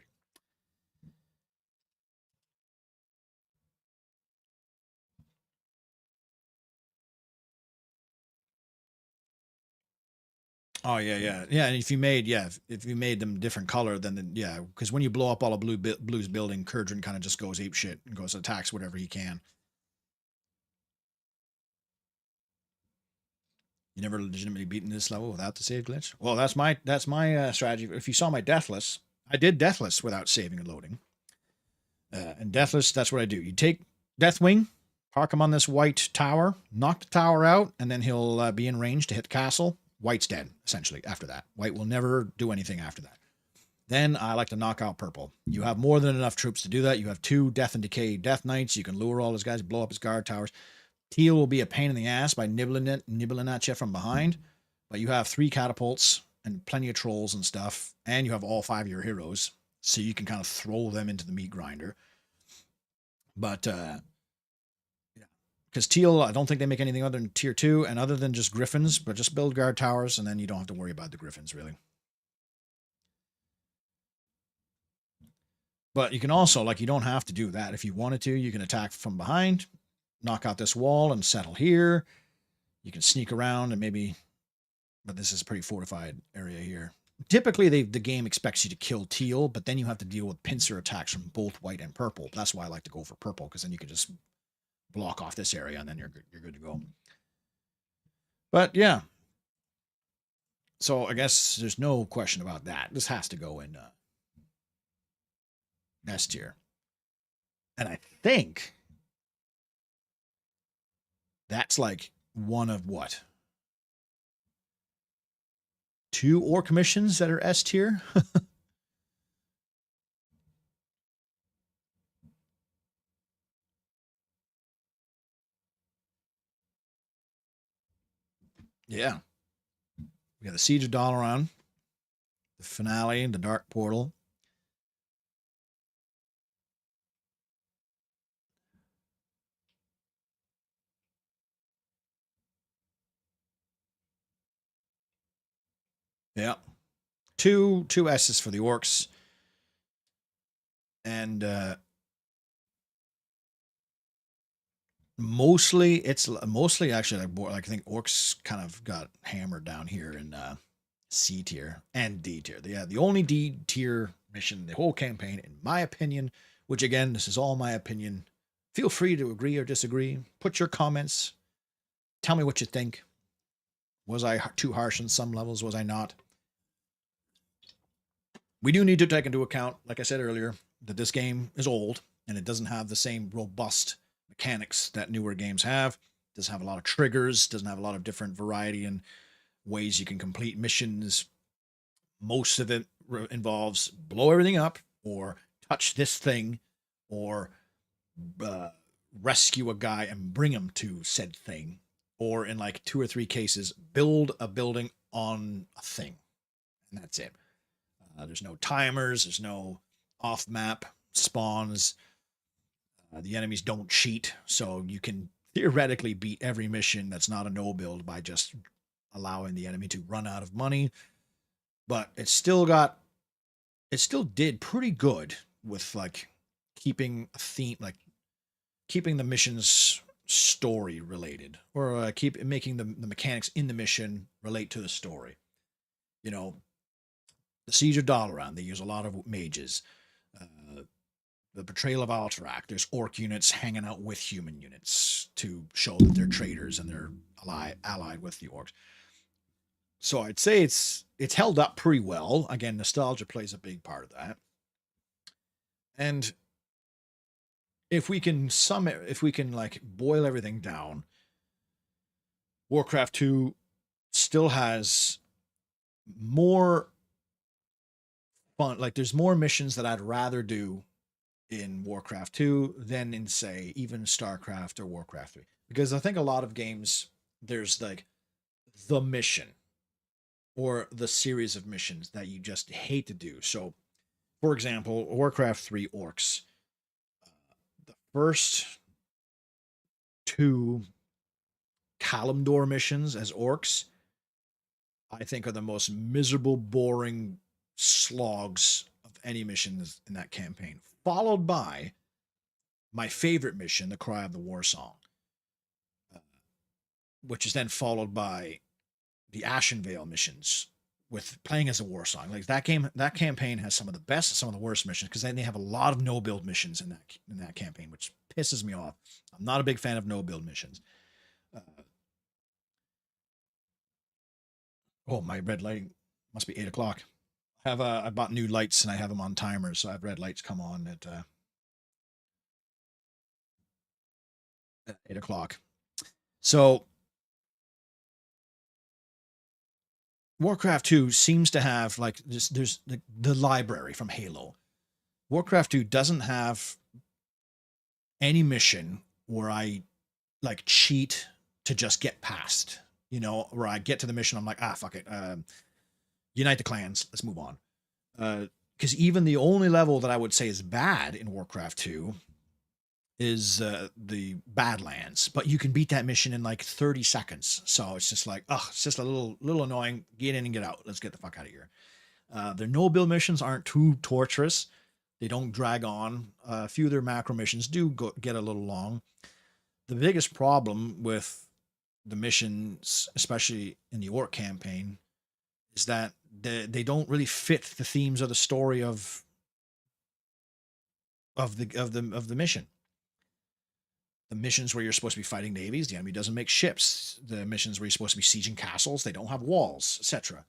Oh yeah. And if you made them different color, then because when you blow up all of blue's building, Kurdran kind of just goes ape shit and goes attacks whatever he can. You never legitimately beaten this level without the save glitch? Well, that's my strategy. If you saw my Deathless, I did Deathless without saving and loading. And Deathless, that's what I do. You take Deathwing, park him on this white tower, knock the tower out, and then he'll be in range to hit the castle. White's dead, essentially, after that. White will never do anything after that. Then I like to knock out purple. You have more than enough troops to do that. You have 2 Death and Decay Death Knights. You can lure all his guys, blow up his guard towers. Teal will be a pain in the ass by nibbling at you from behind. But you have 3 catapults and plenty of trolls and stuff. And you have all 5 of your heroes. So you can kind of throw them into the meat grinder. But, because Teal, I don't think they make anything other than tier 2. And other than just griffins, but just build guard towers. And then you don't have to worry about the griffins, really. But you can also, you don't have to do that. If you wanted to, you can attack from behind, knock out this wall and settle here. You can sneak around and maybe, but this is a pretty fortified area here. Typically, the game expects you to kill Teal, but then you have to deal with pincer attacks from both white and purple. That's why I like to go for purple, because then you can just block off this area and then you're good to go. But yeah. So I guess there's no question about that. This has to go in S tier. And I think that's like one of what? 2 orc missions that are S tier? Yeah. We got the Siege of Dalaran, the finale, the Dark Portal. Yeah. Two S's for the orcs. And mostly actually I think orcs kind of got hammered down here in C tier and D tier. Yeah, the only D tier mission the whole campaign, in my opinion, which again, this is all my opinion. Feel free to agree or disagree. Put your comments. Tell me what you think. Was I too harsh on some levels? Was I not? We do need to take into account, like I said earlier, that this game is old and it doesn't have the same robust mechanics that newer games have. It doesn't have a lot of triggers, doesn't have a lot of different variety and ways you can complete missions. Most of it involves blow everything up or touch this thing or uh, rescue a guy and bring him to said thing, or in like 2 or 3 cases, build a building on a thing, and that's it. There's no timers, there's no off map spawns. The enemies don't cheat, so you can theoretically beat every mission that's not a no build by just allowing the enemy to run out of money. But it still did pretty good with like keeping a theme, like keeping the missions story related, or keep making the mechanics in the mission relate to the story. You know, the Siege of Dalaran, they use a lot of mages. The Betrayal of Alterac, there's orc units hanging out with human units to show that they're traders and they're allied with the orcs. So I'd say it's held up pretty well. Again, nostalgia plays a big part of that. And if we can like boil everything down, Warcraft 2 still has more fun. Like there's more missions that I'd rather do in Warcraft 2 than in, say, even StarCraft or Warcraft 3. Because I think a lot of games, there's like the mission or the series of missions that you just hate to do. So, for example, Warcraft 3 Orcs. The first 2 Kalimdor missions as orcs, I think, are the most miserable, boring slogs of any missions in that campaign, followed by my favorite mission, the Cry of the War Song, which is then followed by the Ashenvale missions with playing as a war song. Like that campaign has some of the best, some of the worst missions, because then they have a lot of no build missions in that campaign, which pisses me off. I'm not a big fan of no build missions. Oh, my red light must be 8 o'clock. I bought new lights and I have them on timers, so I have red lights come on at 8 o'clock. So Warcraft 2 seems to have like there's the library from Halo. Warcraft 2 doesn't have any mission where I like cheat to just get past, where I get to the mission, I'm like, fuck it. Unite the clans. Let's move on. Because even the only level that I would say is bad in Warcraft 2 is the Badlands, but you can beat that mission in like 30 seconds. So it's just like, it's just a little annoying. Get in and get out. Let's get the fuck out of here. Their no build missions aren't too torturous. They don't drag on. A few of their macro missions do get a little long. The biggest problem with the missions, especially in the Orc campaign, is that they don't really fit the themes of the story of the mission. The missions where you're supposed to be fighting navies, the enemy doesn't make ships. The missions where you're supposed to be sieging castles, they don't have walls, etc.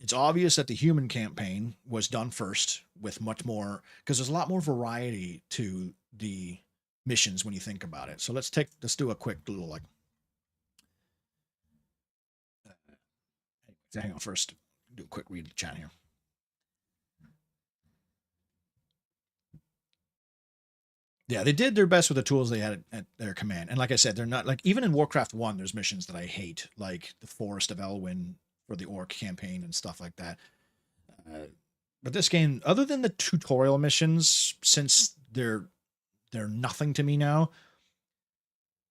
It's obvious that the human campaign was done first with much more, because there's a lot more variety to the missions when you think about it. So let's do a quick little like. Hang on first. Do a quick read of the chat here. Yeah, they did their best with the tools they had at their command. And like I said, they're not like, even in Warcraft 1, there's missions that I hate, like the Forest of Elwyn for the Orc campaign and stuff like that. But this game, other than the tutorial missions, since they're nothing to me now,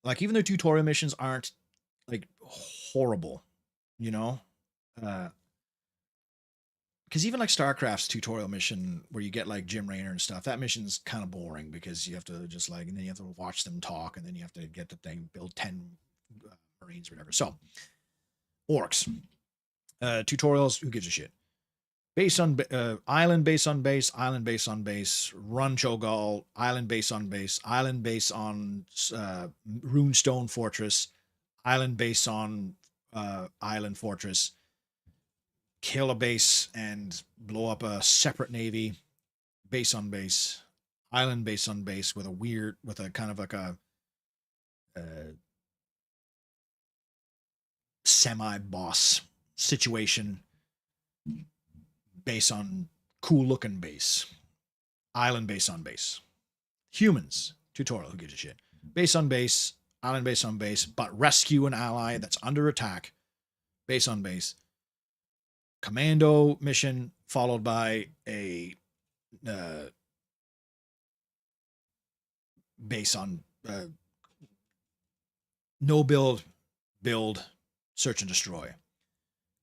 like even the tutorial missions aren't like horrible, because even like StarCraft's tutorial mission where you get like Jim Raynor and stuff, that mission's kind of boring because you have to just like, and then you have to watch them talk, and then you have to get the thing, build 10 Marines or whatever. So, Orcs. Tutorials, who gives a shit? Base on island base on base, island base on base, run Cho'Gall, island base on base, island base on Runestone Fortress, island base on island fortress. kill a base and blow up a separate navy, base on base, island base on base with a kind of like a semi-boss situation, base on cool looking base, island base on base, humans tutorial, who gives a shit, base on base, island base on base, but rescue an ally that's under attack, base on base, commando mission followed by a base on no build, search and destroy,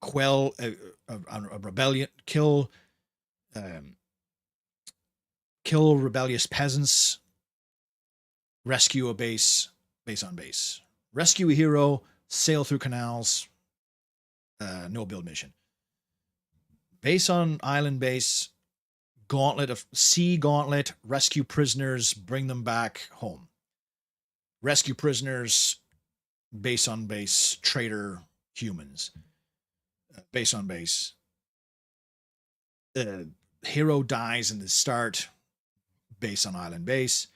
quell a rebellion, kill rebellious peasants, rescue a base on base, rescue a hero, sail through canals, no build mission, base on island base, gauntlet of sea gauntlet, rescue prisoners, bring them back home, rescue prisoners, base on base, traitor humans, base on base, hero dies in the start, base on island base,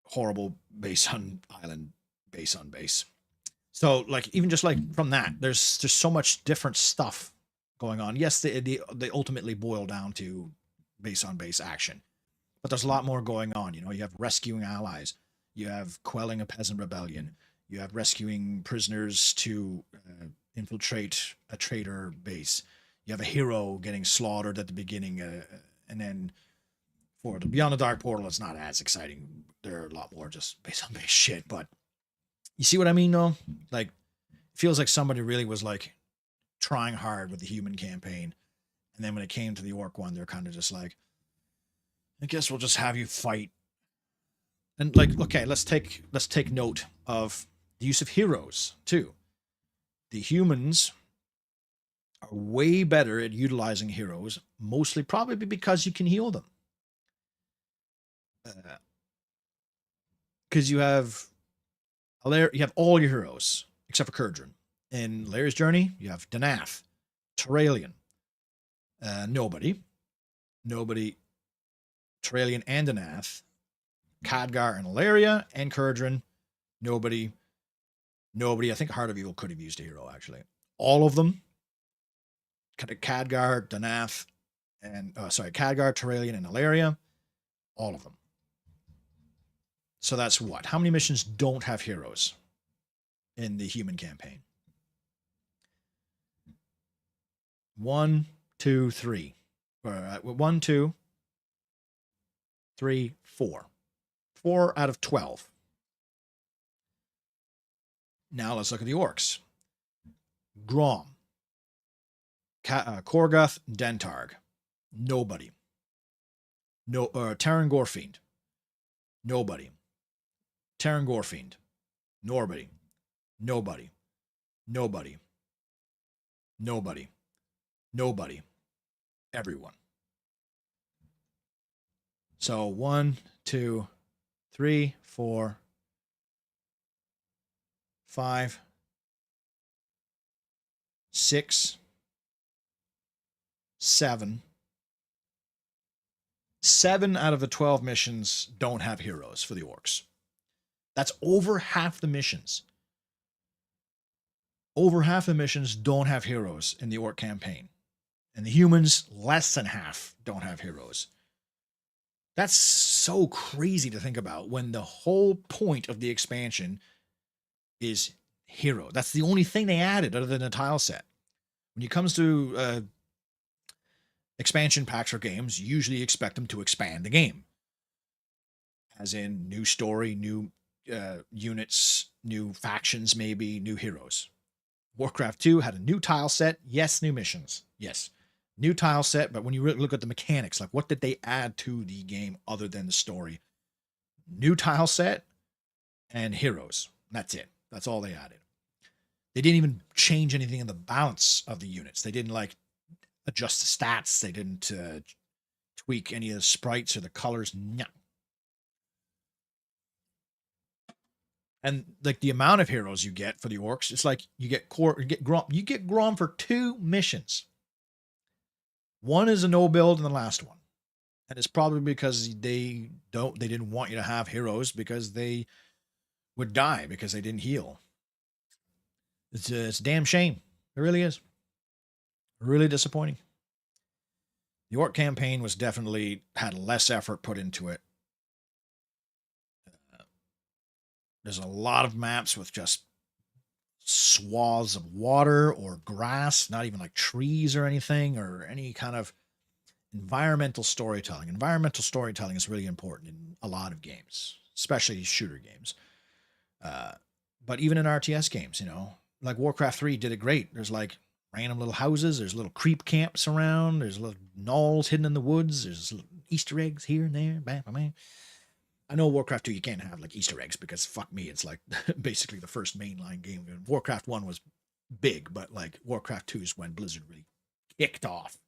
horrible base on island, base on base. So like even just like from that, there's just so much different stuff going on. Yes, they ultimately boil down to base on base action, but there's a lot more going on. You know, you have rescuing allies, you have quelling a peasant rebellion, you have rescuing prisoners to infiltrate a traitor base, you have a hero getting slaughtered at the beginning, and then for the Beyond the Dark Portal, it's not as exciting. There are a lot more just base on base shit, but you see what I mean though? Like, it feels like somebody really was like trying hard with the human campaign, and then when it came to the orc one, they're kind of just like, I guess we'll just have you fight. And like, okay, let's take note of the use of heroes too. The humans are way better at utilizing heroes, mostly probably because you can heal them. Because you have all your heroes except for Kurdran. In Lair's Journey, you have Danath, Terralion, nobody, Terralion and Danath, Khadgar and Ilaria, and Kurdran, nobody. I think Heart of Evil could have used a hero, actually. All of them, Khadgar, Danath, and Khadgar, Terralion, and Ilaria, all of them. So that's what? How many missions don't have heroes in the human campaign? 1, 2, 3. 1, 2, 3, 4. 4 out of 12. Now let's look at the orcs. Grom, Korgoth, Dentarg, nobody. Terran Gorfiend, nobody. Terran Gorfiend, nobody. Everyone. So 1, 2, 3, 4, 5, 6, 7. 7 out of the 12 missions don't have heroes for the orcs. That's over half the missions. Over half the missions don't have heroes in the orc campaign. And the humans, less than half, don't have heroes. That's so crazy to think about when the whole point of the expansion is hero. That's the only thing they added other than a tile set. When it comes to expansion packs for games, you usually expect them to expand the game. As in new story, new units, new factions, maybe new heroes. Warcraft 2 had a new tile set. Yes, new missions. Yes, new tile set. But when you look at the mechanics, like what did they add to the game other than the story? New tile set and heroes. That's it. That's all they added. They didn't even change anything in the balance of the units. They didn't like adjust the stats. They didn't tweak any of the sprites or the colors. No. And like the amount of heroes you get for the orcs, it's like you get Grom for 2 missions. One is a no build, and the last one, and it's probably because they didn't want you to have heroes because they would die because they didn't heal. It's a damn shame. It really is. Really disappointing. The Orc campaign was definitely had less effort put into it. There's a lot of maps with just swaths of water or grass, not even like trees or anything, or any kind of environmental storytelling. Environmental storytelling is really important in a lot of games, especially shooter games. Uh, but even in RTS games, like Warcraft 3 did it great. There's like random little houses, there's little creep camps around, there's little gnolls hidden in the woods, there's little Easter eggs here and there. Bam, bam, bam. I know Warcraft 2 you can't have like Easter eggs because fuck me, it's like basically the first mainline game. Warcraft 1 was big, but like Warcraft 2 is when Blizzard really kicked off.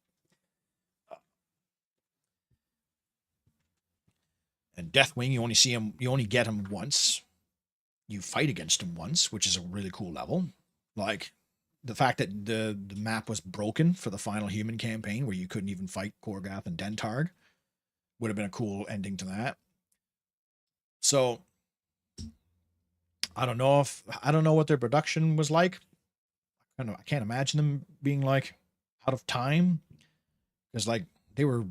And Deathwing, you only get him once. You fight against him once, which is a really cool level. Like the fact that the map was broken for the final human campaign where you couldn't even fight Korgoth and Dentard would have been a cool ending to that. So I don't know what their production was like. I can't imagine them being like out of time because like they were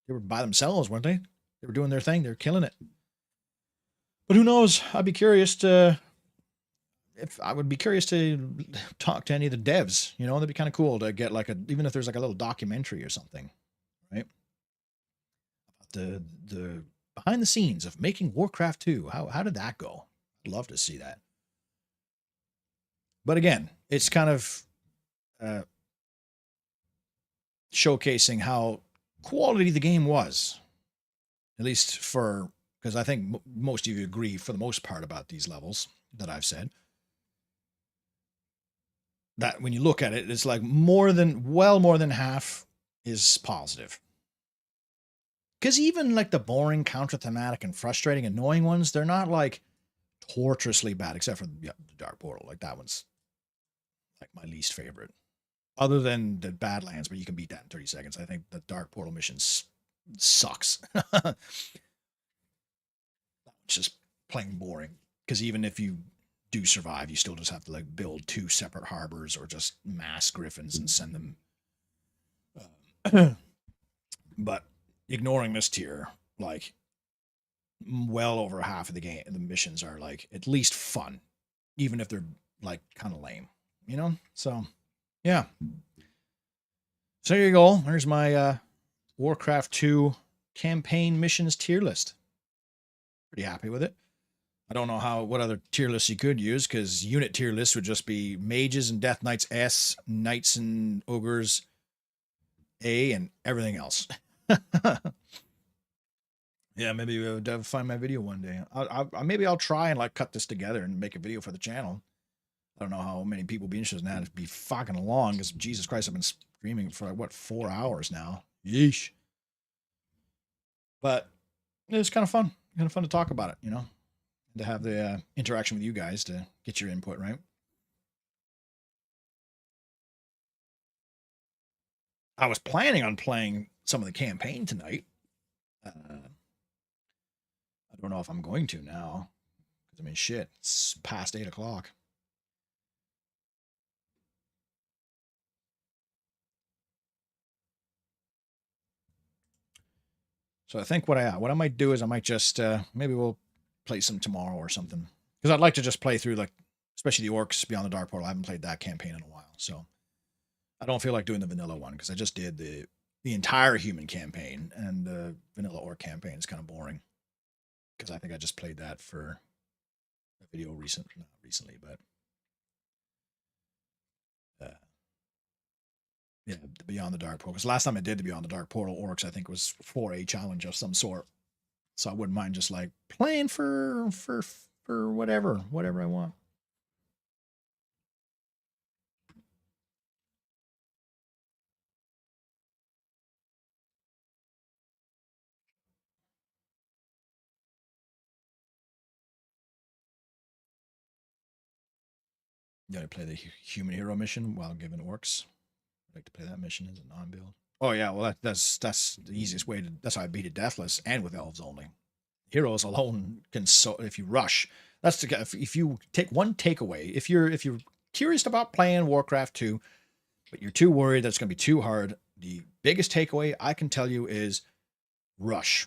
by themselves, weren't they? They were doing their thing. They're killing it. But who knows? I'd be curious to talk to any of the devs. That'd be kind of cool to get like even if there's like a little documentary or something, right? The behind the scenes of making Warcraft 2. How did that go? I'd love to see that. But again, it's kind of uh, showcasing how quality the game was, at least for because I think most of you agree for the most part about these levels that I've said. That when you look at it, it's like more than half is positive. Because even like the boring, counter thematic, and frustrating, annoying ones, they're not like torturously bad, except for the Dark Portal. Like that one's like my least favorite. Other than the Badlands, where you can beat that in 30 seconds. I think the Dark Portal mission sucks. That one's just plain boring. Because even if you do survive, you still just have to like build two separate harbors or just mass griffins and send them. But ignoring this tier, like well over half of the missions are like at least fun, even if they're like kind of lame, So, yeah. So there you go. There's my Warcraft 2 campaign missions tier list. Pretty happy with it. I don't know what other tier lists you could use because unit tier lists would just be mages and death knights S, knights and ogres A, and everything else. Yeah, maybe we'll find my video one day. Maybe I'll try and like cut this together and make a video for the channel. I don't know how many people will be interested in that. It'd be fucking long because Jesus Christ, I've been streaming for like, what, 4 hours now. Yeesh. But it was kind of fun. Kind of fun to talk about it, and to have the interaction with you guys to get your input, right? I was planning on playing some of the campaign tonight. I don't know if I'm going to now. Because, I mean, shit, it's past 8 o'clock. So I think what I might do is I might just maybe we'll play some tomorrow or something because I'd like to just play through like especially the Orcs Beyond the Dark Portal. I haven't played that campaign in a while, so I don't feel like doing the vanilla one because I just did the entire human campaign and the vanilla Orc campaign is kind of boring because I think I just played that for a video not recently, but uh, yeah, the Beyond the Dark Portal. Because last time I did the Beyond the Dark Portal Orcs, I think was for a challenge of some sort. So I wouldn't mind just like playing for whatever I want. You gotta play the human hero mission while given orcs. I'd like to play that mission as a non-build. Oh yeah, well that's the easiest way to. That's how I beat it deathless and with elves only. Heroes alone can so if you rush. That's the if you take one takeaway. If you're curious about playing Warcraft 2, but you're too worried that's going to be too hard, the biggest takeaway I can tell you is rush.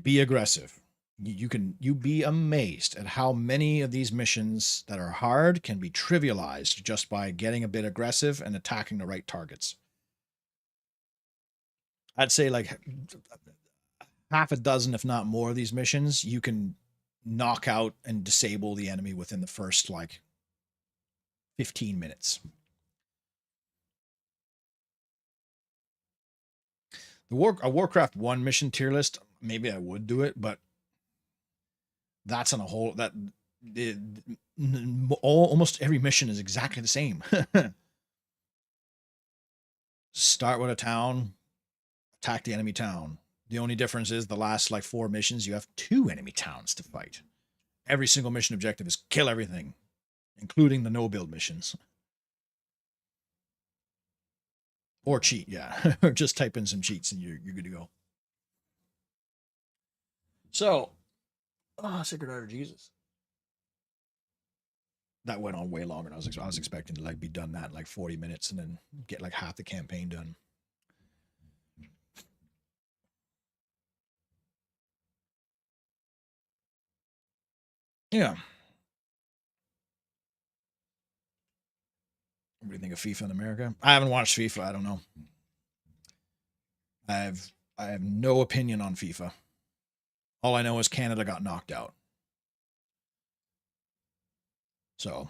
Be aggressive. You be amazed at how many of these missions that are hard can be trivialized just by getting a bit aggressive and attacking the right targets. I'd say like half a dozen, if not more, of these missions you can knock out and disable the enemy within the first like 15 minutes. A Warcraft 1 mission tier list, maybe I would do it, but that's on a whole that it, almost every mission is exactly the same. Start with a town, attack the enemy town. The only difference is the last like 4 missions, you have 2 enemy towns to fight. Every single mission objective is kill everything, including the no build missions. Or cheat, yeah. Or just type in some cheats and you're good to go. So, Sacred Heart of Jesus. That went on way longer than I was expecting to like be done that in like 40 minutes and then get like half the campaign done. Yeah. What do you think of FIFA in America? I haven't watched FIFA. I don't know. I have no opinion on FIFA. All I know is Canada got knocked out. So,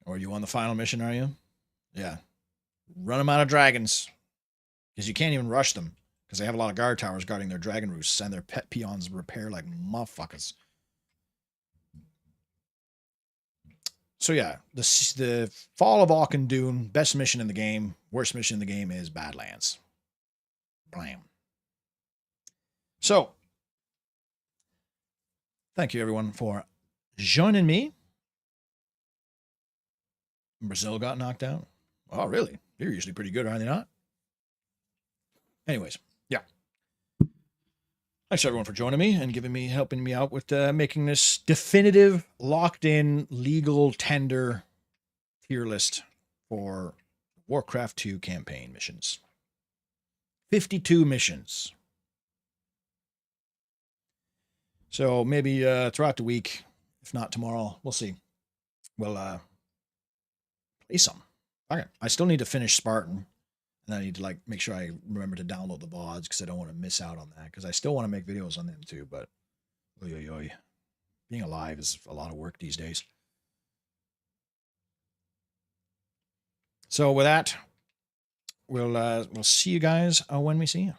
are you on the final mission? Are you? Yeah. Run them out of dragons because you can't even rush them because they have a lot of guard towers guarding their dragon roosts and their pet peons repair like motherfuckers. So yeah, the Fall of Auchindoun, best mission in the game. Worst mission in the game is Badlands. Blam. So, thank you everyone for joining me. Brazil got knocked out. Oh, really? They're usually pretty good, are they not? Anyways, yeah. Thanks everyone for joining me and helping me out with making this definitive, locked-in, legal tender tier list for Warcraft 2 campaign missions. 52 missions. So maybe throughout the week, if not tomorrow, we'll see. We'll play some. Okay. I still need to finish Spartan. And I need to like make sure I remember to download the VODs because I don't want to miss out on that. Because I still want to make videos on them too. But oy, oy, oy. Being alive is a lot of work these days. So with that, we'll see you guys when we see you.